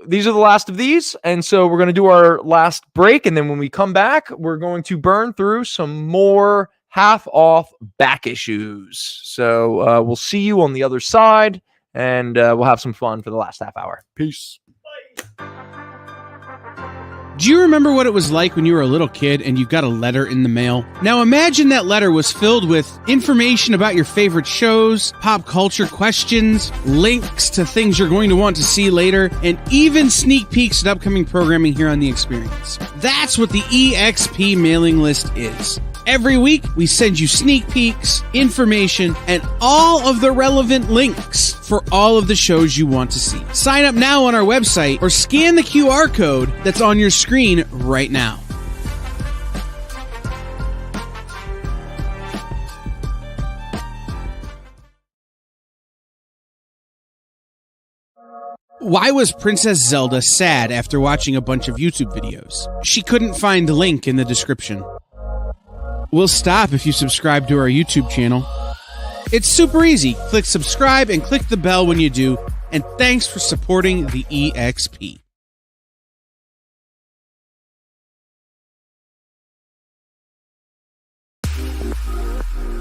[SPEAKER 2] these are the last of these, and so we're going to do our last break, and then when we come back, we're going to burn through some more half-off back issues. So we'll see you on the other side, and we'll have some fun for the last half hour. Peace.
[SPEAKER 3] Do you remember what it was like when you were a little kid and you got a letter in the mail? Now imagine that letter was filled with information about your favorite shows, pop culture questions, links to things you're going to want to see later, and even sneak peeks at upcoming programming here on The Experience. That's what the EXP mailing list is. Every week, we send you sneak peeks, information, and all of the relevant links for all of the shows you want to see. Sign up now on our website or scan the QR code that's on your screen right now. Why was Princess Zelda sad after watching a bunch of YouTube videos? She couldn't find the link in the description. We'll stop if you subscribe to our YouTube channel. It's super easy. Click subscribe and click the bell when you do. And thanks for supporting the EXP.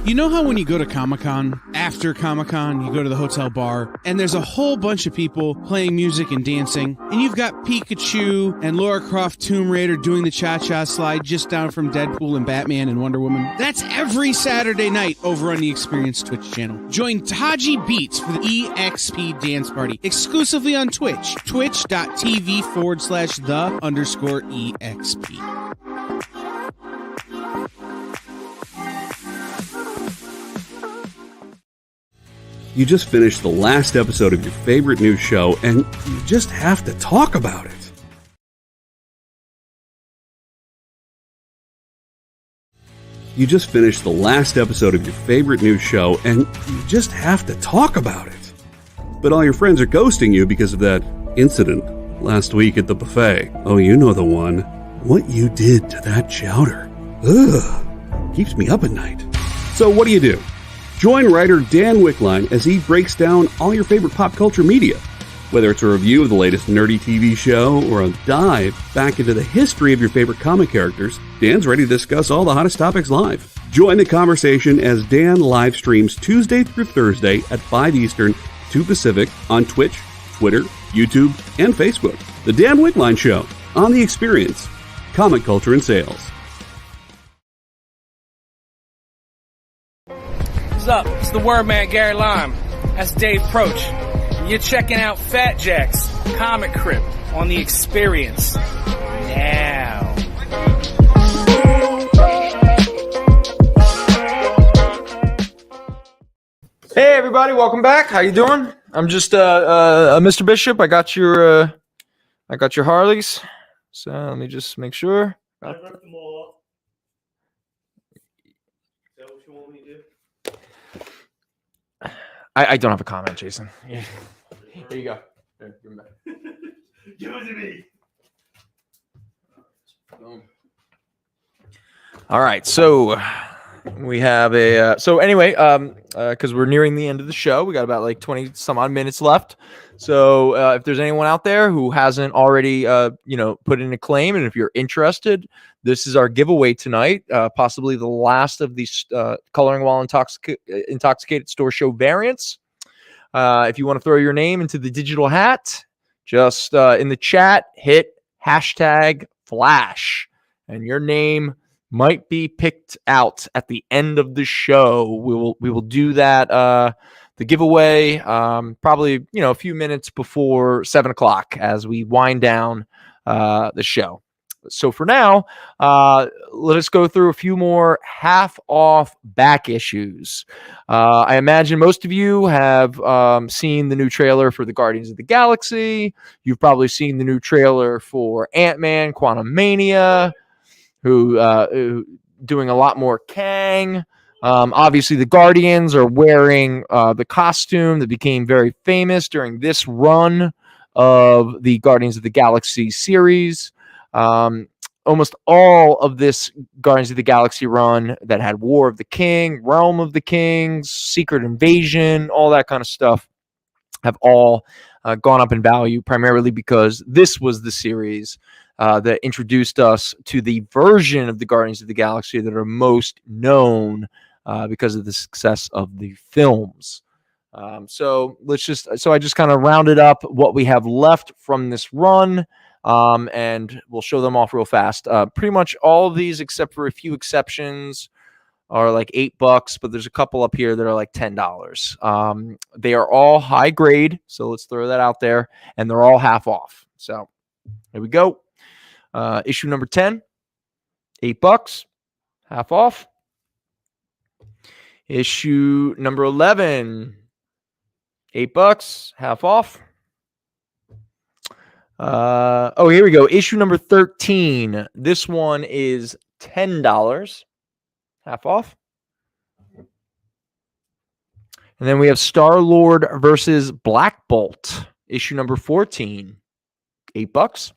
[SPEAKER 3] You know how when you go to Comic-Con, after Comic-Con, you go to the hotel bar, and there's a whole bunch of people playing music and dancing, and you've got Pikachu and Lara Croft Tomb Raider doing the cha-cha slide just down from Deadpool and Batman and Wonder Woman? That's every Saturday night over on the Experience Twitch channel. Join Taji Beats for the EXP Dance Party, exclusively on Twitch, twitch.tv/the_EXP.
[SPEAKER 1] You just finished the last episode of your favorite new show, and you just have to talk about it. You just finished the last episode of your favorite new show, and you just have to talk about it. But all your friends are ghosting you because of that incident last week at the buffet. Oh, you know the one. What you did to that chowder. Ugh. Keeps me up at night. So what do? Join writer Dan Wickline as he breaks down all your favorite pop culture media. Whether it's a review of the latest nerdy TV show or a dive back into the history of your favorite comic characters, Dan's ready to discuss all the hottest topics live. Join the conversation as Dan live streams Tuesday through Thursday at 5 Eastern, 2 Pacific on Twitch, Twitter, YouTube, and Facebook. The Dan Wickline Show on The Experience, Comic Culture and Sales.
[SPEAKER 6] What's up? It's the word man, Gary Lime. That's Dave Proch. And you're checking out Fatjack's Comicrypt on The Experience. Now.
[SPEAKER 2] Hey everybody, welcome back. How you doing? I'm just Mr. Bishop. I got your Harleys. So let me just make sure.
[SPEAKER 4] I ripped them all up. Is that what you want me to do?
[SPEAKER 2] I don't have a comment, Jason. Here you go. Here, give them back.
[SPEAKER 4] Give it to me.
[SPEAKER 2] All right, so we have a so anyway, because we're nearing the end of the show, we got about like 20 some odd minutes left. So if there's anyone out there who hasn't already put in a claim, and if you're interested, this is our giveaway tonight, possibly the last of these Coloring While Intoxicated Store Show variants. If you want to throw your name into the digital hat, just in the chat, hit #Flash, and your name might be picked out at the end of the show. We will do that the giveaway probably a few minutes before 7:00 as we wind down the show. So for now, let us go through a few more half-off back issues. I imagine most of you have seen the new trailer for the Guardians of the Galaxy. You've probably seen the new trailer for Ant-Man, Quantumania, who doing a lot more Kang. Obviously, the Guardians are wearing the costume that became very famous during this run of the Guardians of the Galaxy series. Almost all of this Guardians of the Galaxy run that had War of the King, Realm of the Kings, Secret Invasion, all that kind of stuff have all gone up in value, primarily because this was the series that introduced us to the version of the Guardians of the Galaxy that are most known because of the success of the films. So I just kind of rounded up what we have left from this run. And we'll show them off real fast. Pretty much all of these, except for a few exceptions, are like $8, but there's a couple up here that are like $10. They are all high grade, so let's throw that out there, and they're all half off. So here we go. Issue number 10, $8, half off. Issue number 11, $8, half off. Here we go. Issue number 13. This one is $10, half off. And then we have Star-Lord versus Black Bolt. Issue number 14, $8.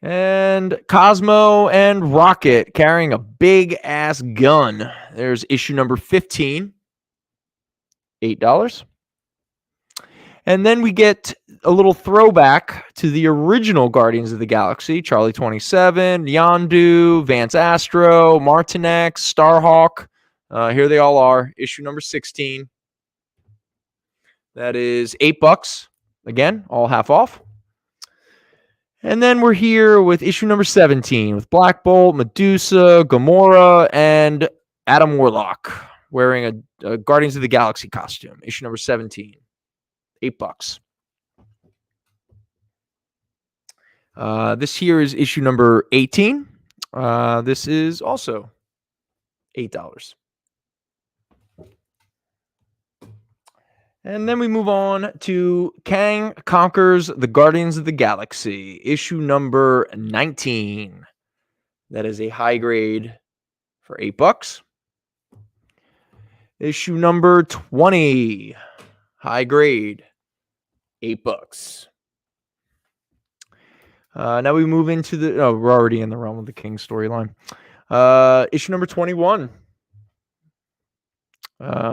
[SPEAKER 2] And Cosmo and Rocket carrying a big ass gun. There's issue number 15, $8. And then we get a little throwback to the original Guardians of the Galaxy. Charlie 27, Yondu, Vance Astro, Martinex, Starhawk. Here they all are. Issue number 16. That is $8. Again, all half off. And then we're here with issue number 17 with Black Bolt, Medusa, Gamora, and Adam Warlock wearing a Guardians of the Galaxy costume. Issue number 17. $8. This here is issue number 18. This is also $8. And then we move on to Kang Conquers the Guardians of the Galaxy, issue number 19. That is a high grade for $8. Issue number 20, high grade, $8. Now we move into we're already in the realm of the King storyline. Issue number 21.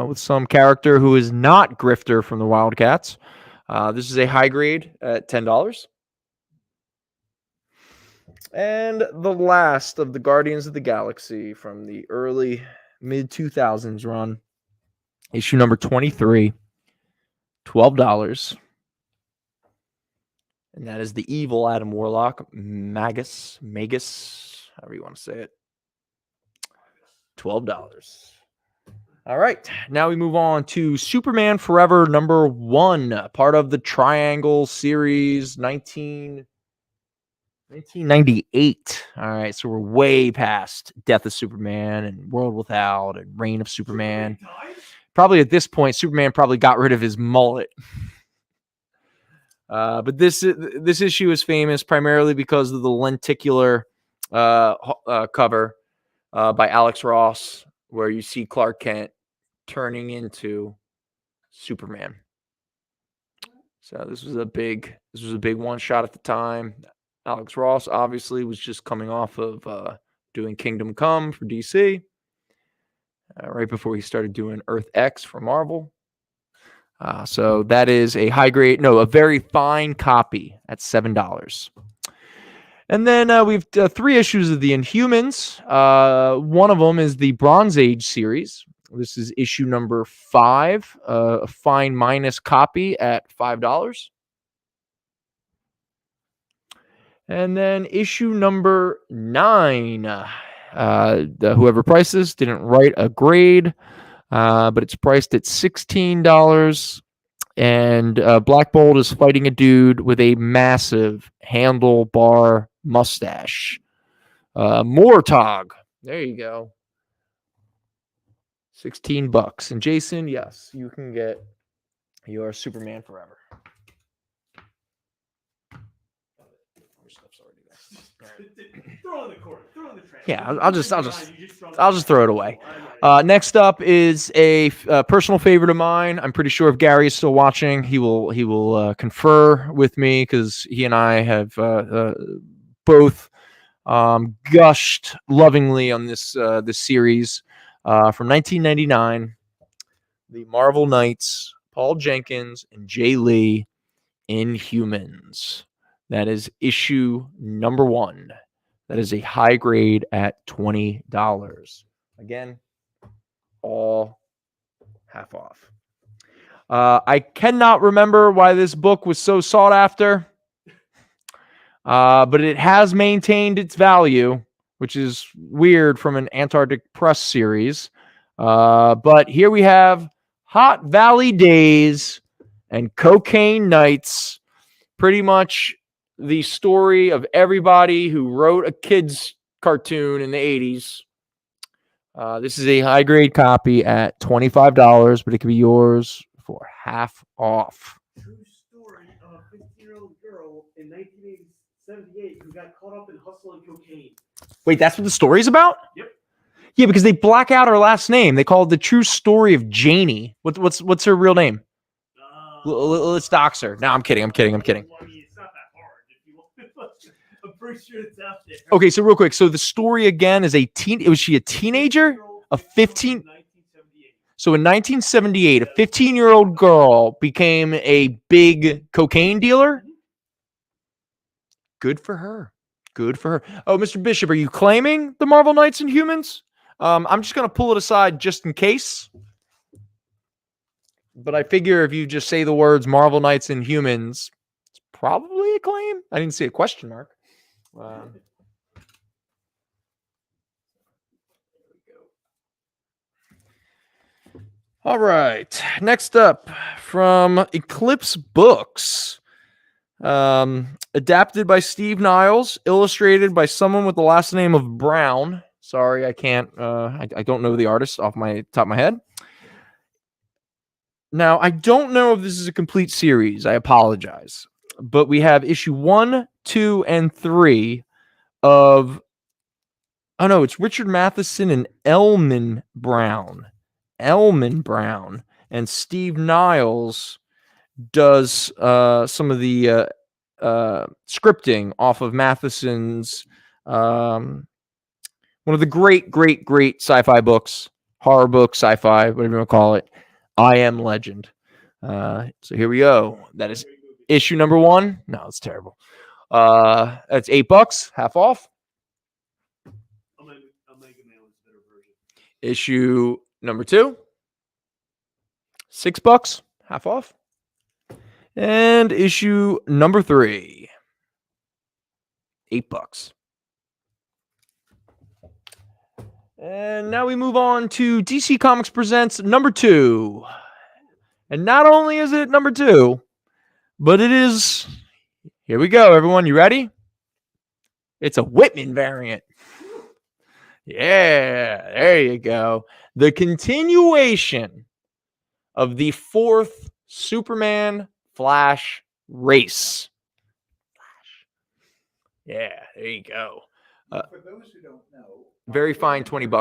[SPEAKER 2] With some character who is not Grifter from the Wildcats. This is a high grade at $10. And the last of the Guardians of the Galaxy from the early mid-2000s run. Issue number 23, $12. And that is the evil Adam Warlock, Magus, however you want to say it. $12. All right, now we move on to Superman Forever number 1, part of the Triangle series, 1998. All right, so we're way past Death of Superman and World Without and Reign of Superman. Probably at this point, Superman probably got rid of his mullet. But this issue is famous primarily because of the lenticular cover by Alex Ross, where you see Clark Kent turning into Superman. So this was a big one shot at the time. Alex Ross obviously was just coming off of doing Kingdom Come for DC, right before he started doing Earth X for Marvel. So that is a a very fine copy at $7. And then we've 3 issues of the Inhumans. One of them is the Bronze Age series. This is issue number 5, a fine minus copy at $5. And then issue number 9. Whoever priced this didn't write a grade, but it's priced at $16. And Black Bolt is fighting a dude with a massive handlebar mustache. Mortog. There you go. $16. And Jason, yes, you can get your Superman Forever.
[SPEAKER 4] Throw in the corner. Throw in the trash.
[SPEAKER 2] Yeah, I'll just throw it away. Next up is a personal favorite of mine. I'm pretty sure if Gary is still watching, he will confer with me because he and I have both gushed lovingly on this series from 1999. The Marvel Knights, Paul Jenkins and Jay Lee, Inhumans. That is issue number 1. That is a high grade at $20. Again, all half off. I cannot remember why this book was so sought after, but it has maintained its value, which is weird from an Antarctic Press series. But here we have Hot Valley Days and Cocaine Nights, pretty much the story of everybody who wrote a kid's cartoon in the 80s. This is a high-grade copy at $25, but it could be yours for half off.
[SPEAKER 4] True story of a 15-year-old girl in 1978 who got caught up in hustle and cocaine.
[SPEAKER 2] Wait, that's what the story's about?
[SPEAKER 4] Yep.
[SPEAKER 2] Yeah, because they black out her last name. They call it The True Story of Janie. What's her real name? Let's dox her. No, I'm kidding.
[SPEAKER 4] I mean, it's not that hard. If you want. I'm pretty sure it's out there.
[SPEAKER 2] Okay, so real quick. So the story again is was she a teenager? A 15? So in 1978, a 15-year-old girl became a big cocaine dealer? Good for her. Good for her. Oh, Mr. Bishop, are you claiming the Marvel Knights and Humans? I'm just going to pull it aside just in case. But I figure if you just say the words Marvel Knights and Humans, it's probably a claim. I didn't see a question mark. All right. Next up from Eclipse Books. Adapted by Steve Niles, illustrated by someone with the last name of Brown. Sorry, I can't. I don't know the artist off my top of my head. Now, I don't know if this is a complete series. I apologize. But we have issue 1, 2, and 3 of... Oh, no, it's Richard Matheson and Elman Brown. And Steve Niles does some of the scripting off of Matheson's... one of the great sci-fi books. Horror book, sci-fi, whatever you want to call it. I Am Legend. So here we go. That is issue number 1. No, it's terrible. That's $8, half off.
[SPEAKER 4] I'll make a better version.
[SPEAKER 2] Issue number 2, $6, half off. And issue number 3, $8. And now we move on to DC Comics Presents number 2. And not only is it number 2, but it is... Here we go, everyone. You ready? It's a Whitman variant. Yeah, there you go. The continuation of the 4th Superman Flash race. Yeah, there you go.
[SPEAKER 5] For those who don't know,
[SPEAKER 2] Very fine, $20.
[SPEAKER 5] The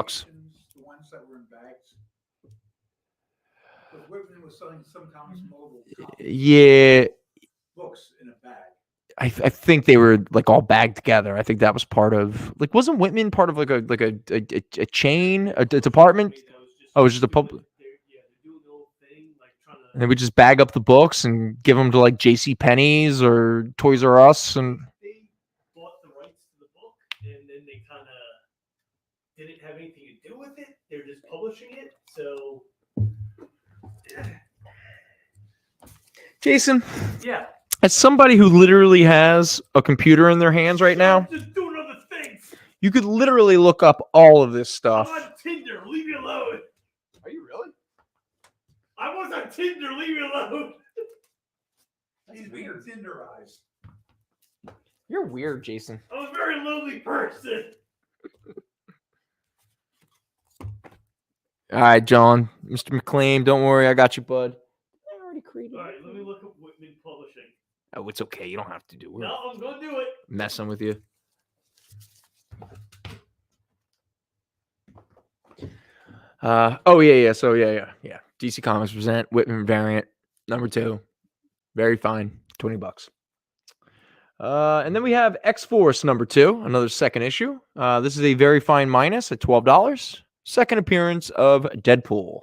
[SPEAKER 5] ones that were in bags. Because Whitman was selling some comics mobile
[SPEAKER 2] Yeah,
[SPEAKER 5] books in a bag.
[SPEAKER 2] I think they were like all bagged together. I think that was part of wasn't Whitman part of like a chain, a department? Oh, it was just a public. And they would just bag up the books and give them to like J.C. Penney's or Toys R Us, and
[SPEAKER 4] they bought the rights to the book, and then they kind of didn't have anything to do with it. They're just publishing it. So,
[SPEAKER 2] Jason,
[SPEAKER 4] yeah.
[SPEAKER 2] As somebody who literally has a computer in their hands right now,
[SPEAKER 4] I'm just doing other things.
[SPEAKER 2] you could literally look up all of this stuff.
[SPEAKER 4] I'm on Tinder. Leave me alone.
[SPEAKER 2] Are you really?
[SPEAKER 4] I was on Tinder. Leave me alone.
[SPEAKER 5] He's being Tinderized.
[SPEAKER 2] You're weird, Jason.
[SPEAKER 4] I'm a very lonely person.
[SPEAKER 2] All right, John. Mr. McLean, don't worry. I got you, bud. I already created
[SPEAKER 4] All right, let me look up Whitman Publishing.
[SPEAKER 2] Oh, it's okay. You don't have to do it.
[SPEAKER 4] No, I'm going to do it.
[SPEAKER 2] Messing with you. Yeah. So yeah. DC Comics present Whitman variant number 2. Very fine. $20. And then we have X-Force number 2, another second issue. This is a very fine minus at $12. Second appearance of Deadpool.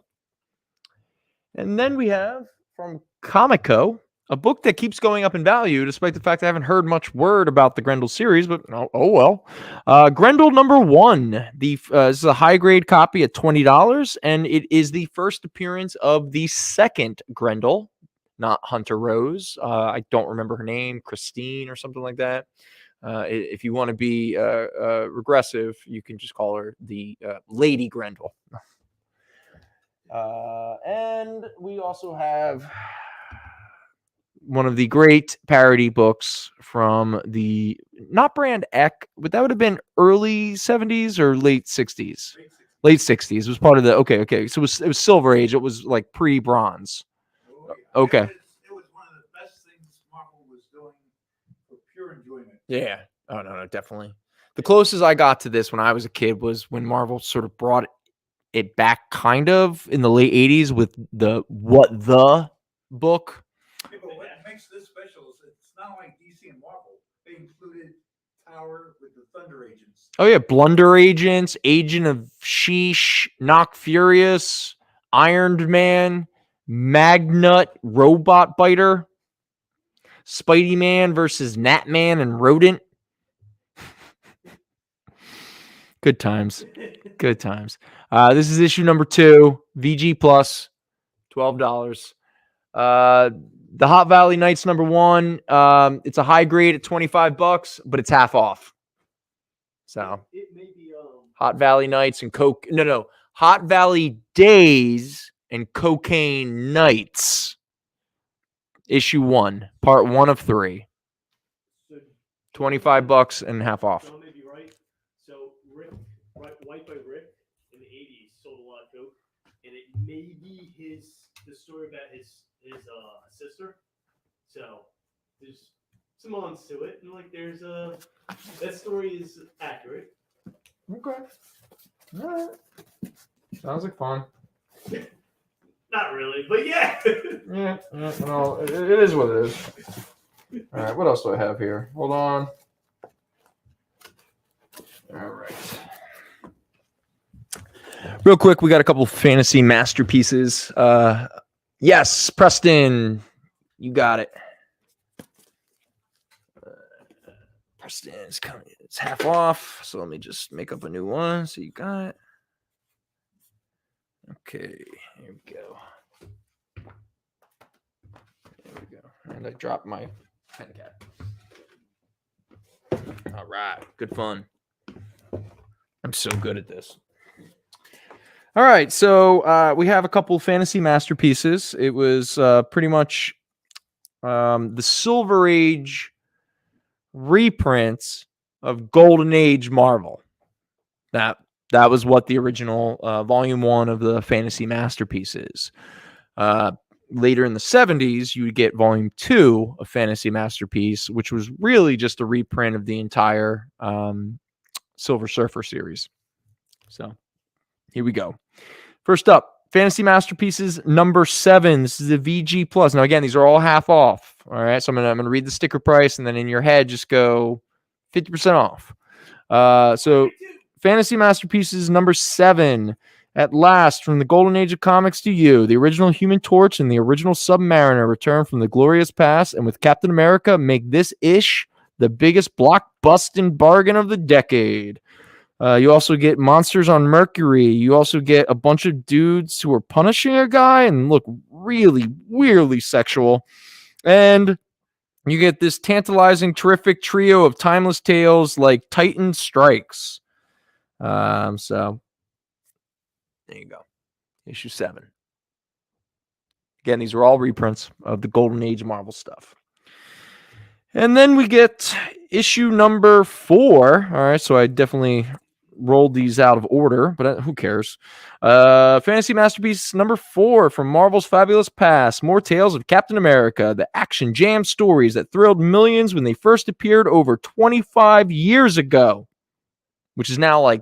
[SPEAKER 2] And then we have from Comico, a book that keeps going up in value, despite the fact I haven't heard much word about the Grendel series, but oh well. Grendel number 1. This is a high-grade copy at $20, and it is the first appearance of the second Grendel, not Hunter Rose. I don't remember her name, Christine or something like that. If you want to be regressive, you can just call her the Lady Grendel. And we also have one of the great parody books from the, not Brand Eck, but that would have been early 70s or late 60s. Late 60s. It was part of the, okay. So it was Silver Age. It was like pre-bronze. Okay.
[SPEAKER 5] It was one of the best things Marvel was doing for pure enjoyment.
[SPEAKER 2] Yeah. Oh, no, definitely. The closest I got to this when I was a kid was when Marvel sort of brought it back kind of in the late 80s with the What the book.
[SPEAKER 5] Yeah, but what makes this special is it's not like DC and Marvel. They included Tower with the Thunder Agents.
[SPEAKER 2] Oh, yeah. Blunder Agents, Agent of Sheesh, Knock Furious, Iron Man, Magnut, Robot Biter, Spidey Man versus Gnatman and Rodent. Good times. Good times. This is issue number 2, VG Plus, $12. The Hot Valley Nights number 1. It's a high grade at $25, but it's half off. So
[SPEAKER 4] It may be
[SPEAKER 2] Hot Valley Nights and Hot Valley Days and Cocaine Nights. Issue 1, part 1 of 3. $25 and half off.
[SPEAKER 4] John may be right. So Rick, White by Rick in the 80s sold a lot of coke, and it may be the story about his sister. So there's some odds to it, and like there's that story is accurate.
[SPEAKER 2] Okay. All right. Sounds like fun.
[SPEAKER 4] Not really, but yeah.
[SPEAKER 2] Yeah, no, it is what it is. All right, what else do I have here? Hold on. All right. Real quick, we got a couple fantasy masterpieces. Yes, Preston, you got it. Preston is coming. It's half off, so let me just make up a new one. So you got it. Okay, here we go. There we go. And I dropped my pen cap. All right, good fun. I'm so good at this. All right, so we have a couple fantasy masterpieces. It was pretty much the Silver Age reprints of Golden Age Marvel. That was what the original volume 1 of the fantasy masterpiece is. Later in the 70s, you would get volume 2 of Fantasy Masterpiece, which was really just a reprint of the entire Silver Surfer series. So here we go. First up, Fantasy Masterpieces number 7. This is a VG Plus. Now, again, these are all half off. All right, so I'm gonna read the sticker price, and then in your head, just go 50% off. So Fantasy Masterpieces number 7. At last, from the golden age of comics to you, the original Human Torch and the original Submariner return from the glorious past, and with Captain America, make this ish the biggest blockbusting bargain of the decade. You also get Monsters on Mercury. You also get a bunch of dudes who are punishing a guy and look really weirdly sexual. And You get this tantalizing, terrific trio of timeless tales like Titan Strikes. So there you go. Issue 7. Again, these are all reprints of the Golden Age Marvel stuff. And then we get issue number 4. All right, so I definitely rolled these out of order, but who cares? Fantasy Masterpiece number 4 from Marvel's Fabulous Past. More tales of Captain America, the action jam stories that thrilled millions when they first appeared over 25 years ago, which is now like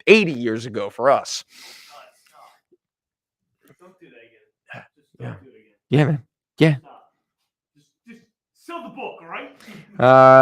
[SPEAKER 2] 80 years ago for us.
[SPEAKER 4] Don't do that again. Just
[SPEAKER 2] Yeah.
[SPEAKER 4] don't do it again.
[SPEAKER 2] Yeah, man. Yeah.
[SPEAKER 4] Stop. Just sell the book, all right?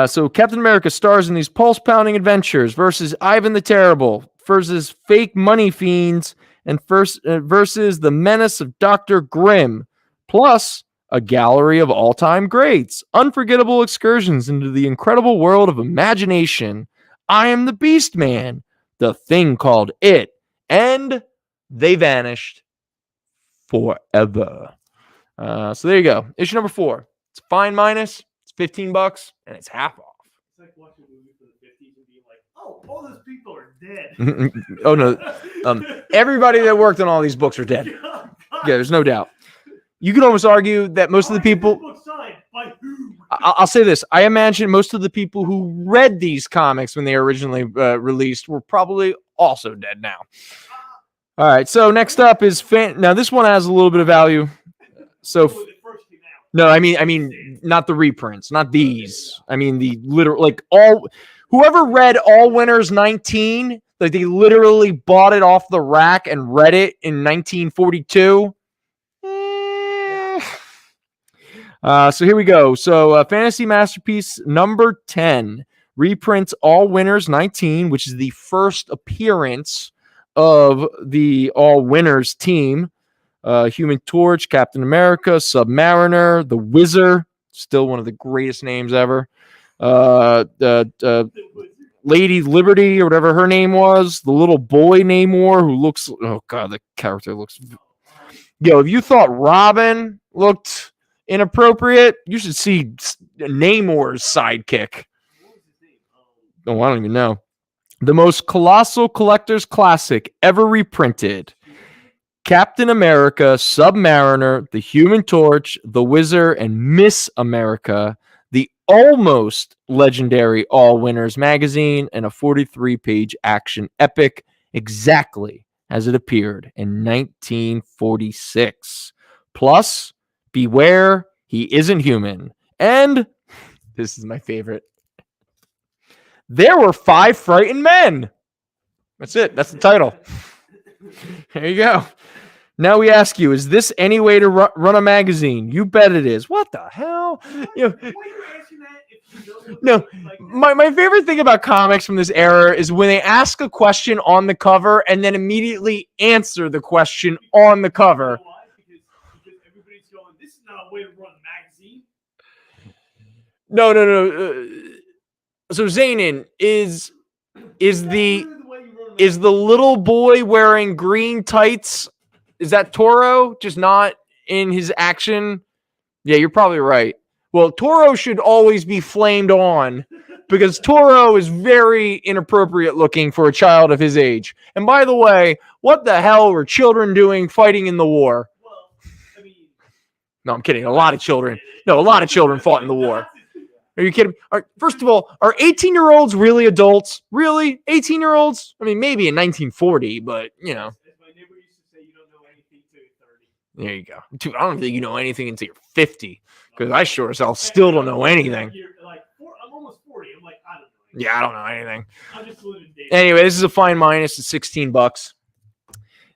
[SPEAKER 2] So Captain America stars in these pulse-pounding adventures versus Ivan the Terrible, versus fake money fiends, and versus the menace of Dr. Grimm, plus a gallery of all-time greats, unforgettable excursions into the incredible world of imagination. I am the Beast Man, the thing called It, and they vanished forever. So there you go. Issue number 4. It's fine minus. It's $15, and it's half off.
[SPEAKER 4] It's like watching a movie from the 50s and being like, oh, all those people are dead.
[SPEAKER 2] Oh no, everybody that worked on all these books are dead.
[SPEAKER 4] God.
[SPEAKER 2] Yeah, there's no doubt. You could almost argue that most of the people.
[SPEAKER 4] Book signed by who?
[SPEAKER 2] I'll say this: I imagine most of the people who read these comics when they were originally released were probably also dead now. All right, so next up is now this one has a little bit of value. So
[SPEAKER 4] When it first came out.
[SPEAKER 2] no, I mean not the reprints, not these. I mean the literal whoever read All Winners 19, like they literally bought it off the rack and read it in 1942. So here we go. So Fantasy Masterpiece number 10 reprints All Winners 19, which is the first appearance of the All Winners team. Human Torch, Captain America, Submariner, the Wizard, still one of the greatest names ever. Lady Liberty, or whatever her name was, the little boy Namor, who looks, oh god, the character looks. Yo, if you thought Robin looked inappropriate, you should see Namor's sidekick. Oh, I don't even know. The most colossal collector's classic ever reprinted. Captain America, Submariner, the Human Torch, the Wizard, and Miss America, the almost legendary All Winners magazine, and a 43-page action epic, exactly as it appeared in 1946. Plus, beware, he isn't human. And, this is my favorite, there were 5 frightened men. That's it. That's the title. There you go. Now we ask you, is this any way to run a magazine? You bet it is. What the hell? You know,
[SPEAKER 4] Why are you asking that if you don't
[SPEAKER 2] no,
[SPEAKER 4] look like
[SPEAKER 2] my favorite thing about comics from this era is when they ask a question on the cover and then immediately answer the question on the cover.
[SPEAKER 4] You know why? Because everybody's going, this is not a way to run a magazine.
[SPEAKER 2] No. So Zanin, is the little boy wearing green tights? Is that Toro? Just not in his action? Yeah, you're probably right. Well, Toro should always be flamed on because Toro is very inappropriate looking for a child of his age. And by the way, what the hell were children doing fighting in the war?
[SPEAKER 4] Well, I mean,
[SPEAKER 2] No, I'm kidding. A lot of children fought in the war. Are you kidding? First of all, are 18-year-olds really adults? Really? 18-year-olds? I mean, maybe in 1940, but, you know.
[SPEAKER 4] as my neighbor used to say, you don't know anything till you're 30.
[SPEAKER 2] There you go. Dude, I don't think you know anything until you're 50, because I sure as hell still don't know anything.
[SPEAKER 4] I'm almost 40. I'm like, I don't know.
[SPEAKER 2] Yeah, I don't know anything.
[SPEAKER 4] I'm just living day.
[SPEAKER 2] Anyway, this is a fine minus. It's $16.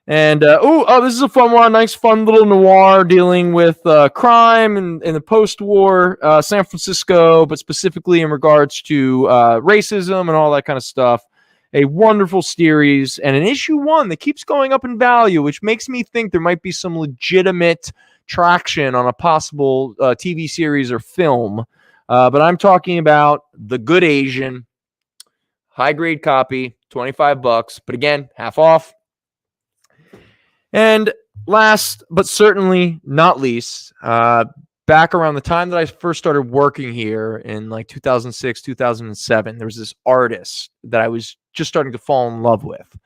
[SPEAKER 2] And this is a fun one. Nice, fun little noir dealing with crime in the post-war San Francisco, but specifically in regards to racism and all that kind of stuff. A wonderful series and an issue 1 that keeps going up in value, which makes me think there might be some legitimate traction on a possible TV series or film. But I'm talking about The Good Asian, high-grade copy, $25. But again, half off. And last, but certainly not least, back around the time that I first started working here in like 2006, 2007. There was this artist that I was just starting to fall in love with.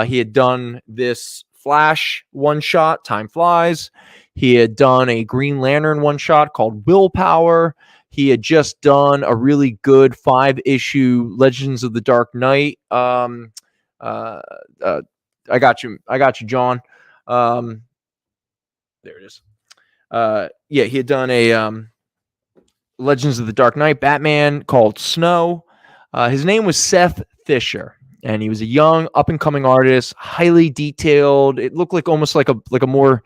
[SPEAKER 2] He had done this Flash one-shot, Time Flies. He had done a Green Lantern one-shot called Willpower. He had just done a really good 5-issue Legends of the Dark Knight. I got you, John. There it is. Yeah, he had done a Legends of the Dark Knight Batman called Snow. His name was Seth Fisher, and he was a young, up-and-coming artist, highly detailed. It looked like almost like a more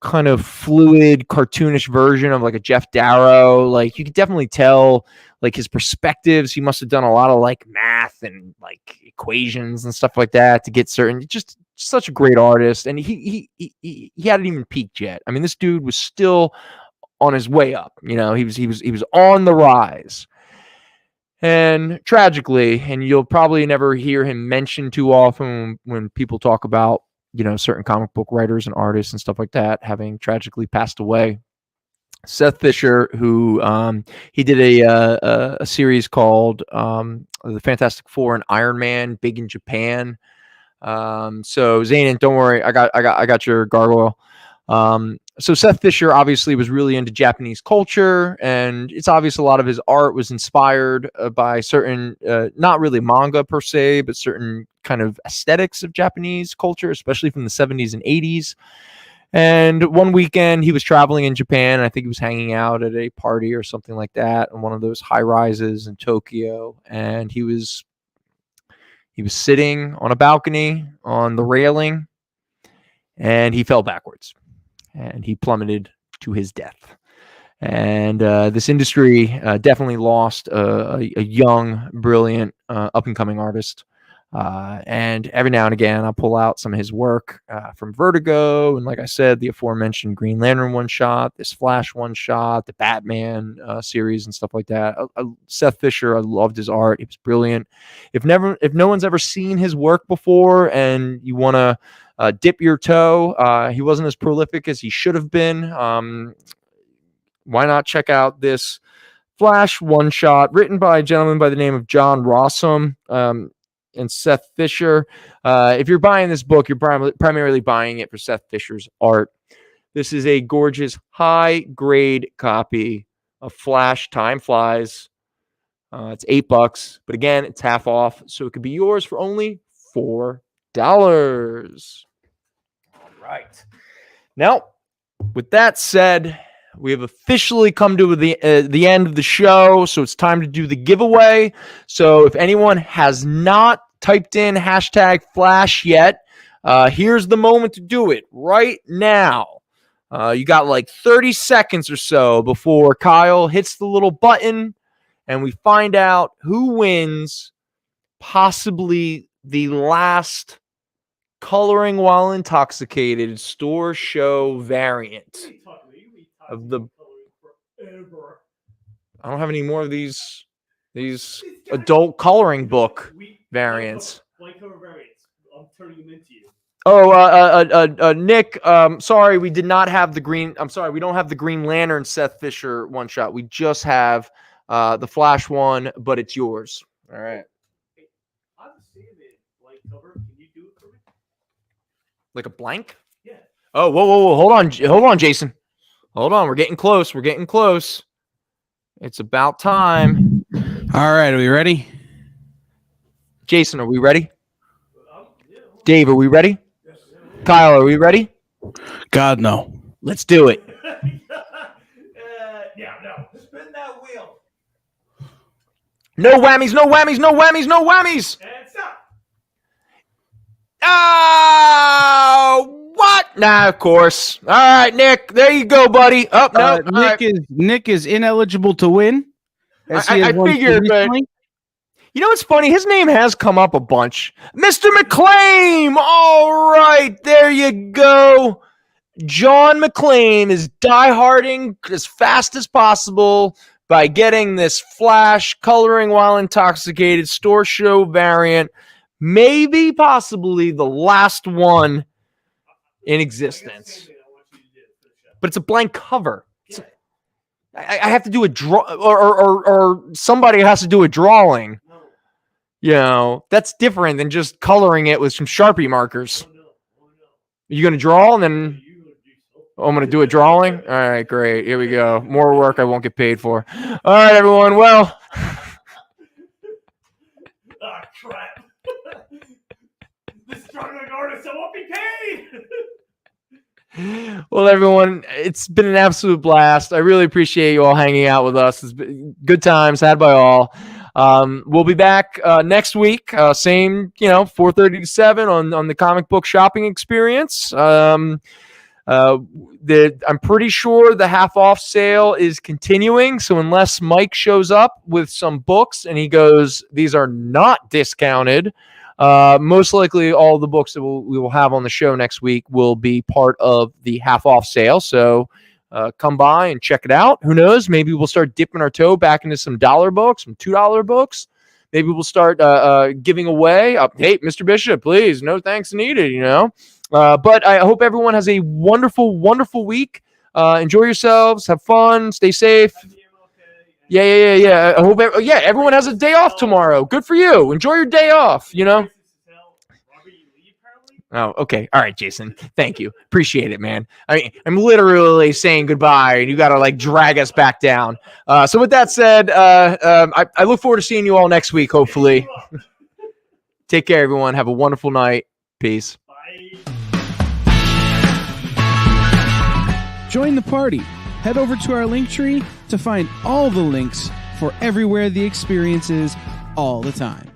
[SPEAKER 2] kind of fluid, cartoonish version of like a Jeff Darrow. Like you could definitely tell like his perspectives. He must have done a lot of like math and like equations and stuff like that to get certain. Just such a great artist, and he hadn't even peaked yet. I mean, this dude was still on his way up. You know, he was on the rise. And tragically, and you'll probably never hear him mentioned too often when people talk about, you know, certain comic book writers and artists and stuff like that having tragically passed away. Seth Fisher, who he did a series called The Fantastic Four and Iron Man, big in Japan. So Zanin, don't worry, I got your gargoyle. So Seth Fisher obviously was really into Japanese culture, and it's obvious a lot of his art was inspired by certain, not really manga per se, but certain kind of aesthetics of Japanese culture, especially from the 70s and 80s. And one weekend he was traveling in Japan. I think he was hanging out at a party or something like that on one of those high rises in Tokyo, and he was sitting on a balcony on the railing, and he fell backwards. And he plummeted to his death. And this industry definitely lost a young, brilliant, up-and-coming artist. And every now and again, I'll pull out some of his work from Vertigo. And like I said, the aforementioned Green Lantern one-shot, this Flash one-shot, the Batman series and stuff like that. Seth Fisher, I loved his art. He was brilliant. If no one's ever seen his work before and you want to dip your toe, he wasn't as prolific as he should have been. Why not check out this Flash one-shot written by a gentleman by the name of John Rossum and Seth Fisher. If you're buying this book, you're primarily buying it for Seth Fisher's art. This is a gorgeous high-grade copy of Flash Time Flies. It's $8, but again, it's half off, so it could be yours for only $4. All right. Now, with that said, we have officially come to the end of the show, so it's time to do the giveaway. So if anyone has not typed in hashtag Flash yet, here's the moment to do it right now. You got like 30 seconds or so before Kyle hits the little button and we find out who wins possibly the last coloring while intoxicated store show variant of the. I don't have any more of these adult coloring book variants.
[SPEAKER 4] Blank cover variants. I'm turning them into you.
[SPEAKER 2] Oh, Nick, sorry, we did not have the green. I'm sorry, we don't have the Green Lantern Seth Fisher one shot. We just have the Flash one, but it's yours. All right.
[SPEAKER 4] I'm seeing it blank cover. Can you do it for me?
[SPEAKER 2] Like a blank?
[SPEAKER 4] Yeah.
[SPEAKER 2] Oh, whoa. Hold on, Jason. Hold on. We're getting close. It's about time.
[SPEAKER 3] All right, are we ready?
[SPEAKER 2] Jason, are we ready? Dave, are we ready? Kyle, are we ready?
[SPEAKER 3] God, no.
[SPEAKER 2] Let's do it.
[SPEAKER 4] Yeah, no.
[SPEAKER 5] Spin that wheel.
[SPEAKER 2] No whammies.
[SPEAKER 4] And stop.
[SPEAKER 2] Oh, what? Nah, of course. All right, Nick, there you go, buddy. Oh, no.
[SPEAKER 3] Nick is ineligible to win.
[SPEAKER 2] I figured, but you know what's funny? His name has come up a bunch. Mr. McClaim. All right, there you go. John McClain is dieharding as fast as possible by getting this Flash coloring while intoxicated store show variant. Maybe, possibly the last one in existence. But it's a blank cover. I have to do a draw, or somebody has to do a drawing.
[SPEAKER 4] No.
[SPEAKER 2] You know, that's different than just coloring it with some Sharpie markers.
[SPEAKER 4] Oh, no.
[SPEAKER 2] You gonna draw and then?
[SPEAKER 4] You gonna do so.
[SPEAKER 2] Oh, I'm gonna do a drawing. All right, great. Here we go. More work I won't get paid for. All right, everyone. Well.
[SPEAKER 4] Ah, crap. This struggling artist, I won't be paid.
[SPEAKER 2] Well, everyone, it's been an absolute blast. I really appreciate you all hanging out with us. It's been good times had by all. We'll be back next week, same, 4:30 to 7 on the comic book shopping experience. I'm pretty sure the half off sale is continuing. So unless Mike shows up with some books and he goes, these are not discounted, most likely all the books that we will have on the show next week will be part of the half off sale. So come by and check it out. Who knows? Maybe we'll start dipping our toe back into some $1 books, some $2 books. Maybe we'll start giving away. Hey, Mr. Bishop, please, no thanks needed, But I hope everyone has a wonderful, wonderful week. Enjoy yourselves. Have fun. Stay safe. Yeah. I hope everyone has a day off tomorrow. Good for you. Enjoy your day off, Oh, okay. All right, Jason. Thank you. Appreciate it, man. I mean, I'm literally saying goodbye, and you got to drag us back down. So with that said, I look forward to seeing you all next week, hopefully. Take care, everyone. Have a wonderful night. Peace.
[SPEAKER 3] Join the party. Head over to our link tree to find all the links for everywhere the experience is all the time.